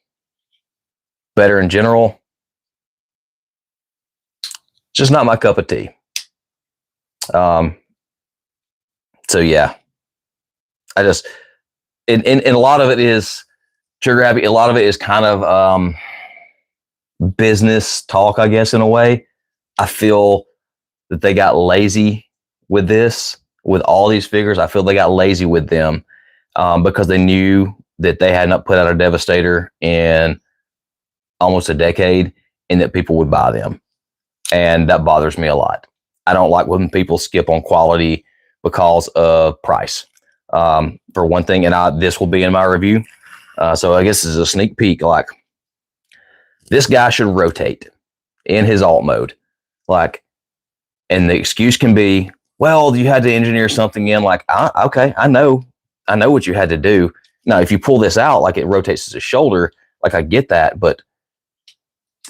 Better in general? Just not my cup of tea. So yeah, I just, and a lot of it is, Trigger Happy, a lot of it is kind of business talk, I guess, in a way. I feel that they got lazy with this, with all these figures. I feel they got lazy with them because they knew that they had not put out a Devastator in almost a decade and that people would buy them. And that bothers me a lot. I don't like when people skip on quality because of price. For one thing, and this will be in my review. So I guess this is a sneak peek. Like, this guy should rotate in his alt mode. Like, and the excuse can be, well, you had to engineer something in. Like, okay, I know what you had to do. Now, if you pull this out, like, it rotates his shoulder, like, I get that, but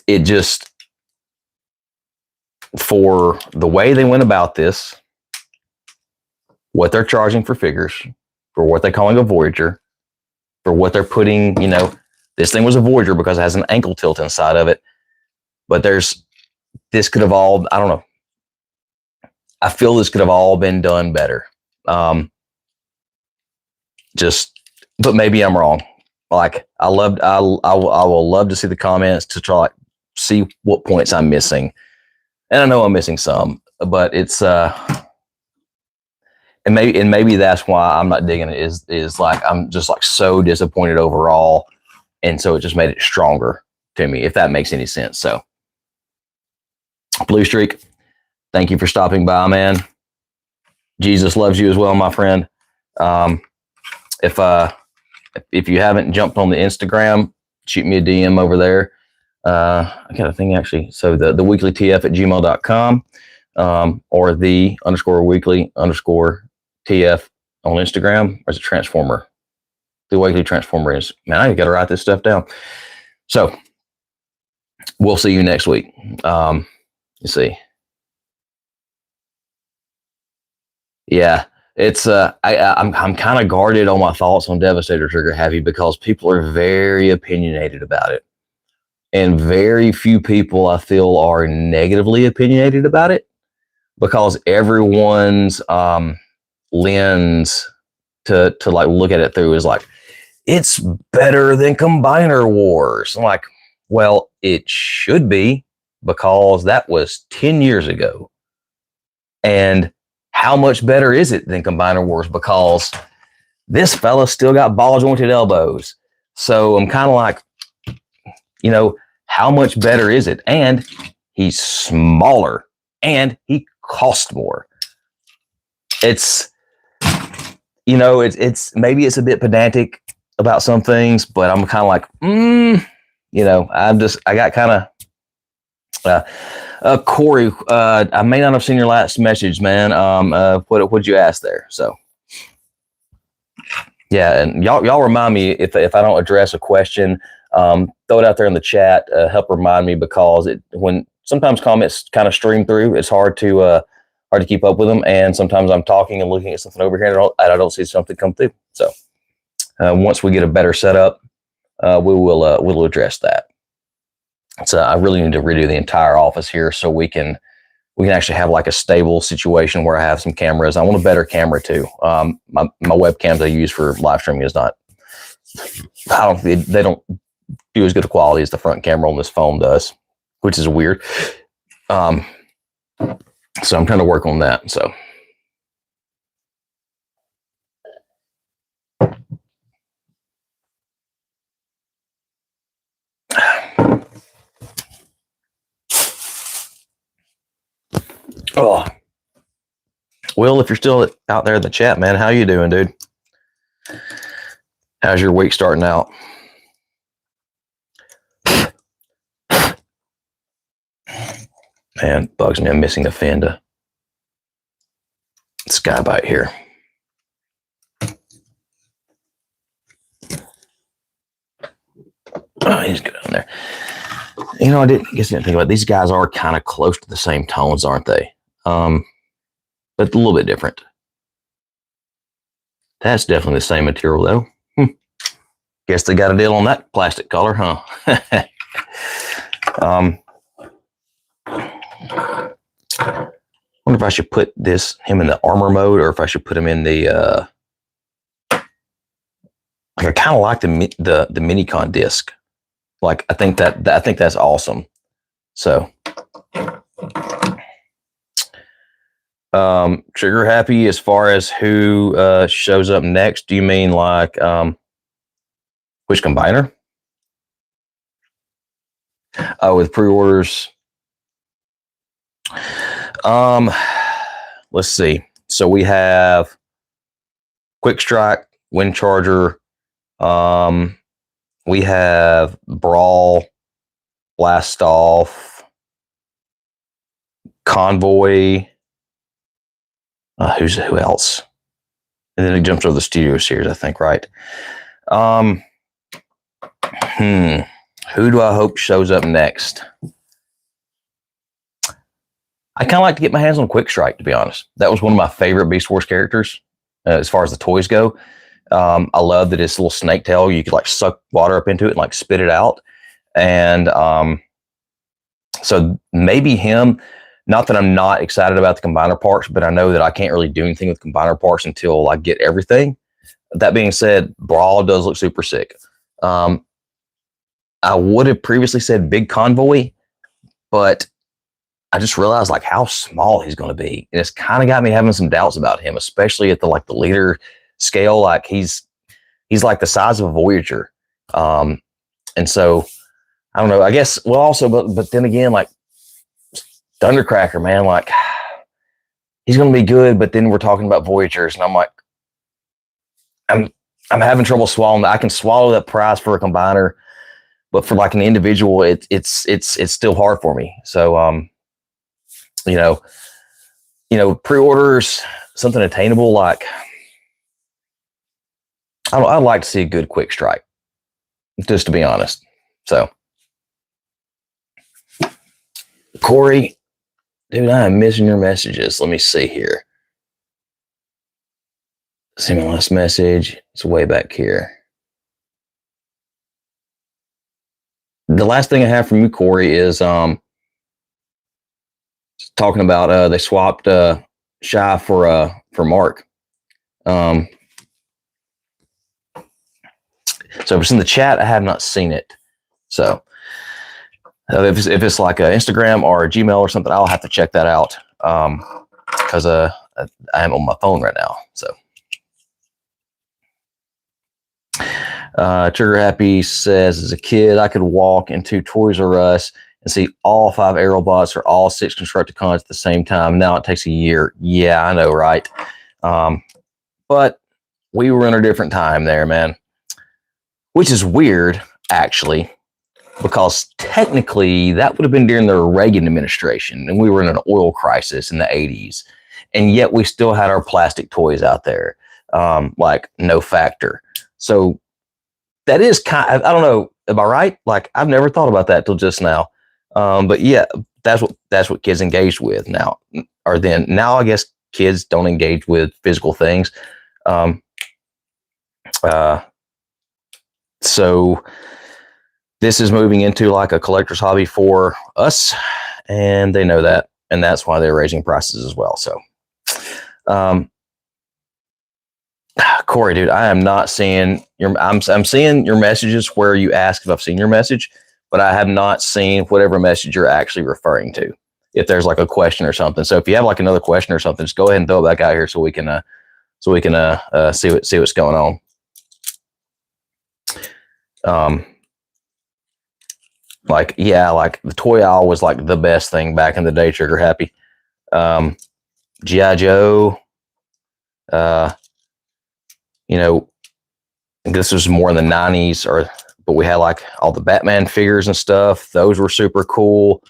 it just, for the way they went about this, what they're charging for figures, for what they're calling a Voyager, for what they're putting, this thing was a Voyager because it has an ankle tilt inside of it. But this could have all, I don't know. I feel this could have all been done better. But maybe I'm wrong. Like, I will love to see the comments to try to see what points I'm missing. And I know I'm missing some, but it's and maybe that's why I'm not digging it, is like, I'm just like so disappointed overall, and so it just made it stronger to me, if that makes any sense. So, Blue Streak, thank you for stopping by, man. Jesus loves you as well, my friend. If you haven't jumped on the Instagram, shoot me a DM over there. I got a thing actually. So the weeklytf@gmail.com, or the _weekly_tf on Instagram, or is it Transformer? The Weekly Transformer is, man, I got to write this stuff down. So we'll see you next week. You see. Yeah, it's I'm kind of guarded on my thoughts on Devastator Trigger Happy, because people are very opinionated about it. And very few people, I feel, are negatively opinionated about it, because everyone's lens to like look at it through is like, it's better than Combiner Wars. I'm like, well, it should be, because that was 10 years ago. And how much better is it than Combiner Wars? Because this fella still got ball jointed elbows. So I'm kind of like, how much better is it? And he's smaller, and he costs more. It's, it's maybe it's a bit pedantic about some things, but I'm kind of like, I got kind of Corey, I may not have seen your last message, man. What'd you ask there? So, yeah, and y'all remind me if I don't address a question, throw it out there in the chat. Help remind me, because when sometimes comments kind of stream through, it's hard to keep up with them, and sometimes I'm talking and looking at something over here, and I don't see something come through. So, once we get a better setup, we'll address that. So I really need to redo the entire office here so we can actually have like a stable situation where I have some cameras. I want a better camera too. My webcams I use for live streaming is not. They don't do as good a quality as the front camera on this phone does, which is weird. So I'm trying to work on that. So. Oh, Will, if you're still out there in the chat, man, how you doing, dude? How's your week starting out? Man, bugs me. I'm missing a fenda. Sky bite here. Oh, he's good on there. You know, I guess I didn't think about it. These guys are kind of close to the same tones, aren't they? But a little bit different. That's definitely the same material, though. Guess they got a deal on that plastic color, huh? Wonder if I should put him in the armor mode, or if I should put him in the. I kind of like the Minicon disc. Like I think that's awesome. So. Trigger happy as far as who shows up next. Do you mean like which combiner? With pre-orders. Let's see. So we have Quick Strike, Wind Charger. We have Brawl, Blast Off, Convoy. Who else? And then it jumps over the Studio Series, I think, right? Who do I hope shows up next? I kind of like to get my hands on Quick Strike, to be honest. That was one of my favorite Beast Wars characters as far as the toys go. I love that it's a little snake tail. You could like suck water up into it and like spit it out. And so maybe him. Not that I'm not excited about the combiner parts, but I know that I can't really do anything with combiner parts until I get everything. That being said, Brawl does look super sick. I would have previously said Big Convoy, but I just realized like how small he's going to be, and it's kind of got me having some doubts about him, especially at the leader scale. Like he's like the size of a Voyager, and so I don't know. I guess also, but then again, like. Thundercracker, man, like he's going to be good, but then we're talking about Voyagers, and I'm like, I'm having trouble swallowing that. I can swallow that price for a combiner, but for like an individual, it's still hard for me. So, pre-orders, something attainable, like I'd like to see a good Quick Strike, just to be honest. So, Corey. Dude, I am missing your messages. Let me see here. See my last message. It's way back here. The last thing I have from you, Corey, is talking about they swapped Shy for Mark. So if it's in the chat, I have not seen it. So. If it's like an Instagram or a Gmail or something, I'll have to check that out because I am on my phone right now. So, Trigger Happy says, as a kid, I could walk into Toys R Us and see all 5 Aerobots or all 6 Constructicons at the same time. Now it takes a year. Yeah, I know, right? But we were in a different time there, man, which is weird, actually. because technically that would have been during the Reagan administration, and we were in an oil crisis in the 80s, and yet we still had our plastic toys out there, like No Factor. So that is kind of, I don't know, am I right? Like, I've never thought about that till just now. But yeah, that's what kids engaged with now. Or then now, I guess kids don't engage with physical things. So this is moving into like a collector's hobby for us, and they know that, and that's why they're raising prices as well. So, Corey, dude, I am not seeing your. I'm seeing your messages where you ask if I've seen your message, but I have not seen whatever message you're actually referring to. If there's like a question or something, so if you have like another question or something, just go ahead and throw it back out here so we can see what's going on. Like, yeah, like the toy aisle was like the best thing back in the day. Trigger happy. G.I. Joe. You know, this was more in the 90s, but we had like all the Batman figures and stuff. Those were super cool.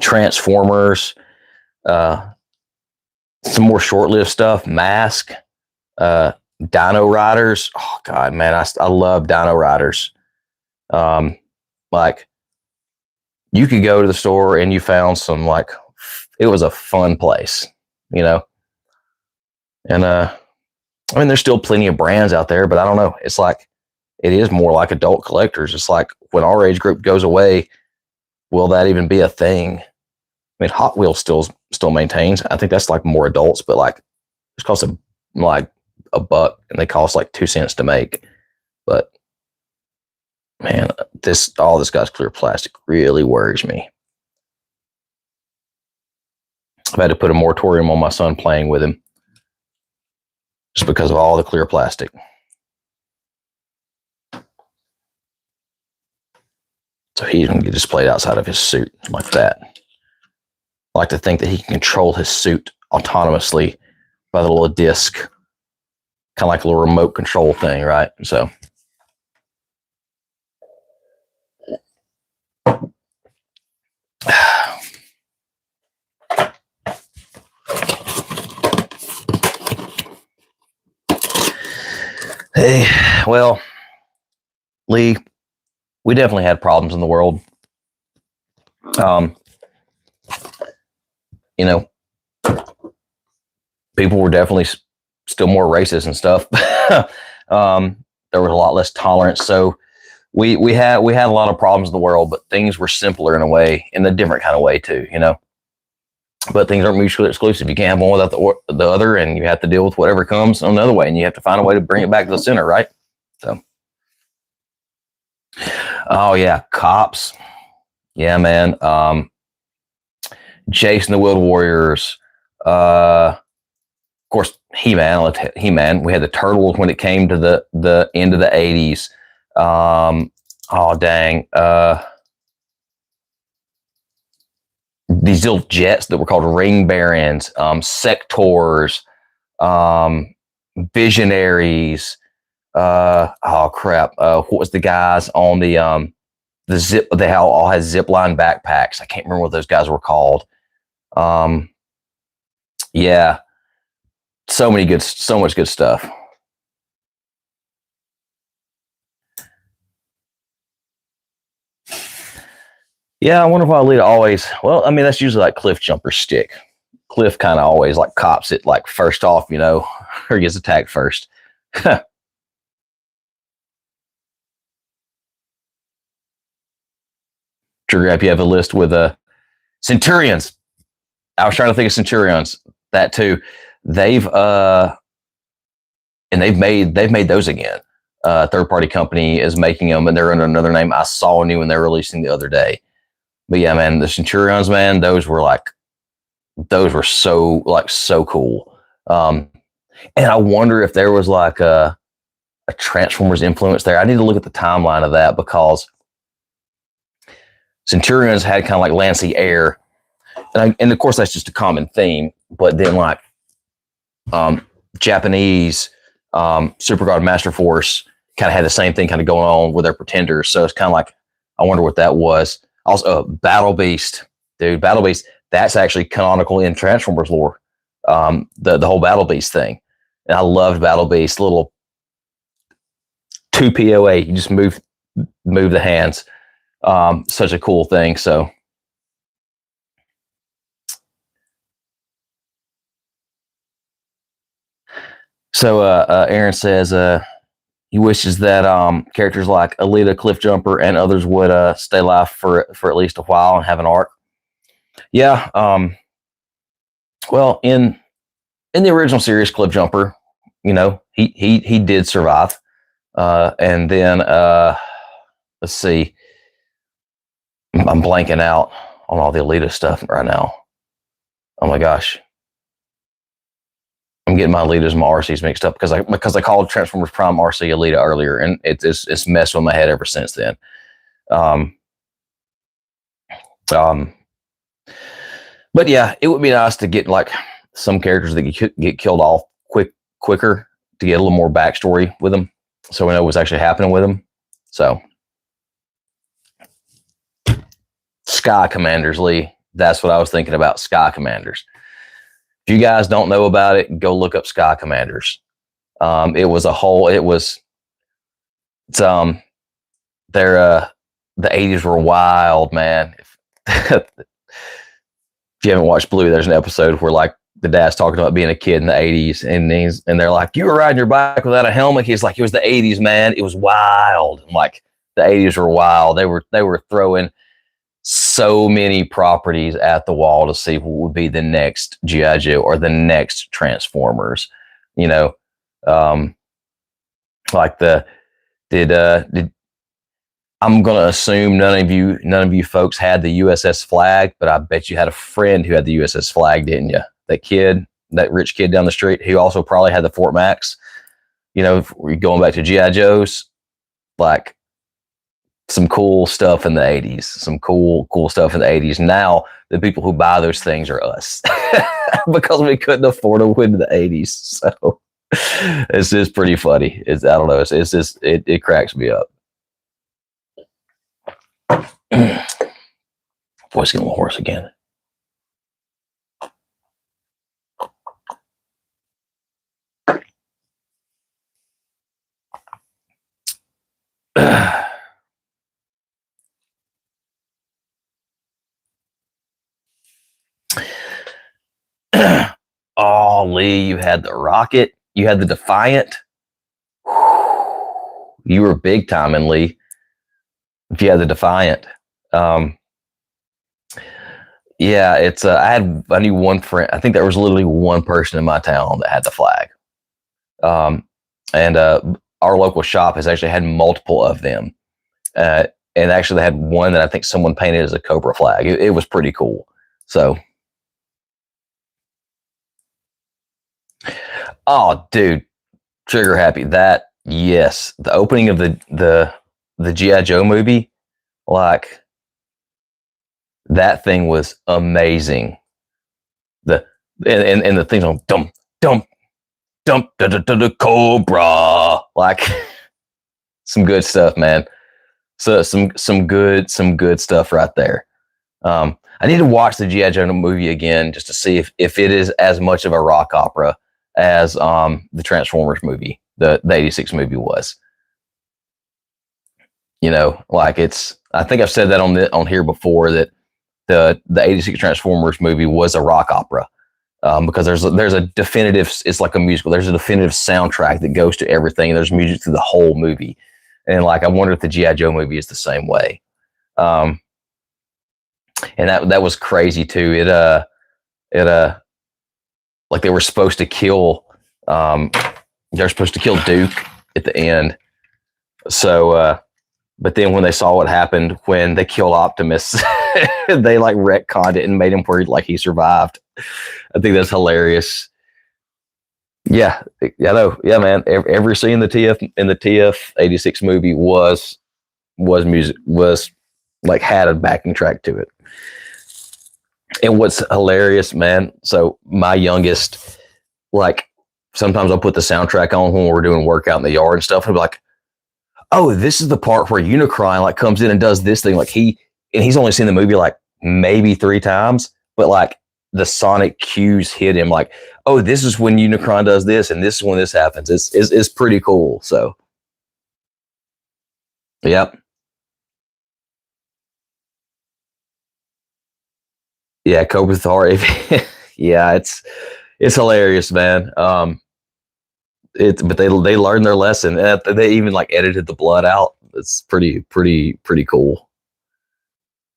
Transformers, some more short-lived stuff. Mask, Dino Riders. Oh God, man, I love Dino Riders. Like, you could go to the store and you found some, like, it was a fun place, you know. And I mean, there's still plenty of brands out there, but I don't know. It's like, it is more like adult collectors. It's like, when our age group goes away, will that even be a thing? I mean, Hot Wheels still maintains. I think that's like more adults, but like, it costs like $1, and they cost like 2 cents to make. But man, all this guy's clear plastic really worries me. I've had to put a moratorium on my son playing with him just because of all the clear plastic. So he's going to get displayed outside of his suit like that. I like to think that he can control his suit autonomously by the little disc, kind of like a little remote control thing, right? So, hey, well, Lee, we definitely had problems in the world. You know, people were definitely still more racist and stuff. There was a lot less tolerance. So we had a lot of problems in the world, but things were simpler in a different kind of way too, you know. But things aren't mutually exclusive. You can't have one without the other, and you have to deal with whatever comes another way, and you have to find a way to bring it back to the center, right? So, oh yeah, Cops. Yeah, man. Jason the World Warriors. Of course, He-Man. He-Man. We had the Turtles when it came to the end of the 80s. Oh dang. These little jets that were called Ring Barons, Sectors, Visionaries. Oh crap. What was the guys on the zip? They all had zipline backpacks. I can't remember what those guys were called. Yeah, so much good stuff. Yeah, I wonder why Lita always. Well, I mean, that's usually like Cliff Jumper's stick. Cliff kind of always like cops it like first off, you know, or gets attacked first. Trigger Happy, you have a list with Centurions. I was trying to think of Centurions. That too. They've made those again. Third party company is making them, and they're under another name. I saw a new one they're releasing the other day. But yeah, man, the Centurions, man, those were so cool. And I wonder if there was like a Transformers influence there. I need to look at the timeline of that, because Centurions had kind of like Lancy Air, and of course that's just a common theme. But then like Japanese Super Guard Master Force kind of had the same thing kind of going on with their Pretenders. So it's kind of like, I wonder what that was. Also, Battle Beast, dude, Battle Beast. That's actually canonical in Transformers lore. The whole Battle Beast thing, and I loved Battle Beast. Little 2 POA, you just move the hands. Such a cool thing. So. So Aaron says he wishes that characters like Alita, Cliffjumper, and others would stay alive for at least a while and have an arc. Yeah. Well, in the original series, Cliffjumper, you know, he did survive. And then let's see. I'm blanking out on all the Alita stuff right now. Oh my gosh. I'm getting my Alitas and my RCs mixed up because I called Transformers Prime RC Alita earlier, and it's messed with my head ever since then. But yeah, it would be nice to get like some characters that get killed off quicker to get a little more backstory with them, so we know what's actually happening with them. So, Sky Commanders, Lee. That's what I was thinking about. Sky Commanders. If you guys don't know about it, go look up Sky Commanders. The 80s were wild, man. If you haven't watched Blue, there's an episode where like the dad's talking about being a kid in the 80s, and they're like, you were riding your bike without a helmet. He's like, it was the 80s, man. It was wild. I'm like, the 80s were wild. They were throwing so many properties at the wall to see what would be the next G.I. Joe or the next Transformers. You know, like I'm gonna assume none of you folks had the USS Flag, but I bet you had a friend who had the USS Flag, didn't you? That rich kid down the street who also probably had the Fort Max. You know, if we're going back to G.I. Joes, like some cool stuff in the 80s, some cool stuff in the 80s. Now the people who buy those things are us because we couldn't afford them in the 80s. So it's just pretty funny. I don't know. It's just, it cracks me up. Voice getting a little hoarse again. Oh, Lee, you had the Rocket. You had the Defiant. You were big time in Lee. If you had the Defiant. Yeah, it's I knew one friend. I think there was literally one person in my town that had the Flag. And our local shop has actually had multiple of them. And actually they had one that I think someone painted as a Cobra flag. It was pretty cool. So, oh, dude, trigger happy. That, yes, the opening of the G.I. Joe movie, like, that thing was amazing. And the things on dump Cobra, like, some good stuff, man. So some good stuff right there. I need to watch the G.I. Joe movie again just to see if it is as much of a rock opera as the Transformers movie, the 86 movie was. You know, like I think I've said that on here before, that the 86 Transformers movie was a rock opera. Because there's a definitive, it's like a musical. There's a definitive soundtrack that goes to everything. There's music through the whole movie. And like, I wonder if the G.I. Joe movie is the same way. And that was crazy too. Like they were supposed to kill, they're supposed to kill Duke at the end. So, but then when they saw what happened when they killed Optimus, they like retconned it and made him where like he survived. I think that's hilarious. Yeah, man. Every scene in the TF 86 movie was music, was like had a backing track to it. And what's hilarious, man, so my youngest, like, sometimes I'll put the soundtrack on when we're doing workout in the yard and stuff, and I'll be like, oh, this is the part where Unicron like comes in and does this thing. Like he's only seen the movie like maybe 3 times, but like the sonic cues hit him like, oh, this is when Unicron does this, and this is when this happens. It's pretty cool. So, yep. Yeah, Kobathar. Yeah, it's hilarious, man. But they learned their lesson. And they even like edited the blood out. It's pretty cool.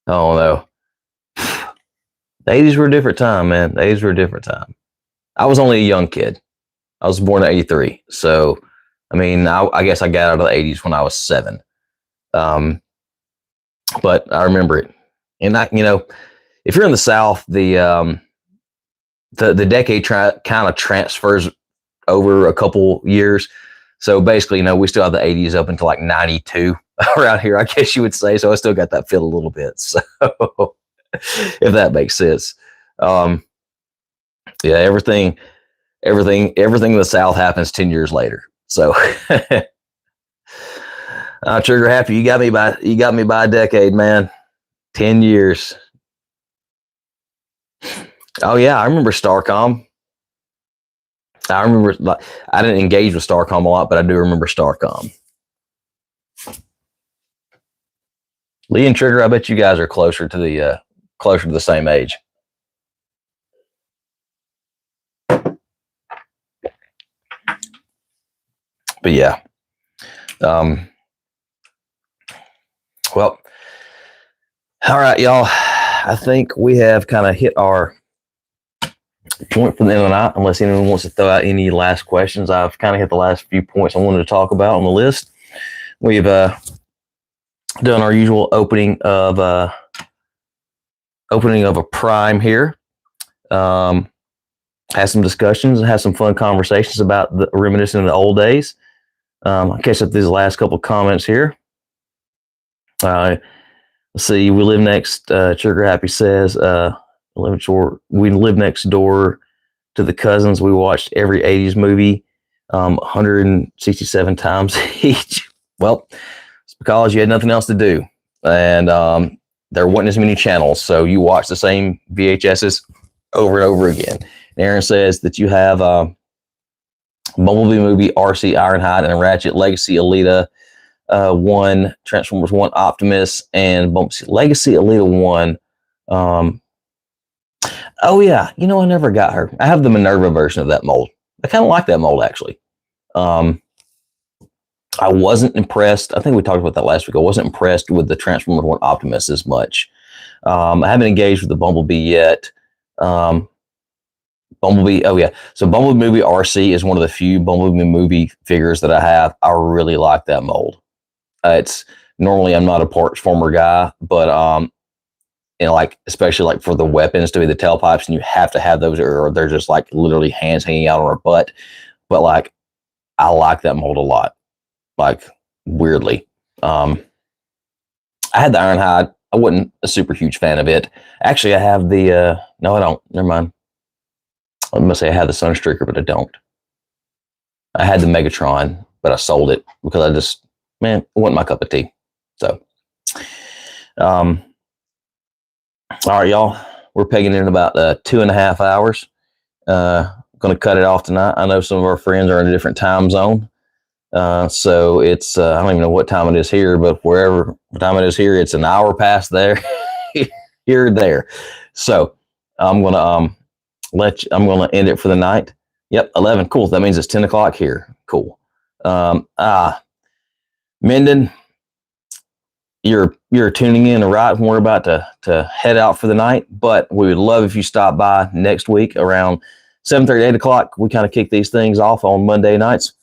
Oh no, the 80s were a different time, man. The 80s were a different time. I was only a young kid. I was born in '83, so I mean, I guess I got out of the '80s when I was 7. But I remember it, and if you're in the South, the decade kind of transfers over a couple years. So basically, we still have the 80s up until like 92 around here, I guess you would say. So I still got that feel a little bit. So if that makes sense. Yeah, everything in the South happens 10 years later. So Trigger Happy, you got me by a decade, man. 10 years. Oh yeah, I remember Starcom. I didn't engage with Starcom a lot, but I do remember Starcom. Lee and Trigger, I bet you guys are closer to the same age. But yeah. Well, all right, y'all. I think we have kind of hit our point for the end of the night, unless anyone wants to throw out any last questions. I've kind of hit the last few points I wanted to talk about on the list. We've done our usual opening of a prime here. Had some discussions and had some fun conversations about the reminiscing of the old days. I'll catch up these last couple of comments here. Let's see. We live next. Trigger Happy says, we live next door to the cousins. We watched every 80s movie 167 times each. Well, it's because you had nothing else to do. And there weren't as many channels. So you watch the same VHSs over and over again. And Aaron says that you have Bumblebee movie, RC Ironhide, and Ratchet Legacy Alita 1, Transformers 1 Optimus, and Legacy Alita 1. Oh yeah, I never got her. I have the Minerva version of that mold. I kind of like that mold, actually. I wasn't impressed. I think we talked about that last week. I wasn't impressed with the Transformers 1 Optimus as much. I haven't engaged with the Bumblebee yet. Bumblebee, oh yeah. So Bumblebee movie RC is one of the few Bumblebee movie figures that I have. I really like that mold. It's normally I'm not a parts former guy, but especially like for the weapons to be the tailpipes, and you have to have those, or they're just like literally hands hanging out on her butt. But like, I like that mold a lot. Like weirdly, I had the Ironhide. I wasn't a super huge fan of it. Actually, I have the no, I don't. Never mind. I must say I had the Sunstreaker, but I don't. I had the Megatron, but I sold it because it wasn't my cup of tea. So, all right, y'all. We're pegging in about 2.5 hours. Going to cut it off tonight. I know some of our friends are in a different time zone. So it's, I don't even know what time it is here, but wherever time it is here, it's an hour past there, here or there. So I'm going to, I'm going to end it for the night. Yep. 11. Cool. That means it's 10 o'clock here. Cool. Minden, you're tuning in right when we're about to head out for the night, but we would love if you stop by next week around 7:30, 8 o'clock. We kind of kick these things off on Monday nights.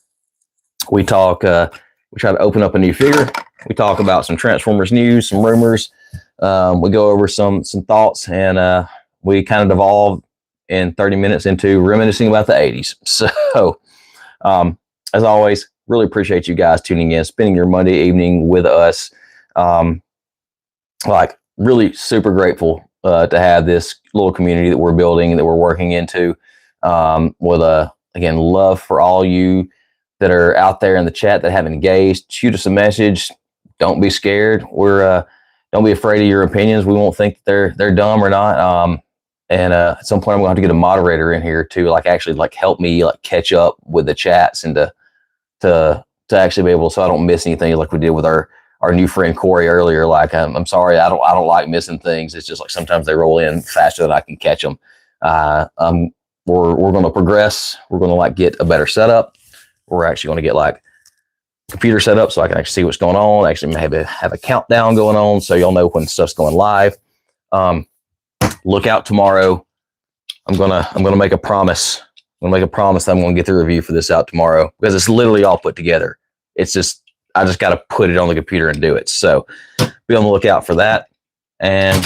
We talk, we try to open up a new figure. We talk about some Transformers news, some rumors. We go over some thoughts, and we kind of devolve in 30 minutes into reminiscing about the 80s. So, as always, really appreciate you guys tuning in, spending your Monday evening with us. Really super grateful to have this little community that we're building, that we're working into, with again, love for all you that are out there in the chat that haven't engaged, shoot us a message. Don't be scared. Don't be afraid of your opinions. We won't think that they're dumb or not. And at some point, I'm going to have to get a moderator in here to actually help me catch up with the chats and to actually be able, so I don't miss anything like we did with our new friend Corey earlier. I'm sorry, I don't like missing things. It's just sometimes they roll in faster than I can catch them. We're going to progress. We're going to get a better setup. We're actually going to get computer set up so I can actually see what's going on. Actually have a countdown going on so y'all know when stuff's going live. Look out tomorrow. I'm gonna make a promise. I'm gonna make a promise that I'm gonna get the review for this out tomorrow, because it's literally all put together. It's just I just got to put it on the computer and do it. So be on the lookout for that. And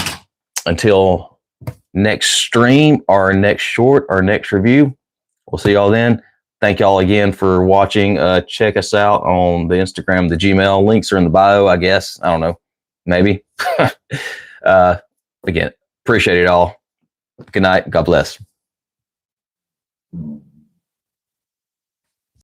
until next stream, our next short, our next review, we'll see y'all then. Thank y'all again for watching. Check us out on the Instagram, the Gmail. Links are in the bio, I guess. I don't know. Maybe. Again, appreciate it all. Good night. God bless.